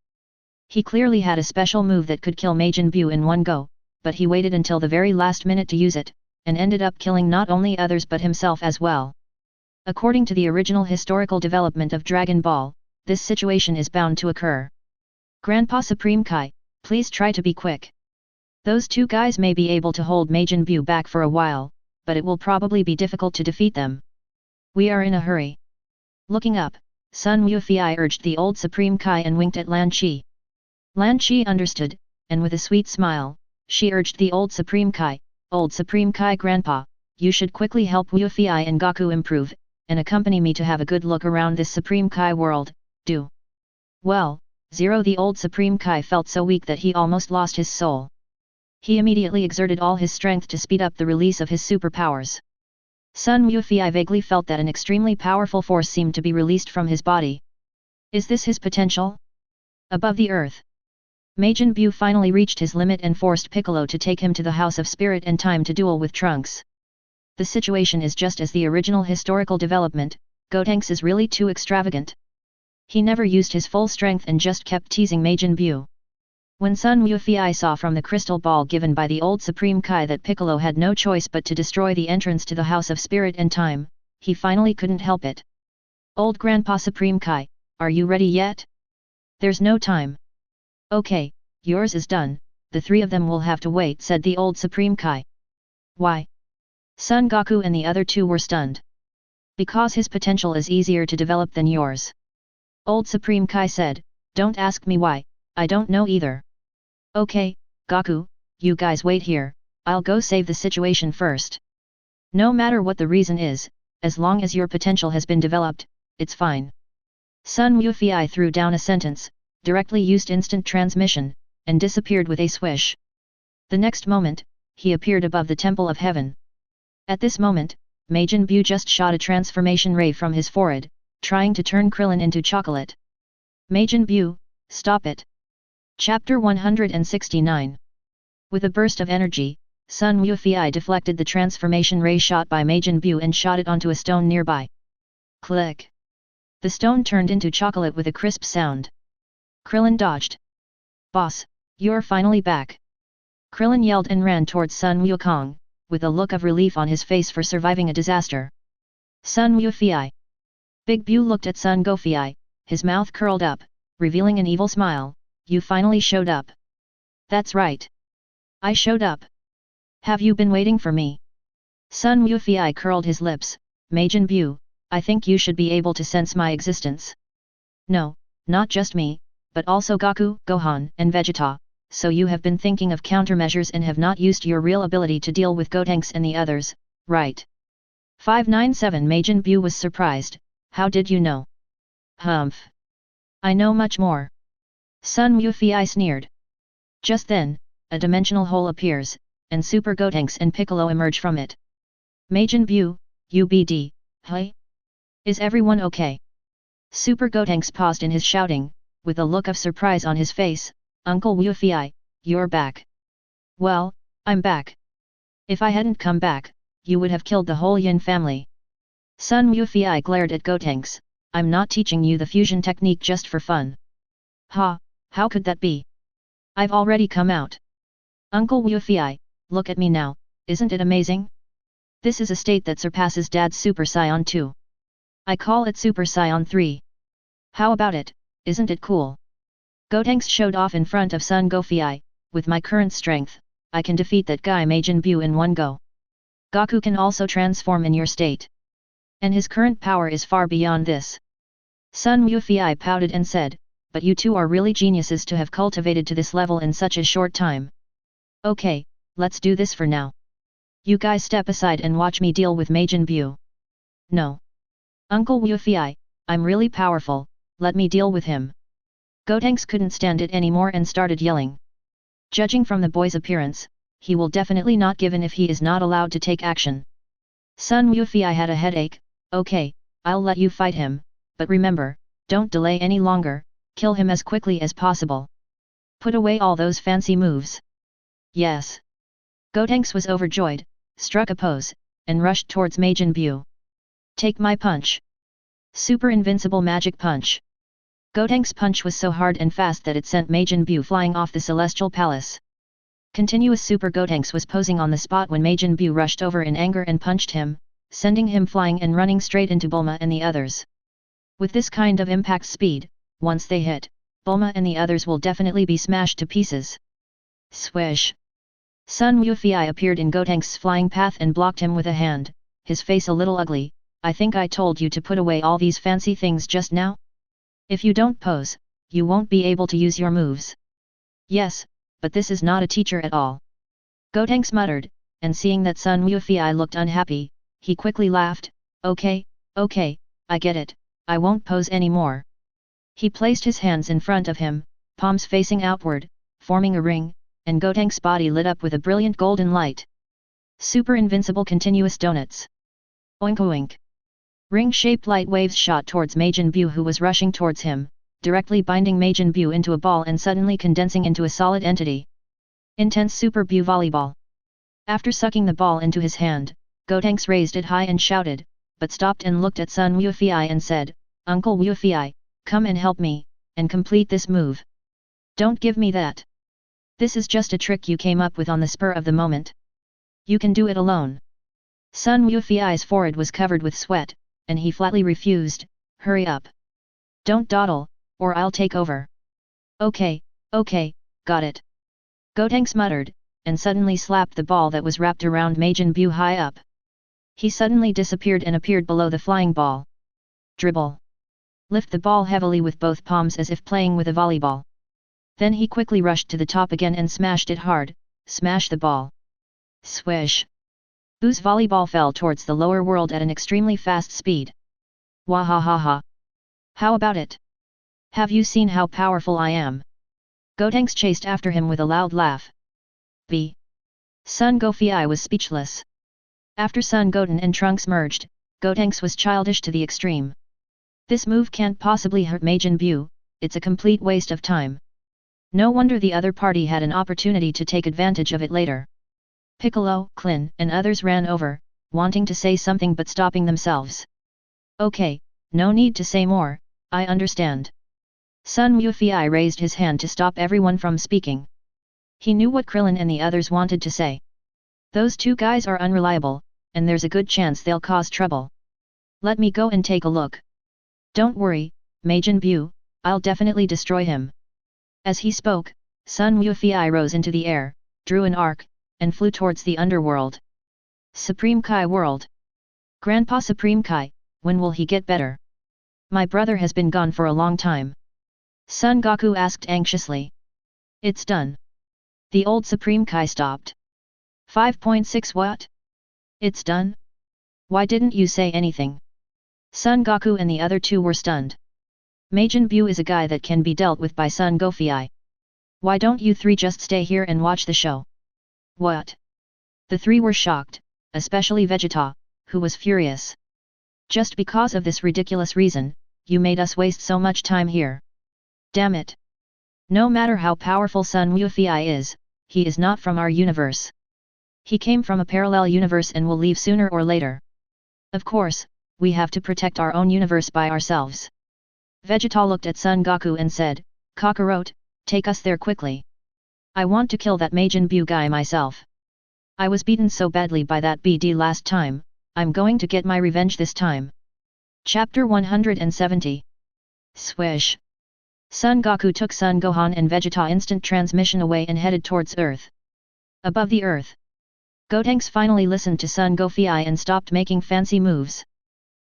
He clearly had a special move that could kill Majin Buu in one go, but he waited until the very last minute to use it, and ended up killing not only others but himself as well. According to the original historical development of Dragon Ball, this situation is bound to occur. Grandpa Supreme Kai, please try to be quick. Those two guys may be able to hold Majin Buu back for a while, but it will probably be difficult to defeat them. We are in a hurry. Looking up, Sun Wufei urged the old Supreme Kai and winked at Lan Chi. Lan Chi understood, and with a sweet smile, she urged the old Supreme Kai, Old Supreme Kai Grandpa, you should quickly help Wufei and Goku improve, and accompany me to have a good look around this Supreme Kai world, do. Well, the old Supreme Kai felt so weak that he almost lost his soul. He immediately exerted all his strength to speed up the release of his superpowers. Sun Wufei vaguely felt that an extremely powerful force seemed to be released from his body. Is this his potential? Above the earth, Majin Buu finally reached his limit and forced Piccolo to take him to the House of Spirit and Time to duel with Trunks. The situation is just as the original historical development, Gotenks is really too extravagant. He never used his full strength and just kept teasing Majin Buu. When Sun Wufei saw from the crystal ball given by the old Supreme Kai that Piccolo had no choice but to destroy the entrance to the House of Spirit and Time, he finally couldn't help it. Old Grandpa Supreme Kai, are you ready yet? There's no time. Okay, yours is done, the three of them will have to wait, said the old Supreme Kai. Why? Son Goku and the other two were stunned. Because his potential is easier to develop than yours. Old Supreme Kai said, don't ask me why, I don't know either. Okay, Goku, you guys wait here, I'll go save the situation first. No matter what the reason is, as long as your potential has been developed, it's fine. Sun Wufei threw down a sentence, directly used instant transmission, and disappeared with a swish. The next moment, he appeared above the Temple of Heaven. At this moment, Majin Buu just shot a transformation ray from his forehead, trying to turn Krillin into chocolate. Majin Buu, stop it. Chapter 169. With a burst of energy, Sun Wufei deflected the transformation ray shot by Majin Buu and shot it onto a stone nearby. Click! The stone turned into chocolate with a crisp sound. Krillin dodged. Boss, you're finally back. Krillin yelled and ran towards Sun Wukong, with a look of relief on his face for surviving a disaster. Sun Wufei. Big Buu looked at Sun Gofei, his mouth curled up, revealing an evil smile. You finally showed up. That's right. I showed up. Have you been waiting for me? Sun Wufei curled his lips. Majin Buu, I think you should be able to sense my existence. No, not just me, but also Goku, Gohan, and Vegeta, so you have been thinking of countermeasures and have not used your real ability to deal with Gotenks and the others, right? 597 Majin Buu was surprised, how did you know? Humph. I know much more. Sun Wufei sneered. Just then, a dimensional hole appears, and Super Gotenks and Piccolo emerge from it. Majin Buu, UBD, hey? Is everyone okay? Super Gotenks paused in his shouting, with a look of surprise on his face. Uncle Wufei, you're back. Well, I'm back. If I hadn't come back, you would have killed the whole Yin family. Sun Wufei glared at Gotenks. I'm not teaching you the fusion technique just for fun. Ha, how could that be? I've already come out. Uncle Wufei, look at me now, isn't it amazing? This is a state that surpasses Dad's Super Saiyan 2. I call it Super Saiyan 3. How about it, isn't it cool? Gotenks showed off in front of Sun Gofei. With my current strength, I can defeat that guy Majin Buu in one go. Goku can also transform in your state. And his current power is far beyond this. Sun Wufei pouted and said, but you two are really geniuses to have cultivated to this level in such a short time. Okay, let's do this for now. You guys step aside and watch me deal with Majin Buu. No. Uncle Wufei, I'm really powerful, let me deal with him. Gotenks couldn't stand it anymore and started yelling. Judging from the boy's appearance, he will definitely not give in if he is not allowed to take action. Sun Wufei had a headache. Okay, I'll let you fight him, but remember, don't delay any longer, kill him as quickly as possible. Put away all those fancy moves. Yes. Gotenks was overjoyed, struck a pose, and rushed towards Majin Buu. Take my punch. Super invincible magic punch. Gotenks' punch was so hard and fast that it sent Majin Buu flying off the celestial palace. Continuous Super Gotenks was posing on the spot when Majin Buu rushed over in anger and punched him, sending him flying and running straight into Bulma and the others. With this kind of impact speed, once they hit, Bulma and the others will definitely be smashed to pieces. Swish! Sun Wufei appeared in Gotenks' flying path and blocked him with a hand, his face a little ugly. I think I told you to put away all these fancy things just now? If you don't pose, you won't be able to use your moves. Yes, but this is not a teacher at all. Gotenks muttered, and seeing that Sun Wufei looked unhappy, he quickly laughed. Okay, I get it, I won't pose anymore. He placed his hands in front of him, palms facing outward, forming a ring, and Gotenks' body lit up with a brilliant golden light. Super invincible continuous donuts. Oink oink. Ring-shaped light waves shot towards Majin Buu who was rushing towards him, directly binding Majin Buu into a ball and suddenly condensing into a solid entity. Intense Super Buu Volleyball. After sucking the ball into his hand, Gotenks raised it high and shouted, but stopped and looked at Sun Wufei and said, Uncle Wufei, come and help me, and complete this move. Don't give me that. This is just a trick you came up with on the spur of the moment. You can do it alone. Sun Wufei's forehead was covered with sweat, and he flatly refused. Hurry up. Don't dawdle, or I'll take over. Okay, got it. Gotenks muttered, and suddenly slapped the ball that was wrapped around Majin Buu high up. He suddenly disappeared and appeared below the flying ball. Dribble. Lift the ball heavily with both palms as if playing with a volleyball. Then he quickly rushed to the top again and smashed it hard. Smash the ball. Swish. Buu's volleyball fell towards the lower world at an extremely fast speed. Wahahaha. How about it? Have you seen how powerful I am? Gotenks chased after him with a loud laugh. B. Sun Gofei was speechless. After Sun Goten and Trunks merged, Gotenks was childish to the extreme. This move can't possibly hurt Majin Buu, it's a complete waste of time. No wonder the other party had an opportunity to take advantage of it later. Piccolo, Krillin, and others ran over, wanting to say something but stopping themselves. Okay, no need to say more, I understand. Sun Wufei raised his hand to stop everyone from speaking. He knew what Krillin and the others wanted to say. Those two guys are unreliable, and there's a good chance they'll cause trouble. Let me go and take a look. Don't worry, Majin Buu, I'll definitely destroy him. As he spoke, Sun Wufei rose into the air, drew an arc, and flew towards the underworld. Supreme Kai World. Grandpa Supreme Kai, when will he get better? My brother has been gone for a long time. Son Goku asked anxiously. It's done. The old Supreme Kai stopped. 5.6 What? It's done? Why didn't you say anything? Son Goku and the other two were stunned. Majin Buu is a guy that can be dealt with by Son Goku. Why don't you three just stay here and watch the show? What? The three were shocked, especially Vegeta, who was furious. Just because of this ridiculous reason, you made us waste so much time here. Damn it. No matter how powerful Sun Wufei is, he is not from our universe. He came from a parallel universe and will leave sooner or later. Of course, we have to protect our own universe by ourselves. Vegeta looked at Son Goku and said, Kakarot, take us there quickly. I want to kill that Majin Buu guy myself. I was beaten so badly by that BD last time, I'm going to get my revenge this time. Chapter 170. Swish. Son Goku took Son Gohan and Vegeta instant transmission away and headed towards Earth. Above the Earth, Gotenks finally listened to Son Goku and stopped making fancy moves.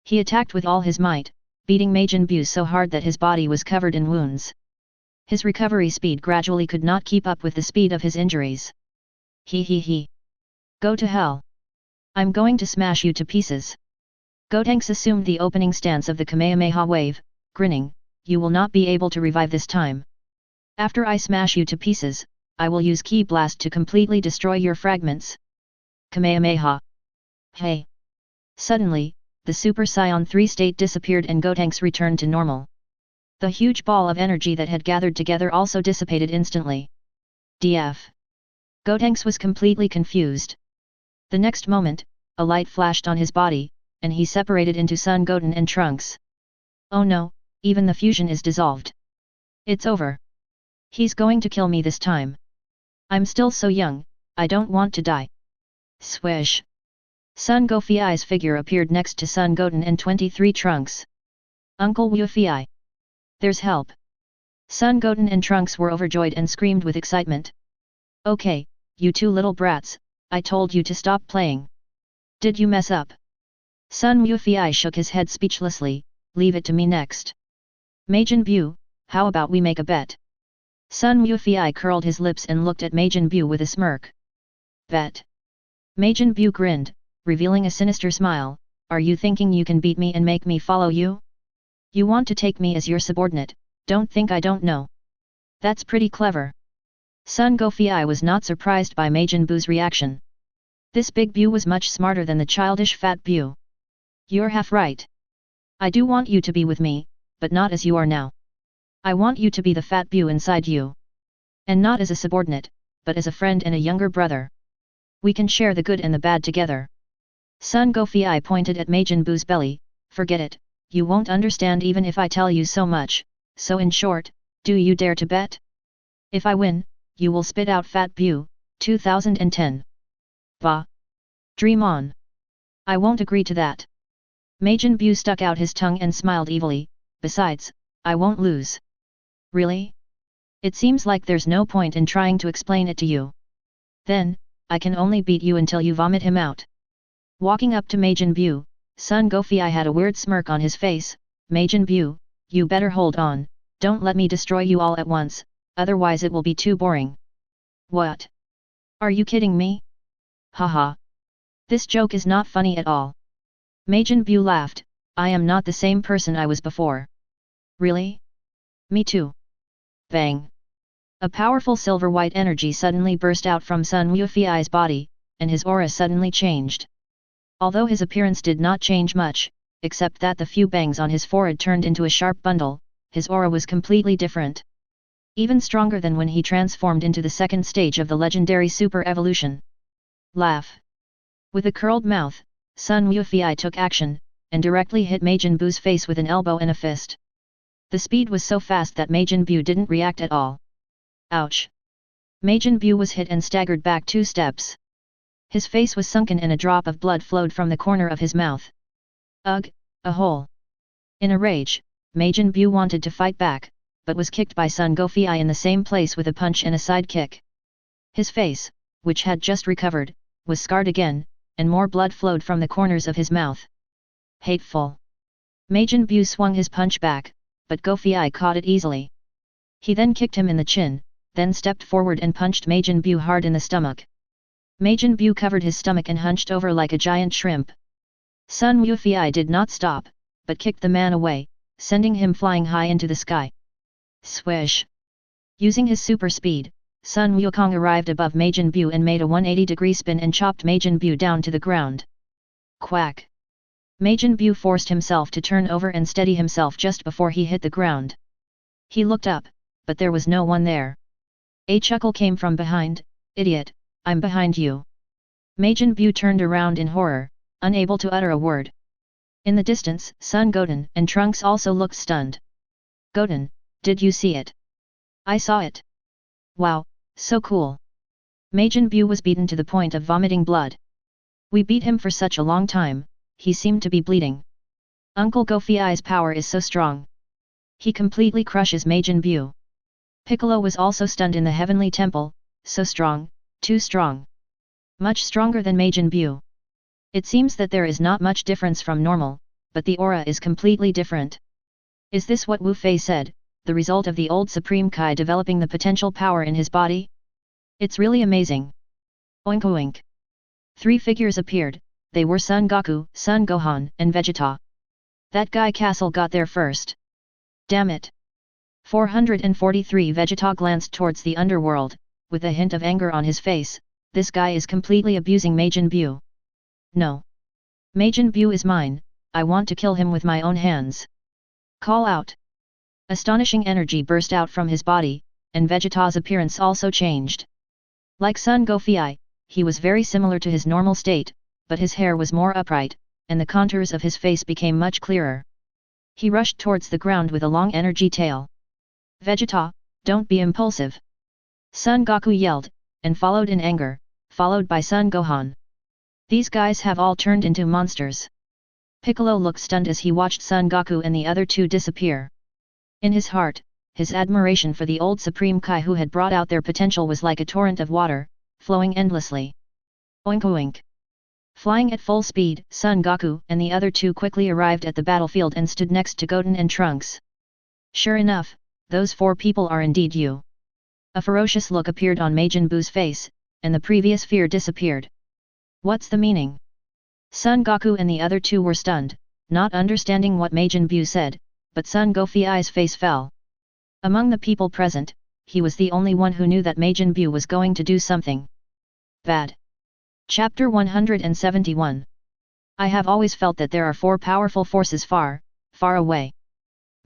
He attacked with all his might, beating Majin Buu so hard that his body was covered in wounds. His recovery speed gradually could not keep up with the speed of his injuries. He. Go to hell. I'm going to smash you to pieces. Gotenks assumed the opening stance of the Kamehameha wave, grinning, you will not be able to revive this time. After I smash you to pieces, I will use Ki Blast to completely destroy your fragments. Kamehameha. Hey! Suddenly, the Super Saiyan 3 state disappeared and Gotenks returned to normal. The huge ball of energy that had gathered together also dissipated instantly. DF. Gotenks was completely confused. The next moment, a light flashed on his body, and he separated into Son Goten and Trunks. Oh no, even the fusion is dissolved. It's over. He's going to kill me this time. I'm still so young, I don't want to die. Swish. Son Goku's figure appeared next to Son Goten and 23 Trunks. Uncle Wufei. There's help. Son Goten and Trunks were overjoyed and screamed with excitement. Okay, you two little brats, I told you to stop playing. Did you mess up? Son Wufei shook his head speechlessly, leave it to me next. Majin Buu, how about we make a bet? Son Wufei curled his lips and looked at Majin Buu with a smirk. Bet. Majin Buu grinned, revealing a sinister smile, are you thinking you can beat me and make me follow you? You want to take me as your subordinate, don't think I don't know. That's pretty clever. Son Goku was not surprised by Majin Buu's reaction. This big Buu was much smarter than the childish fat Buu. You're half right. I do want you to be with me, but not as you are now. I want you to be the fat Buu inside you. And not as a subordinate, but as a friend and a younger brother. We can share the good and the bad together. Son Goku pointed at Majin Buu's belly, forget it, you won't understand even if I tell you so much, so in short, do you dare to bet? If I win, you will spit out Fat Buu, 2010. Bah! Dream on! I won't agree to that. Majin Buu stuck out his tongue and smiled evilly, besides, I won't lose. Really? It seems like there's no point in trying to explain it to you. Then, I can only beat you until you vomit him out. Walking up to Majin Buu, Son Goku had a weird smirk on his face, Majin Buu, you better hold on, don't let me destroy you all at once, otherwise it will be too boring. What? Are you kidding me? Haha. This joke is not funny at all. Majin Buu laughed, I am not the same person I was before. Really? Me too. Bang. A powerful silver-white energy suddenly burst out from Son Wufei's body, and his aura suddenly changed. Although his appearance did not change much, except that the few bangs on his forehead turned into a sharp bundle, his aura was completely different. Even stronger than when he transformed into the second stage of the legendary super evolution. Laugh. With a curled mouth, Son Wufei took action, and directly hit Majin Buu's face with an elbow and a fist. The speed was so fast that Majin Buu didn't react at all. Ouch! Majin Buu was hit and staggered back 2 steps. His face was sunken and a drop of blood flowed from the corner of his mouth. Ugh, a hole! In a rage, Majin Buu wanted to fight back, but was kicked by Son Goku in the same place with a punch and a side kick. His face, which had just recovered, was scarred again, and more blood flowed from the corners of his mouth. Hateful! Majin Buu swung his punch back, but Goku caught it easily. He then kicked him in the chin, then stepped forward and punched Majin Buu hard in the stomach. Majin Buu covered his stomach and hunched over like a giant shrimp. Sun Wufei did not stop, but kicked the man away, sending him flying high into the sky. Swish! Using his super speed, Sun Wukong arrived above Majin Buu and made a 180-degree spin and chopped Majin Buu down to the ground. Quack! Majin Buu forced himself to turn over and steady himself just before he hit the ground. He looked up, but there was no one there. A chuckle came from behind. Idiot, I'm behind you. Majin Buu turned around in horror, unable to utter a word. In the distance, Son Goten and Trunks also looked stunned. Goten, did you see it? I saw it. Wow, so cool. Majin Buu was beaten to the point of vomiting blood. We beat him for such a long time, he seemed to be bleeding. Uncle Gofi's power is so strong. He completely crushes Majin Buu. Piccolo was also stunned in the heavenly temple, so strong, too strong. Much stronger than Majin Buu. It seems that there is not much difference from normal, but the aura is completely different. Is this what Wu Fei said, the result of the old Supreme Kai developing the potential power in his body? It's really amazing. Oink oink. 3 figures appeared, they were Son Goku, Son Gohan, and Vegeta. That guy Castle got there first. Damn it. 443 Vegeta glanced towards the underworld, with a hint of anger on his face. This guy is completely abusing Majin Buu. No. Majin Buu is mine, I want to kill him with my own hands. Call out. Astonishing energy burst out from his body, and Vegeta's appearance also changed. Like Son Goku, he was very similar to his normal state, but his hair was more upright, and the contours of his face became much clearer. He rushed towards the ground with a long energy tail. Vegeta, don't be impulsive. Son Goku yelled, and followed in anger, followed by Son Gohan. These guys have all turned into monsters. Piccolo looked stunned as he watched Son Goku and the other 2 disappear. In his heart, his admiration for the old Supreme Kai who had brought out their potential was like a torrent of water, flowing endlessly. Oink oink. Flying at full speed, Son Goku and the other 2 quickly arrived at the battlefield and stood next to Goten and Trunks. Sure enough, those 4 people are indeed you. A ferocious look appeared on Majin Buu's face, and the previous fear disappeared. What's the meaning? Son Goku and the other 2 were stunned, not understanding what Majin Buu said, but Son Goku's face fell. Among the people present, he was the only one who knew that Majin Buu was going to do something bad. Chapter 171. I have always felt that there are 4 powerful forces far, far away.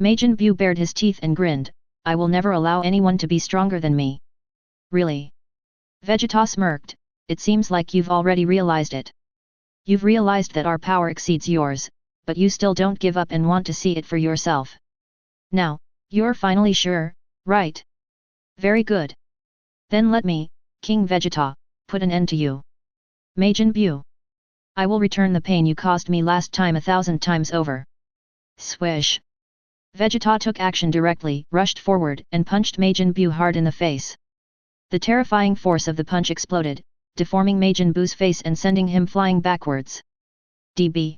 Majin Buu bared his teeth and grinned, I will never allow anyone to be stronger than me. Really? Vegeta smirked, it seems like you've already realized it. You've realized that our power exceeds yours, but you still don't give up and want to see it for yourself. Now, you're finally sure, right? Very good. Then let me, King Vegeta, put an end to you. Majin Buu. I will return the pain you caused me last time 1,000 times over. Swish. Vegeta took action directly, rushed forward and punched Majin Buu hard in the face. The terrifying force of the punch exploded, deforming Majin Buu's face and sending him flying backwards. DB.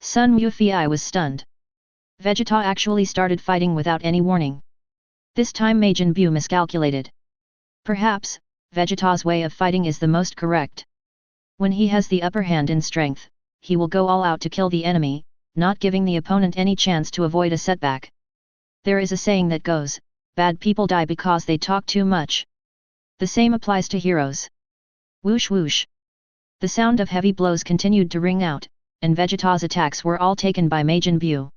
Sun Wufei was stunned. Vegeta actually started fighting without any warning. This time Majin Buu miscalculated. Perhaps, Vegeta's way of fighting is the most correct. When he has the upper hand in strength, he will go all out to kill the enemy, not giving the opponent any chance to avoid a setback. There is a saying that goes, bad people die because they talk too much. The same applies to heroes. Whoosh whoosh. The sound of heavy blows continued to ring out, and Vegeta's attacks were all taken by Majin Buu.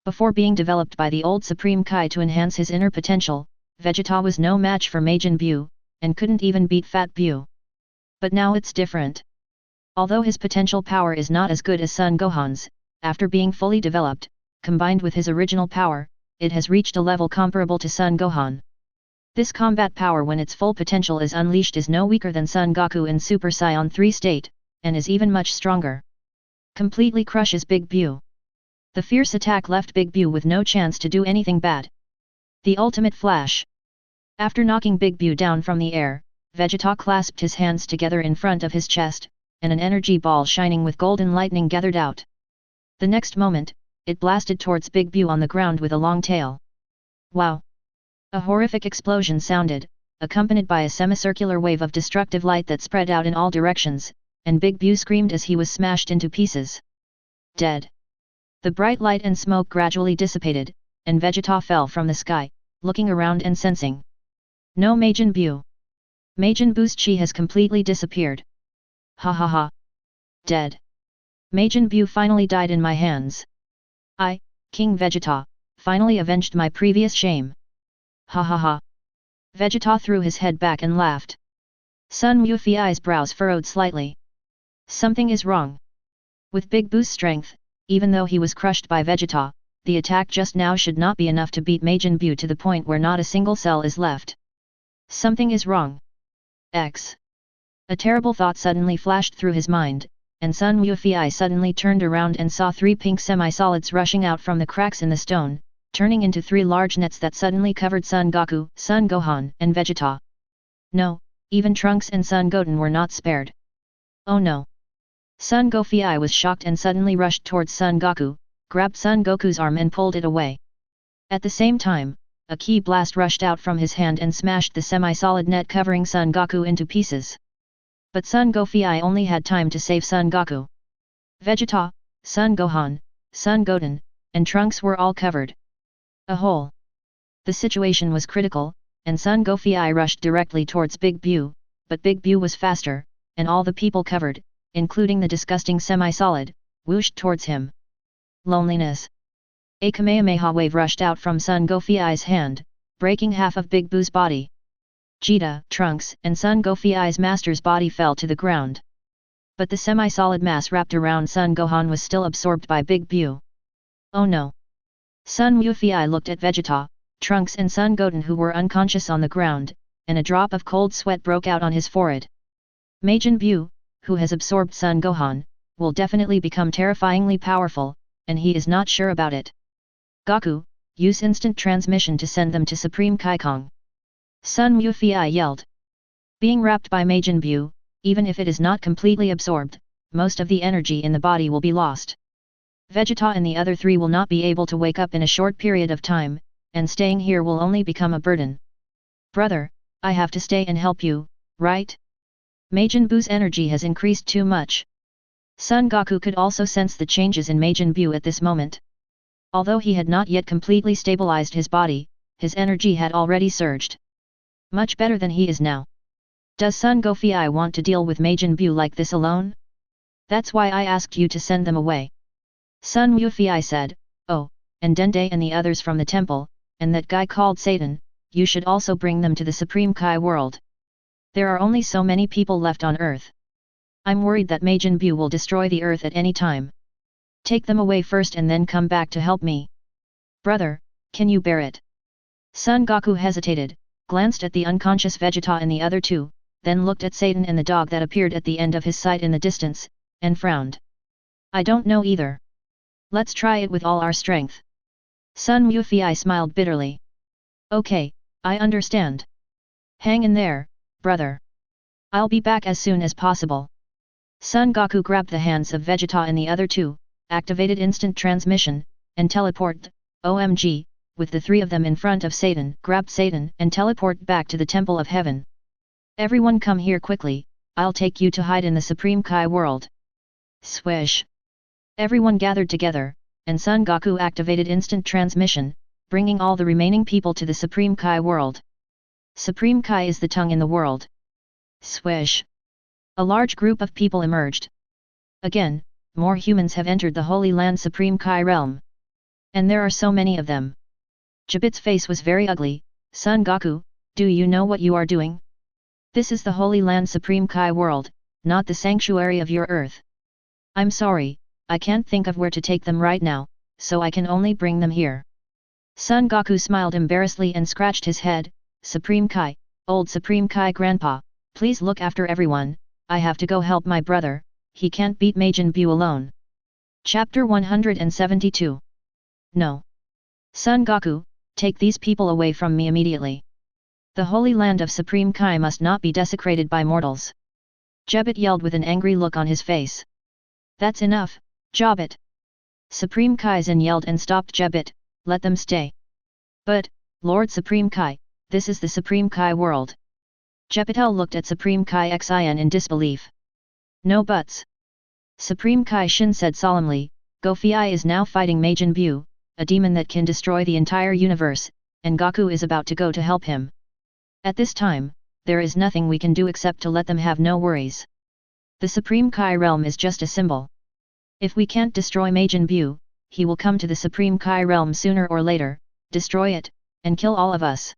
Before being developed by the old Supreme Kai to enhance his inner potential, Vegeta was no match for Majin Buu, and couldn't even beat Fat Buu. But now it's different. Although his potential power is not as good as Son Gohan's, after being fully developed, combined with his original power, it has reached a level comparable to Son Gohan. This combat power when its full potential is unleashed is no weaker than Son Goku in Super Saiyan 3 state, and is even much stronger. Completely crushes Big Buu. The fierce attack left Big Buu with no chance to do anything bad. The ultimate flash. After knocking Big Buu down from the air, Vegeta clasped his hands together in front of his chest, and an energy ball shining with golden lightning gathered out. The next moment, it blasted towards Big Buu on the ground with a long tail. Wow! A horrific explosion sounded, accompanied by a semicircular wave of destructive light that spread out in all directions, and Big Buu screamed as he was smashed into pieces. Dead. The bright light and smoke gradually dissipated, and Vegeta fell from the sky, looking around and sensing. No Majin Buu. Majin Buu's chi has completely disappeared. Ha ha ha. Dead. Majin Buu finally died in my hands. I, King Vegeta, finally avenged my previous shame. Ha ha ha. Vegeta threw his head back and laughed. Sun Wufi's brows furrowed slightly. Something is wrong. With Big Buu's strength, even though he was crushed by Vegeta, the attack just now should not be enough to beat Majin Buu to the point where not a single cell is left. Something is wrong. X. A terrible thought suddenly flashed through his mind, and Sun Wufi suddenly turned around and saw 3 pink semi-solids rushing out from the cracks in the stone, turning into 3 large nets that suddenly covered Son Goku, Son Gohan, and Vegeta. No, even Trunks and Son Goten were not spared. Oh no! Son Goku was shocked and suddenly rushed towards Son Goku, grabbed Son Goku's arm and pulled it away. At the same time, a ki blast rushed out from his hand and smashed the semi-solid net covering Son Goku into pieces. But Son Goku only had time to save Son Goku. Vegeta, Son Gohan, Son Goten, and Trunks were all covered. A hole. The situation was critical, and Son Goku rushed directly towards Big Buu, but Big Buu was faster, and all the people covered, including the disgusting semi-solid, whooshed towards him. Loneliness. A Kamehameha wave rushed out from Son Goku's hand, breaking half of Big Buu's body. Vegeta, Trunks, and Son Goku's master's body fell to the ground. But the semi-solid mass wrapped around Son Gohan was still absorbed by Big Buu. Oh no! Son Wufi looked at Vegeta, Trunks and Son Goten who were unconscious on the ground, and a drop of cold sweat broke out on his forehead. Majin Buu, who has absorbed Son Gohan, will definitely become terrifyingly powerful, and he is not sure about it. Goku, use instant transmission to send them to Supreme Kai Kong. Son Wufi yelled. Being wrapped by Majin Buu, even if it is not completely absorbed, most of the energy in the body will be lost. Vegeta and the other 3 will not be able to wake up in a short period of time, and staying here will only become a burden. Brother, I have to stay and help you, right? Majin Buu's energy has increased too much. Son Goku could also sense the changes in Majin Buu at this moment. Although he had not yet completely stabilized his body, his energy had already surged. Much better than he is now. Does Son Goku want to deal with Majin Buu like this alone? That's why I asked you to send them away. Son Wufi said, oh, and Dende and the others from the temple, and that guy called Satan, you should also bring them to the Supreme Kai world. There are only so many people left on Earth. I'm worried that Majin Buu will destroy the Earth at any time. Take them away first and then come back to help me. Brother, can you bear it? Son Goku hesitated, glanced at the unconscious Vegeta and the other 2, then looked at Satan and the dog that appeared at the end of his sight in the distance, and frowned. I don't know either. Let's try it with all our strength. Son Wufi smiled bitterly. Okay, I understand. Hang in there, brother. I'll be back as soon as possible. Son Goku grabbed the hands of Vegeta and the other 2, activated instant transmission, and teleported, OMG, with the 3 of them in front of Satan, grabbed Satan and teleport back to the Temple of Heaven. Everyone come here quickly, I'll take you to hide in the Supreme Kai world. Swish. Everyone gathered together, and Son Goku activated instant transmission, bringing all the remaining people to the Supreme Kai world. Supreme Kai is the tongue in the world. Swish. A large group of people emerged. Again, more humans have entered the Holy Land Supreme Kai realm. And there are so many of them. Jabit's face was very ugly. Son Goku, do you know what you are doing? This is the Holy Land Supreme Kai world, not the sanctuary of your Earth. I'm sorry, I can't think of where to take them right now, so I can only bring them here. Son Goku smiled embarrassedly and scratched his head. Supreme Kai, old Supreme Kai grandpa, please look after everyone, I have to go help my brother, he can't beat Majin Buu alone. Chapter 172. No. Son Goku, take these people away from me immediately. The Holy Land of Supreme Kai must not be desecrated by mortals. Jabit yelled with an angry look on his face. That's enough, Jabit. Supreme Kaizen yelled and stopped Jabit, let them stay. But, Lord Supreme Kai, this is the Supreme Kai world. Jepitel looked at Supreme Kai Xian in disbelief. No buts. Supreme Kai Shin said solemnly, Goku is now fighting Majin Buu, a demon that can destroy the entire universe, and Goku is about to go to help him. At this time, there is nothing we can do except to let them have no worries. The Supreme Kai realm is just a symbol. If we can't destroy Majin Buu, he will come to the Supreme Kai realm sooner or later, destroy it, and kill all of us.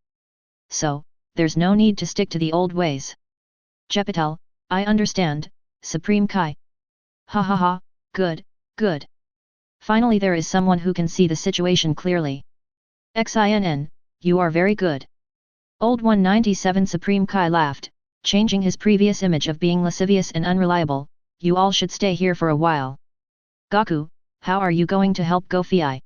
So, there's no need to stick to the old ways. Jepitel, I understand, Supreme Kai. Ha ha ha, good, good. Finally there is someone who can see the situation clearly. Xin, you are very good. Old 197 Supreme Kai laughed, changing his previous image of being lascivious and unreliable, you all should stay here for a while. Goku, how are you going to help Goku?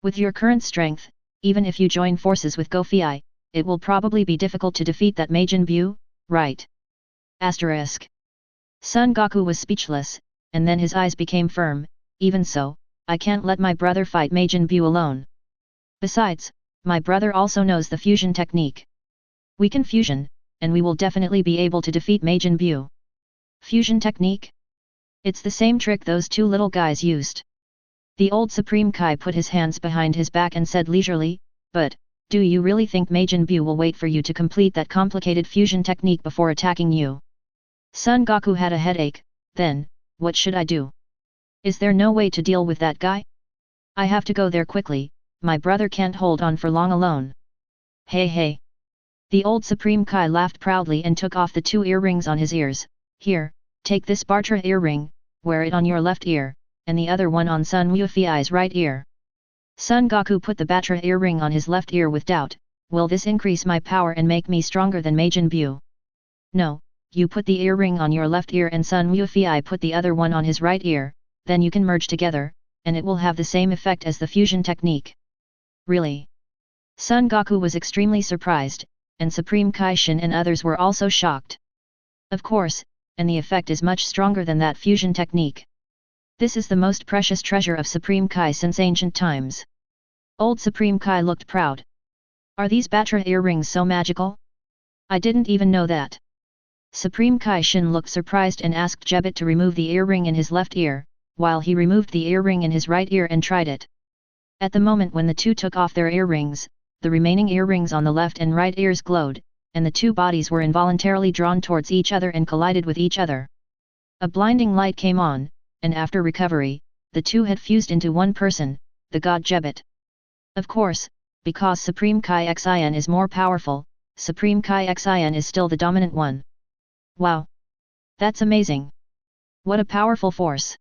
With your current strength, even if you join forces with Goku, it will probably be difficult to defeat that Majin Buu, right? Asterisk. Son Goku was speechless, and then his eyes became firm, even so, I can't let my brother fight Majin Buu alone. Besides, my brother also knows the fusion technique. We can fusion, and we will definitely be able to defeat Majin Buu. Fusion technique? It's the same trick those two little guys used. The old Supreme Kai put his hands behind his back and said leisurely, but, do you really think Majin Buu will wait for you to complete that complicated fusion technique before attacking you? Son Goku had a headache, then, what should I do? Is there no way to deal with that guy? I have to go there quickly, my brother can't hold on for long alone. Hey hey! The old Supreme Kai laughed proudly and took off the 2 earrings on his ears. Here, take this Bartra earring, wear it on your left ear, and the other one on Sun Wufi's right ear. Son Goku put the Batra earring on his left ear with doubt, will this increase my power and make me stronger than Majin Buu? No, you put the earring on your left ear and Sun Wufi put the other one on his right ear, then you can merge together, and it will have the same effect as the fusion technique. Really? Son Goku was extremely surprised, and Supreme Kai Shin and others were also shocked. Of course, and the effect is much stronger than that fusion technique. This is the most precious treasure of Supreme Kai since ancient times. Old Supreme Kai looked proud. Are these Batra earrings so magical? I didn't even know that. Supreme Kai Shin looked surprised and asked Jebit to remove the earring in his left ear, while he removed the earring in his right ear and tried it. At the moment when the two took off their earrings, the remaining earrings on the left and right ears glowed, and the two bodies were involuntarily drawn towards each other and collided with each other. A blinding light came on, and after recovery, the two had fused into one person, the god Jebit. Of course, because Supreme Kai Xian is more powerful, Supreme Kai Xian is still the dominant one. Wow! That's amazing! What a powerful force!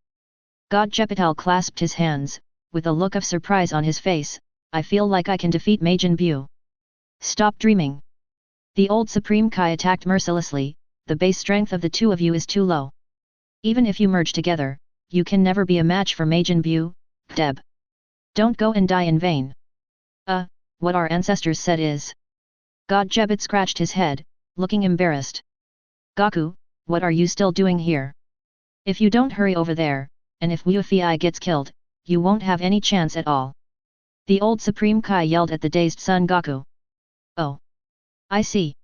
God Jepitel clasped his hands, with a look of surprise on his face, I feel like I can defeat Majin Buu. Stop dreaming! The old Supreme Kai attacked mercilessly, the base strength of the two of you is too low. Even if you merge together, you can never be a match for Majin Buu, Deb. Don't go and die in vain. What our ancestors said is. God Jebit scratched his head, looking embarrassed. Goku, what are you still doing here? If you don't hurry over there, and if Wufi gets killed, you won't have any chance at all. The old Supreme Kai yelled at the dazed Son Goku. Oh. I see.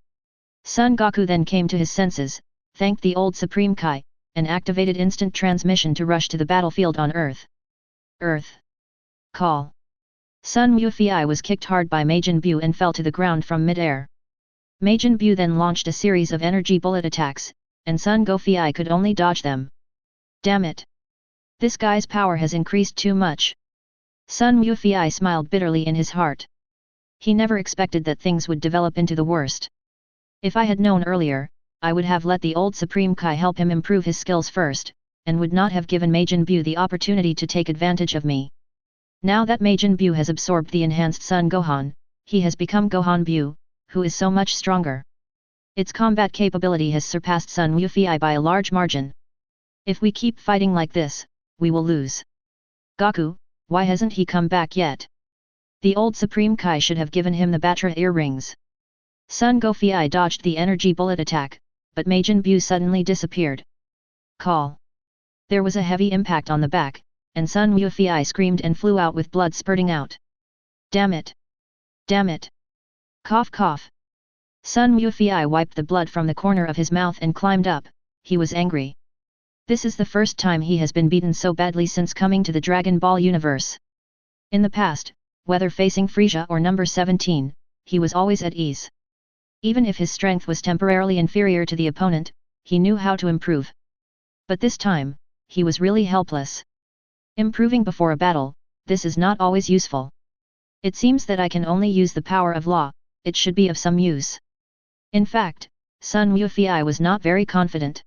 Son Goku then came to his senses, thanked the old Supreme Kai, and activated instant transmission to rush to the battlefield on Earth. Earth. Call. Sun Wufi was kicked hard by Majin Buu and fell to the ground from mid-air. Majin Buu then launched a series of energy bullet attacks, and Sun Goku could only dodge them. Damn it! This guy's power has increased too much. Sun Wufi smiled bitterly in his heart. He never expected that things would develop into the worst. If I had known earlier, I would have let the old Supreme Kai help him improve his skills first, and would not have given Majin Buu the opportunity to take advantage of me. Now that Majin Buu has absorbed the enhanced Sun Gohan, he has become Gohan Buu, who is so much stronger. Its combat capability has surpassed Sun Wufi by a large margin. If we keep fighting like this, we will lose. Goku, why hasn't he come back yet? The old Supreme Kai should have given him the Batra earrings. Sun Goku dodged the energy bullet attack, but Majin Buu suddenly disappeared. Call. There was a heavy impact on the back, and Sun Wufi screamed and flew out with blood spurting out. Damn it! Damn it! Cough cough! Sun Wufei wiped the blood from the corner of his mouth and climbed up. He was angry. This is the first time he has been beaten so badly since coming to the Dragon Ball universe. In the past, whether facing Frieza or number 17, he was always at ease. Even if his strength was temporarily inferior to the opponent, he knew how to improve. But this time, he was really helpless. Improving before a battle, this is not always useful. It seems that I can only use the power of law, it should be of some use. In fact, Sun Wufei was not very confident.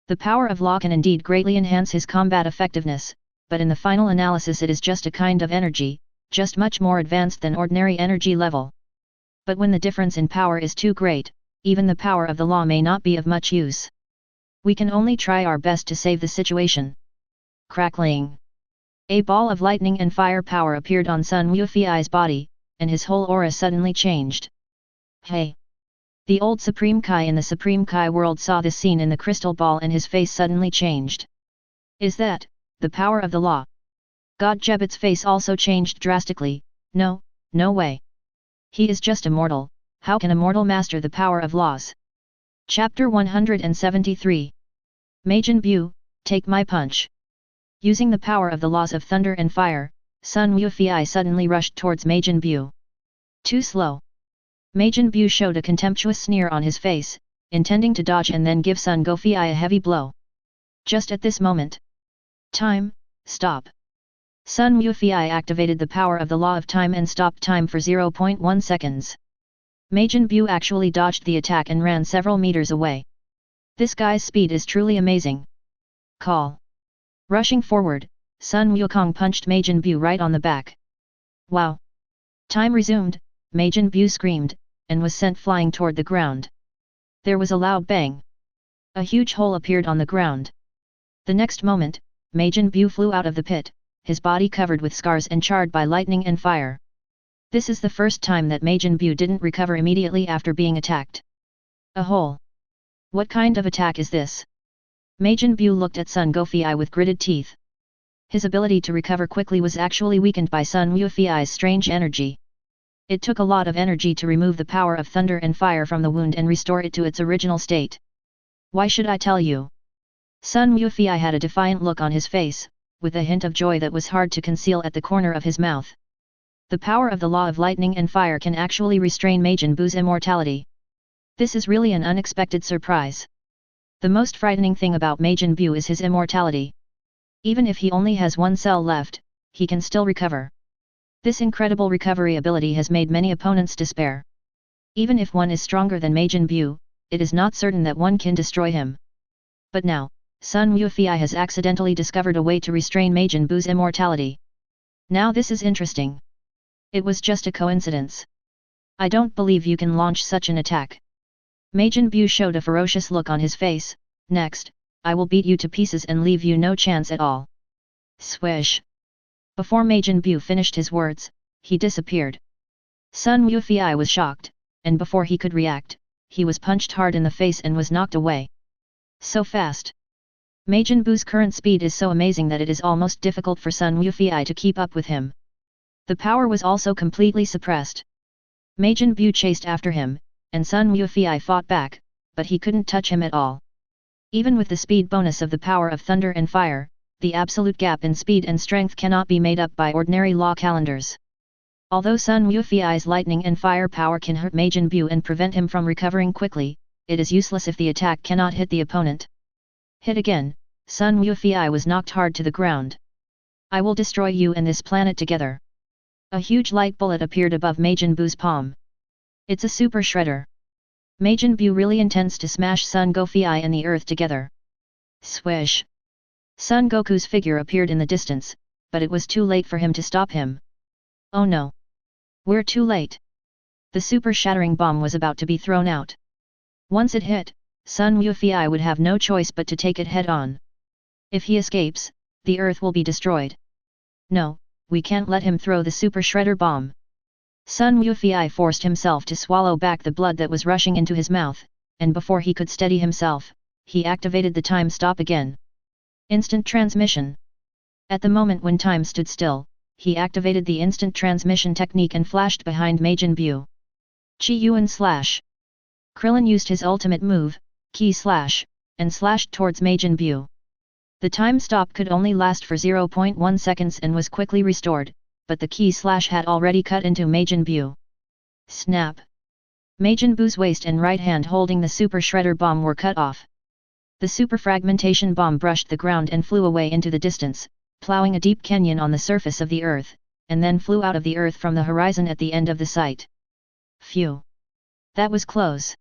The power of law can indeed greatly enhance his combat effectiveness, but in the final analysis it is just a kind of energy, just much more advanced than ordinary energy level. But when the difference in power is too great, even the power of the law may not be of much use. We can only try our best to save the situation. Crackling. A ball of lightning and fire power appeared on Sun Wufei's body, and his whole aura suddenly changed. Hey! The old Supreme Kai in the Supreme Kai world saw this scene in the crystal ball and his face suddenly changed. Is that the power of the law? God Jebet's face also changed drastically. No, no way. He is just a mortal, how can a mortal master the power of laws? Chapter 173. Majin Buu, take my punch. Using the power of the laws of thunder and fire, Sun Wufei suddenly rushed towards Majin Buu. Too slow. Majin Buu showed a contemptuous sneer on his face, intending to dodge and then give Sun Wufei a heavy blow. Just at this moment. Time, stop. Sun Wufei activated the power of the law of time and stopped time for 0.1 seconds. Majin Buu actually dodged the attack and ran several meters away. This guy's speed is truly amazing. Call. Rushing forward, Sun Wukong punched Majin Buu right on the back. Wow! Time resumed, Majin Buu screamed, and was sent flying toward the ground. There was a loud bang. A huge hole appeared on the ground. The next moment, Majin Buu flew out of the pit, his body covered with scars and charred by lightning and fire. This is the first time that Majin Buu didn't recover immediately after being attacked. A hole. What kind of attack is this? Majin Buu looked at Sun Wufei with gritted teeth. His ability to recover quickly was actually weakened by Sun Wufei's strange energy. It took a lot of energy to remove the power of thunder and fire from the wound and restore it to its original state. Why should I tell you? Sun Wufei had a defiant look on his face, with a hint of joy that was hard to conceal at the corner of his mouth. The power of the law of lightning and fire can actually restrain Majin Buu's immortality. This is really an unexpected surprise. The most frightening thing about Majin Buu is his immortality. Even if he only has one cell left, he can still recover. This incredible recovery ability has made many opponents despair. Even if one is stronger than Majin Buu, it is not certain that one can destroy him. But now, Sun Wufei has accidentally discovered a way to restrain Majin Buu's immortality. Now this is interesting. It was just a coincidence. I don't believe you can launch such an attack. Majin Buu showed a ferocious look on his face. Next, I will beat you to pieces and leave you no chance at all. Swish. Before Majin Buu finished his words, he disappeared. Sun Wufei was shocked, and before he could react, he was punched hard in the face and was knocked away. So fast. Majin Buu's current speed is so amazing that it is almost difficult for Sun Wufei to keep up with him. The power was also completely suppressed. Majin Buu chased after him, and Sun Wufei fought back, but he couldn't touch him at all. Even with the speed bonus of the power of thunder and fire, the absolute gap in speed and strength cannot be made up by ordinary law calendars. Although Sun Wufei's lightning and fire power can hurt Majin Buu and prevent him from recovering quickly, it is useless if the attack cannot hit the opponent. Hit again, Sun Wufei was knocked hard to the ground. I will destroy you and this planet together. A huge light bullet appeared above Majin Buu's palm. It's a super shredder. Majin Buu really intends to smash Son Goku and the earth together. Swish! Son Goku's figure appeared in the distance, but it was too late for him to stop him. Oh no! We're too late. The super shattering bomb was about to be thrown out. Once it hit, Sun Wufei would have no choice but to take it head on. If he escapes, the earth will be destroyed. No, we can't let him throw the super shredder bomb. Sun Wufei forced himself to swallow back the blood that was rushing into his mouth, and before he could steady himself, he activated the time stop again. Instant transmission. At the moment when time stood still, he activated the instant transmission technique and flashed behind Majin Buu. Chi Yuan slash. Krillin used his ultimate move, Ki Slash, and slashed towards Majin Buu. The time stop could only last for 0.1 seconds and was quickly restored, but the Ki Slash had already cut into Majin Buu. Snap! Majin Buu's waist and right hand holding the Super Shredder bomb were cut off. The Super Fragmentation bomb brushed the ground and flew away into the distance, plowing a deep canyon on the surface of the earth, and then flew out of the earth from the horizon at the end of the sight. Phew! That was close.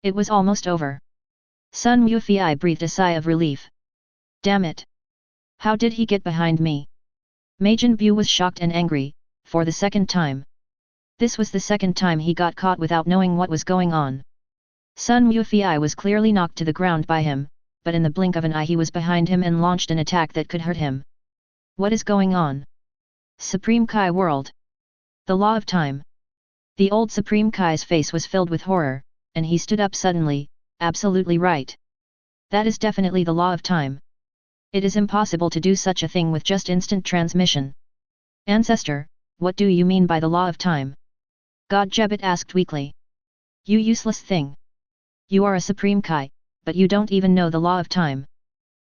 It was almost over. Sun Wufei breathed a sigh of relief. Damn it! How did he get behind me? Majin Buu was shocked and angry, for the second time. This was the second time he got caught without knowing what was going on. Sun Wufei was clearly knocked to the ground by him, but in the blink of an eye he was behind him and launched an attack that could hurt him. What is going on? Supreme Kai World. The Law of Time. The old Supreme Kai's face was filled with horror, and he stood up suddenly. Absolutely right. That is definitely the Law of Time. It is impossible to do such a thing with just instant transmission. Ancestor, what do you mean by the Law of Time? God Jebet asked weakly. You useless thing. You are a Supreme Kai, but you don't even know the Law of Time.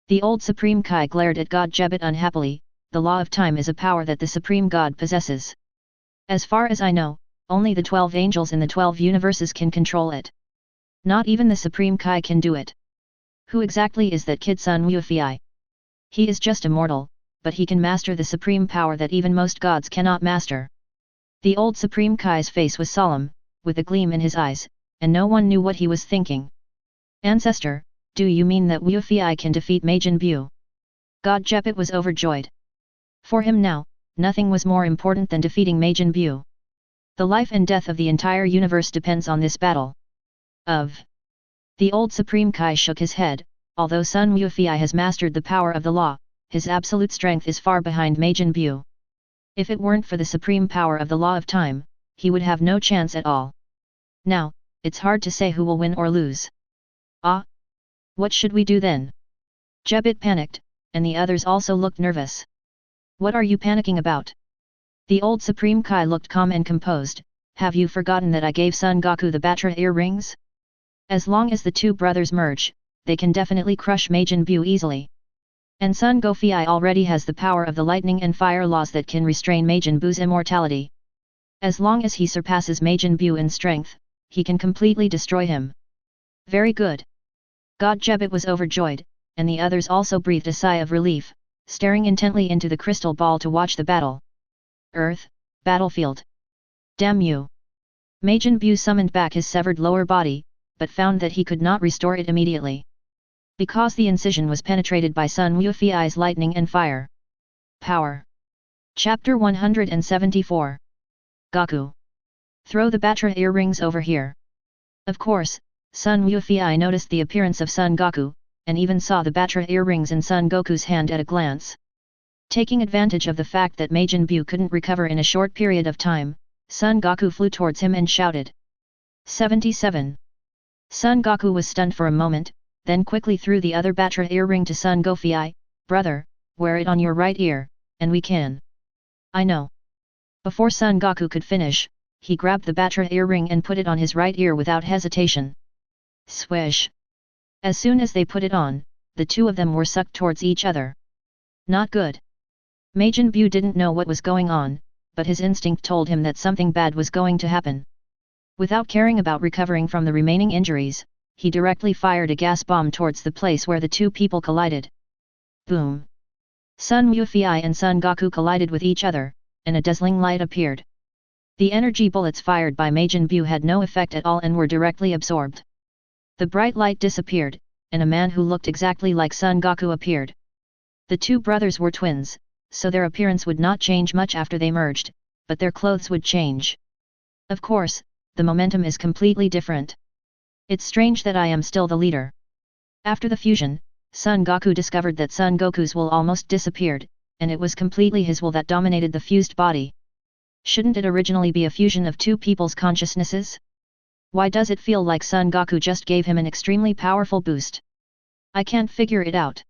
The old Supreme Kai glared at God Jebet unhappily. The Law of Time is a power that the Supreme God possesses. As far as I know, only the 12 angels in the 12 universes can control it. Not even the Supreme Kai can do it. Who exactly is that kid Sun Wufei? He is just a mortal, but he can master the supreme power that even most gods cannot master. The old Supreme Kai's face was solemn, with a gleam in his eyes, and no one knew what he was thinking. Ancestor, do you mean that Wufei can defeat Majin Buu? God Jebet was overjoyed. For him now, nothing was more important than defeating Majin Buu. The life and death of the entire universe depends on this battle. The old Supreme Kai shook his head. Although Sun Wufei has mastered the power of the law, his absolute strength is far behind Majin Buu. If it weren't for the supreme power of the Law of Time, he would have no chance at all. Now, it's hard to say who will win or lose. What should we do then? Jebet panicked, and the others also looked nervous. What are you panicking about? The old Supreme Kai looked calm and composed. Have you forgotten that I gave Son Goku the Batra earrings? As long as the two brothers merge, they can definitely crush Majin Buu easily. And Son Goku already has the power of the lightning and fire laws that can restrain Majin Buu's immortality. As long as he surpasses Majin Buu in strength, he can completely destroy him. Very good. God Jebet was overjoyed, and the others also breathed a sigh of relief, staring intently into the crystal ball to watch the battle. Earth, battlefield. Damn you! Majin Buu summoned back his severed lower body, but found that he could not restore it immediately. Because the incision was penetrated by Sun Wufei's lightning and fire. Power. Chapter 174. Goku. Throw the Batra earrings over here. Of course, Sun Wufei noticed the appearance of Son Goku, and even saw the Batra earrings in Son Goku's hand at a glance. Taking advantage of the fact that Majin Buu couldn't recover in a short period of time, Son Goku flew towards him and shouted. 77. Son Goku was stunned for a moment, then quickly threw the other Batra earring to Son Goku. Brother, wear it on your right ear, and we can. I know. Before Son Goku could finish, he grabbed the Batra earring and put it on his right ear without hesitation. Swish! As soon as they put it on, the two of them were sucked towards each other. Not good. Majin Buu didn't know what was going on, but his instinct told him that something bad was going to happen. Without caring about recovering from the remaining injuries, he directly fired a gas bomb towards the place where the two people collided. Boom! Sun Wufei and Son Goku collided with each other, and a dazzling light appeared. The energy bullets fired by Majin Buu had no effect at all and were directly absorbed. The bright light disappeared, and a man who looked exactly like Son Goku appeared. The two brothers were twins, so their appearance would not change much after they merged, but their clothes would change. Of course, the momentum is completely different. It's strange that I am still the leader. After the fusion, Son Goku discovered that Son Goku's will almost disappeared, and it was completely his will that dominated the fused body. Shouldn't it originally be a fusion of two people's consciousnesses? Why does it feel like Son Goku just gave him an extremely powerful boost? I can't figure it out.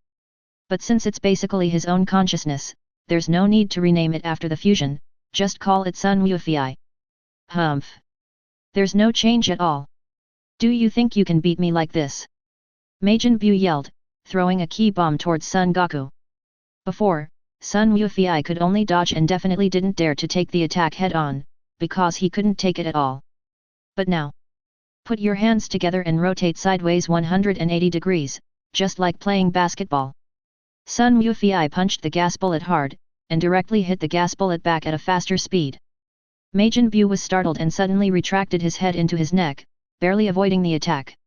But since it's basically his own consciousness, there's no need to rename it after the fusion, just call it Sun Wufei. Humph. There's no change at all. Do you think you can beat me like this? Majin Buu yelled, throwing a key bomb towards Son Goku. Before, Sun Wufei could only dodge and definitely didn't dare to take the attack head-on, because he couldn't take it at all. But now, put your hands together and rotate sideways 180 degrees, just like playing basketball. Sun Wufei punched the gas bullet hard, and directly hit the gas bullet back at a faster speed. Majin Buu was startled and suddenly retracted his head into his neck, barely avoiding the attack.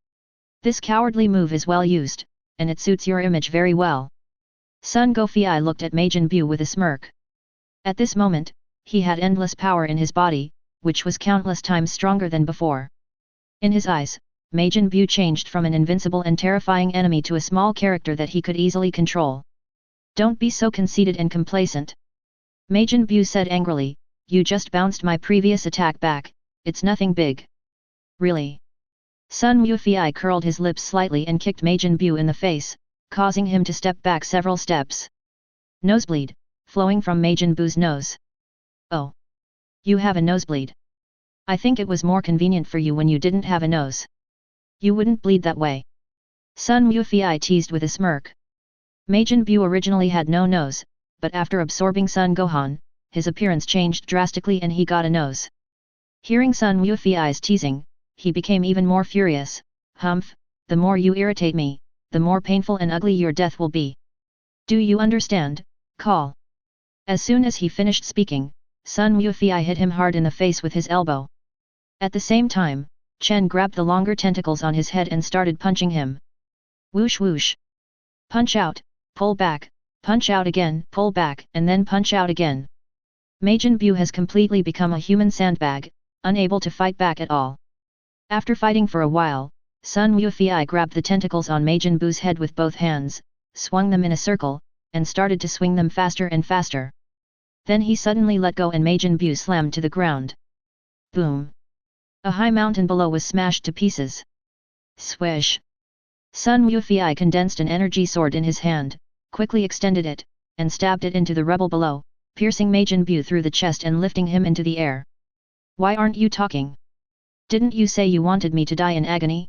This cowardly move is well used, and it suits your image very well. Sun Gofei looked at Majin Buu with a smirk. At this moment, he had endless power in his body, which was countless times stronger than before. In his eyes, Majin Buu changed from an invincible and terrifying enemy to a small character that he could easily control. Don't be so conceited and complacent. Majin Buu said angrily, you just bounced my previous attack back, it's nothing big. Really? Sun Wufei curled his lips slightly and kicked Majin Buu in the face, causing him to step back several steps. Nosebleed, flowing from Majin Buu's nose. Oh. You have a nosebleed. I think it was more convenient for you when you didn't have a nose. You wouldn't bleed that way. Sun Wufei teased with a smirk. Majin Buu originally had no nose, but after absorbing Sun Gohan, his appearance changed drastically and he got a nose. Hearing Sun Wufei's teasing, he became even more furious. Humph, the more you irritate me, the more painful and ugly your death will be. Do you understand, Call? As soon as he finished speaking, Sun Wufei hit him hard in the face with his elbow. At the same time, Chen grabbed the longer tentacles on his head and started punching him. Whoosh whoosh. Punch out, pull back, punch out again, pull back, and then punch out again. Majin Buu has completely become a human sandbag, unable to fight back at all. After fighting for a while, Sun Wufei grabbed the tentacles on Majin Buu's head with both hands, swung them in a circle, and started to swing them faster and faster. Then he suddenly let go and Majin Buu slammed to the ground. Boom! A high mountain below was smashed to pieces. Swish! Sun Wufei condensed an energy sword in his hand, quickly extended it, and stabbed it into the rubble below, piercing Majin Buu through the chest and lifting him into the air. Why aren't you talking? Didn't you say you wanted me to die in agony?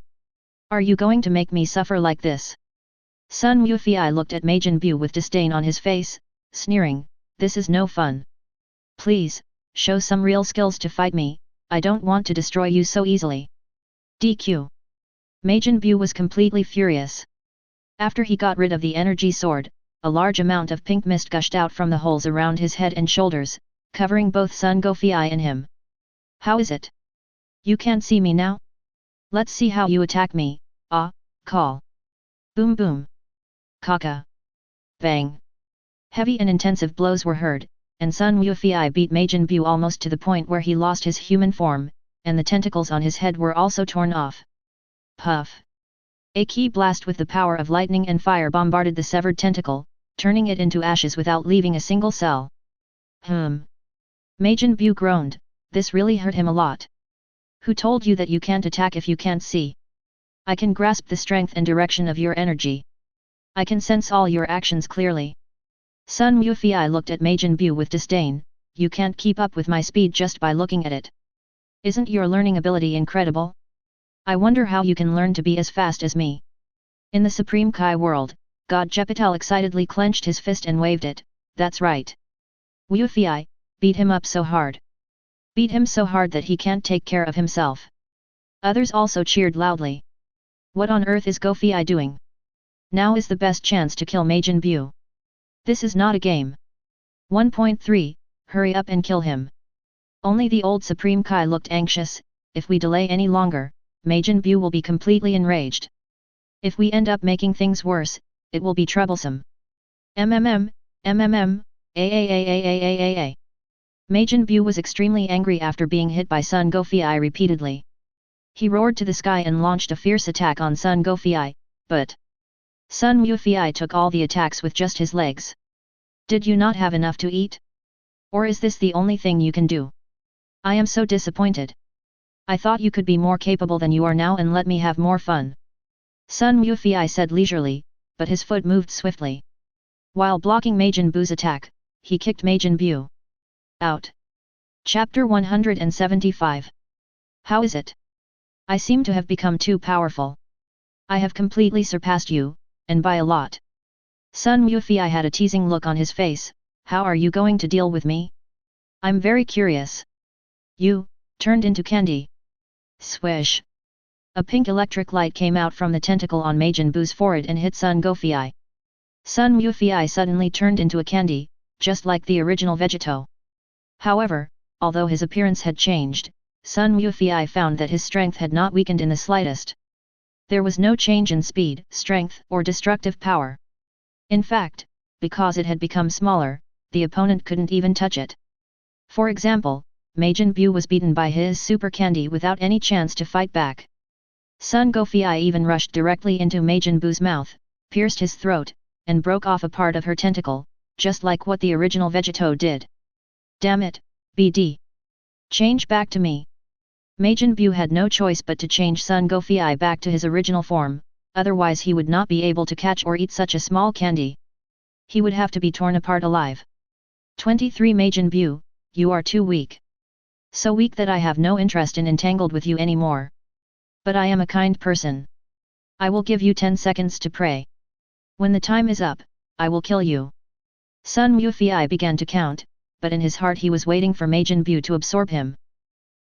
Are you going to make me suffer like this? Sun Wufei looked at Majin Buu with disdain on his face, sneering, this is no fun. Please, show some real skills to fight me, I don't want to destroy you so easily. DQ. Majin Buu was completely furious. After he got rid of the energy sword, a large amount of pink mist gushed out from the holes around his head and shoulders, covering both Sun Gofei and him. How is it? You can't see me now? Let's see how you attack me, Call. Boom boom. Kaka. Bang. Heavy and intensive blows were heard, and Sun Wufei beat Majin Buu almost to the point where he lost his human form, and the tentacles on his head were also torn off. Puff. A key blast with the power of lightning and fire bombarded the severed tentacle, turning it into ashes without leaving a single cell. Majin Buu groaned, this really hurt him a lot. Who told you that you can't attack if you can't see? I can grasp the strength and direction of your energy. I can sense all your actions clearly. Sun Wufei looked at Majin Buu with disdain, you can't keep up with my speed just by looking at it. Isn't your learning ability incredible? I wonder how you can learn to be as fast as me. In the Supreme Kai world, God Jepital excitedly clenched his fist and waved it, that's right. Wufei, beat him up so hard. Beat him so hard that he can't take care of himself. Others also cheered loudly. What on earth is Gofei doing? Now is the best chance to kill Majin Buu. This is not a game. 1.3, hurry up and kill him. Only the old Supreme Kai looked anxious, if we delay any longer, Majin Buu will be completely enraged. If we end up making things worse, it will be troublesome. Majin Buu was extremely angry after being hit by Sun Gofei repeatedly. He roared to the sky and launched a fierce attack on Sun Gofei, but Sun Wufei took all the attacks with just his legs. Did you not have enough to eat? Or is this the only thing you can do? I am so disappointed. I thought you could be more capable than you are now and let me have more fun. Sun Wufei said leisurely, but his foot moved swiftly. While blocking Majin Buu's attack, he kicked Majin Buu out. Chapter 175. How is it? I seem to have become too powerful. I have completely surpassed you, and by a lot. Sun Wufei had a teasing look on his face. How are you going to deal with me? I'm very curious. You, turned into candy. Swish. A pink electric light came out from the tentacle on Majin Buu's forehead and hit Sun Wufei. Sun Wufei suddenly turned into a candy, just like the original Vegeta. However, although his appearance had changed, Sun Wufei found that his strength had not weakened in the slightest. There was no change in speed, strength, or destructive power. In fact, because it had become smaller, the opponent couldn't even touch it. For example, Majin Buu was beaten by his super candy without any chance to fight back. Sun Wufei even rushed directly into Majin Buu's mouth, pierced his throat, and broke off a part of her tentacle, just like what the original Vegeta did. Damn it, BD. Change back to me. Majin Buu had no choice but to change Sun Wufei back to his original form, otherwise he would not be able to catch or eat such a small candy. He would have to be torn apart alive. 23 Majin Buu, you are too weak. So weak that I have no interest in entangled with you anymore. But I am a kind person. I will give you 10 seconds to pray. When the time is up, I will kill you. Sun Wufei began to count, but in his heart he was waiting for Majin Buu to absorb him.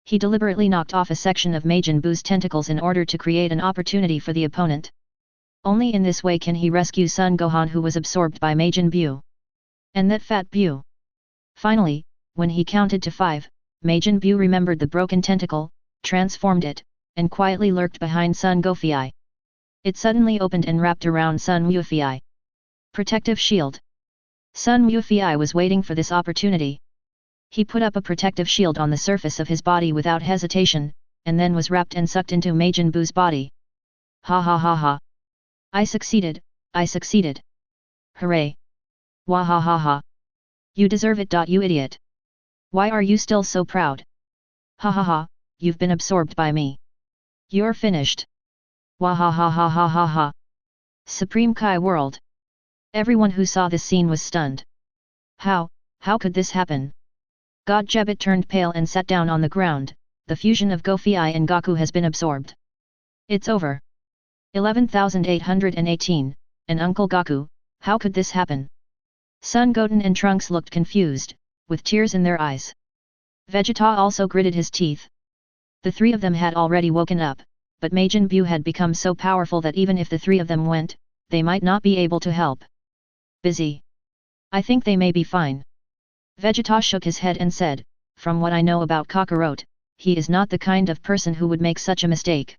He deliberately knocked off a section of Majin Buu's tentacles in order to create an opportunity for the opponent. Only in this way can he rescue Son Gohan, who was absorbed by Majin Buu. And that fat Buu. Finally, when he counted to 5, Majin Buu remembered the broken tentacle, transformed it, and quietly lurked behind Sun Wufei. It suddenly opened and wrapped around Sun Wufei. Protective shield. Sun Wufei was waiting for this opportunity. He put up a protective shield on the surface of his body without hesitation, and then was wrapped and sucked into Majin Buu's body. Ha ha ha ha. I succeeded, I succeeded. Hooray. Wah ha ha ha. You deserve it. You idiot. Why are you still so proud? Ha ha ha, you've been absorbed by me. You're finished. Wah ha ha ha ha ha ha. Supreme Kai World. Everyone who saw this scene was stunned. How could this happen? God Jebbit turned pale and sat down on the ground. The fusion of Gofei and Goku has been absorbed. It's over. 11,818, and Uncle Goku, how could this happen? Son Goten and Trunks looked confused, with tears in their eyes. Vegeta also gritted his teeth. The three of them had already woken up, but Majin Buu had become so powerful that even if the three of them went, they might not be able to help. Busy. I think they may be fine. Vegeta shook his head and said, from what I know about Kakarot, he is not the kind of person who would make such a mistake.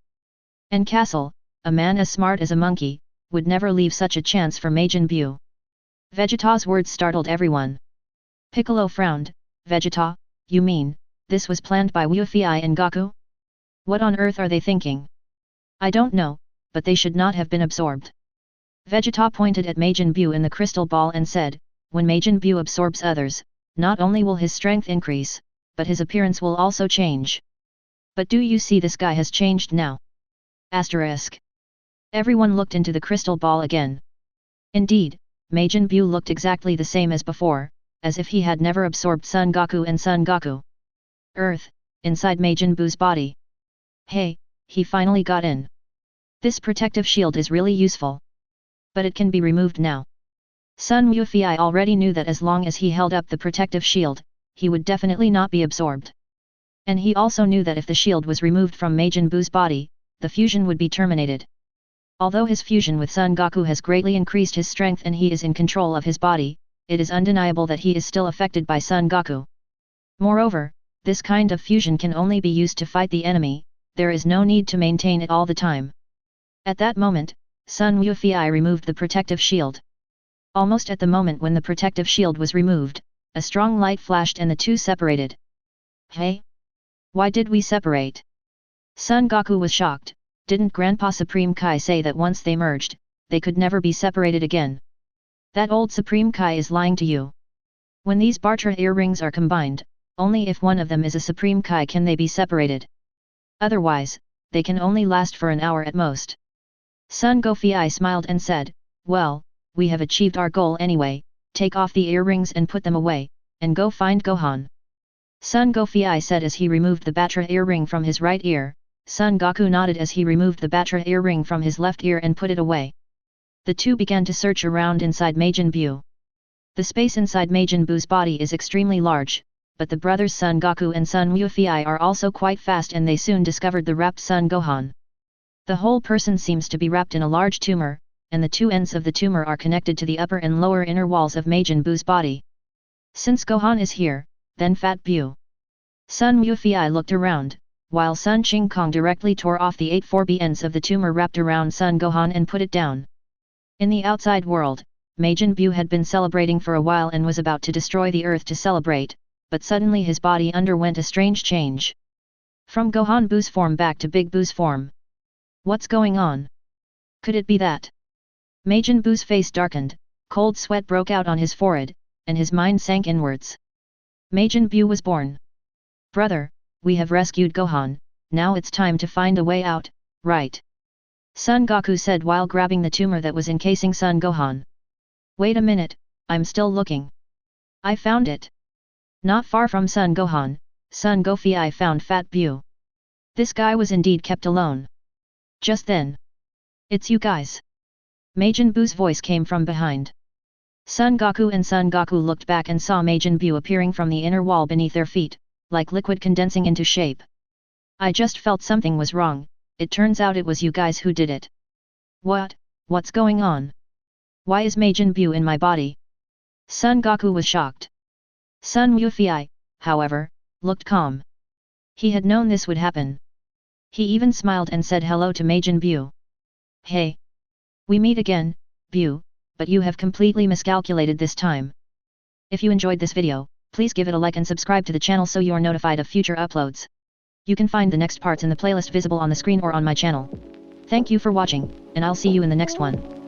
And Castle, a man as smart as a monkey, would never leave such a chance for Majin Buu. Vegeta's words startled everyone. Piccolo frowned. Vegeta, you mean, this was planned by Wufei and Goku? What on earth are they thinking? I don't know, but they should not have been absorbed. Vegeta pointed at Majin Buu in the crystal ball and said, when Majin Buu absorbs others, not only will his strength increase, but his appearance will also change. But do you see this guy has changed now? Asterisk. Everyone looked into the crystal ball again. Indeed, Majin Buu looked exactly the same as before, as if he had never absorbed Son Goku and Son Goku. Earth, inside Majin Buu's body. Hey, he finally got in. This protective shield is really useful. But it can be removed now. Sun Wufei already knew that as long as he held up the protective shield, he would definitely not be absorbed. And he also knew that if the shield was removed from Majin Buu's body, the fusion would be terminated. Although his fusion with Son Goku has greatly increased his strength and he is in control of his body, it is undeniable that he is still affected by Son Goku. Moreover, this kind of fusion can only be used to fight the enemy, there is no need to maintain it all the time. At that moment, Sun Wufei removed the protective shield. Almost at the moment when the protective shield was removed, a strong light flashed and the two separated. Hey? Why did we separate? Son Goku was shocked. Didn't Grandpa Supreme Kai say that once they merged, they could never be separated again? That old Supreme Kai is lying to you. When these Bartra earrings are combined, only if one of them is a Supreme Kai can they be separated. Otherwise, they can only last for an hour at most. Son Gofei smiled and said, well, we have achieved our goal anyway, take off the earrings and put them away, and go find Gohan. Son Gofei said as he removed the Batra earring from his right ear, Son Goku nodded as he removed the Batra earring from his left ear and put it away. The two began to search around inside Majin Buu. The space inside Majin Buu's body is extremely large, but the brothers Son Goku and Son Wufei are also quite fast and they soon discovered the wrapped Son Gohan. The whole person seems to be wrapped in a large tumor, and the two ends of the tumor are connected to the upper and lower inner walls of Majin Buu's body. Since Gohan is here, then Fat Buu. Son Wufei looked around, while Sun Ching Kong directly tore off the 8-4B ends of the tumor wrapped around Son Gohan and put it down. In the outside world, Majin Buu had been celebrating for a while and was about to destroy the earth to celebrate, but suddenly his body underwent a strange change. From Gohan Buu's form back to Big Buu's form. What's going on? Could it be that? Majin Buu's face darkened, cold sweat broke out on his forehead, and his mind sank inwards. Majin Buu was born. Brother, we have rescued Gohan, now it's time to find a way out, right? Son Goku said while grabbing the tumor that was encasing Son Gohan. Wait a minute, I'm still looking. I found it. Not far from Son Gohan, Son Gofei found Fat Buu. This guy was indeed kept alone. Just then. It's you guys. Majin Buu's voice came from behind. Son Goku and Son Goku looked back and saw Majin Buu appearing from the inner wall beneath their feet, like liquid condensing into shape. I just felt something was wrong, it turns out it was you guys who did it. What's going on? Why is Majin Buu in my body? Son Goku was shocked. Son Wufei, however, looked calm. He had known this would happen. He even smiled and said hello to Majin Buu. Hey! We meet again, Buu, but you have completely miscalculated this time. If you enjoyed this video, please give it a like and subscribe to the channel so you are notified of future uploads. You can find the next parts in the playlist visible on the screen or on my channel. Thank you for watching, and I'll see you in the next one.